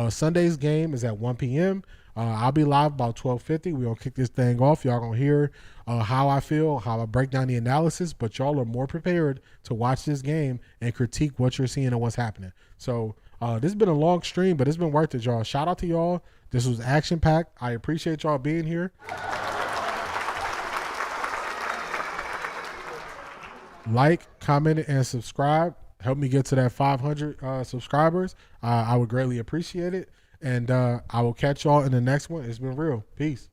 Sunday's game is at 1 p.m. I'll be live about 12:50. We're going to kick this thing off. Y'all going to hear how I feel, how I break down the analysis, but y'all are more prepared to watch this game and critique what you're seeing and what's happening. So this has been a long stream, but it's been worth it, y'all. Shout out to y'all. This was action-packed. I appreciate y'all being here. Like, comment, and subscribe. Help me get to that 500 subscribers. I would greatly appreciate it. And I will catch y'all in the next one. It's been real. Peace.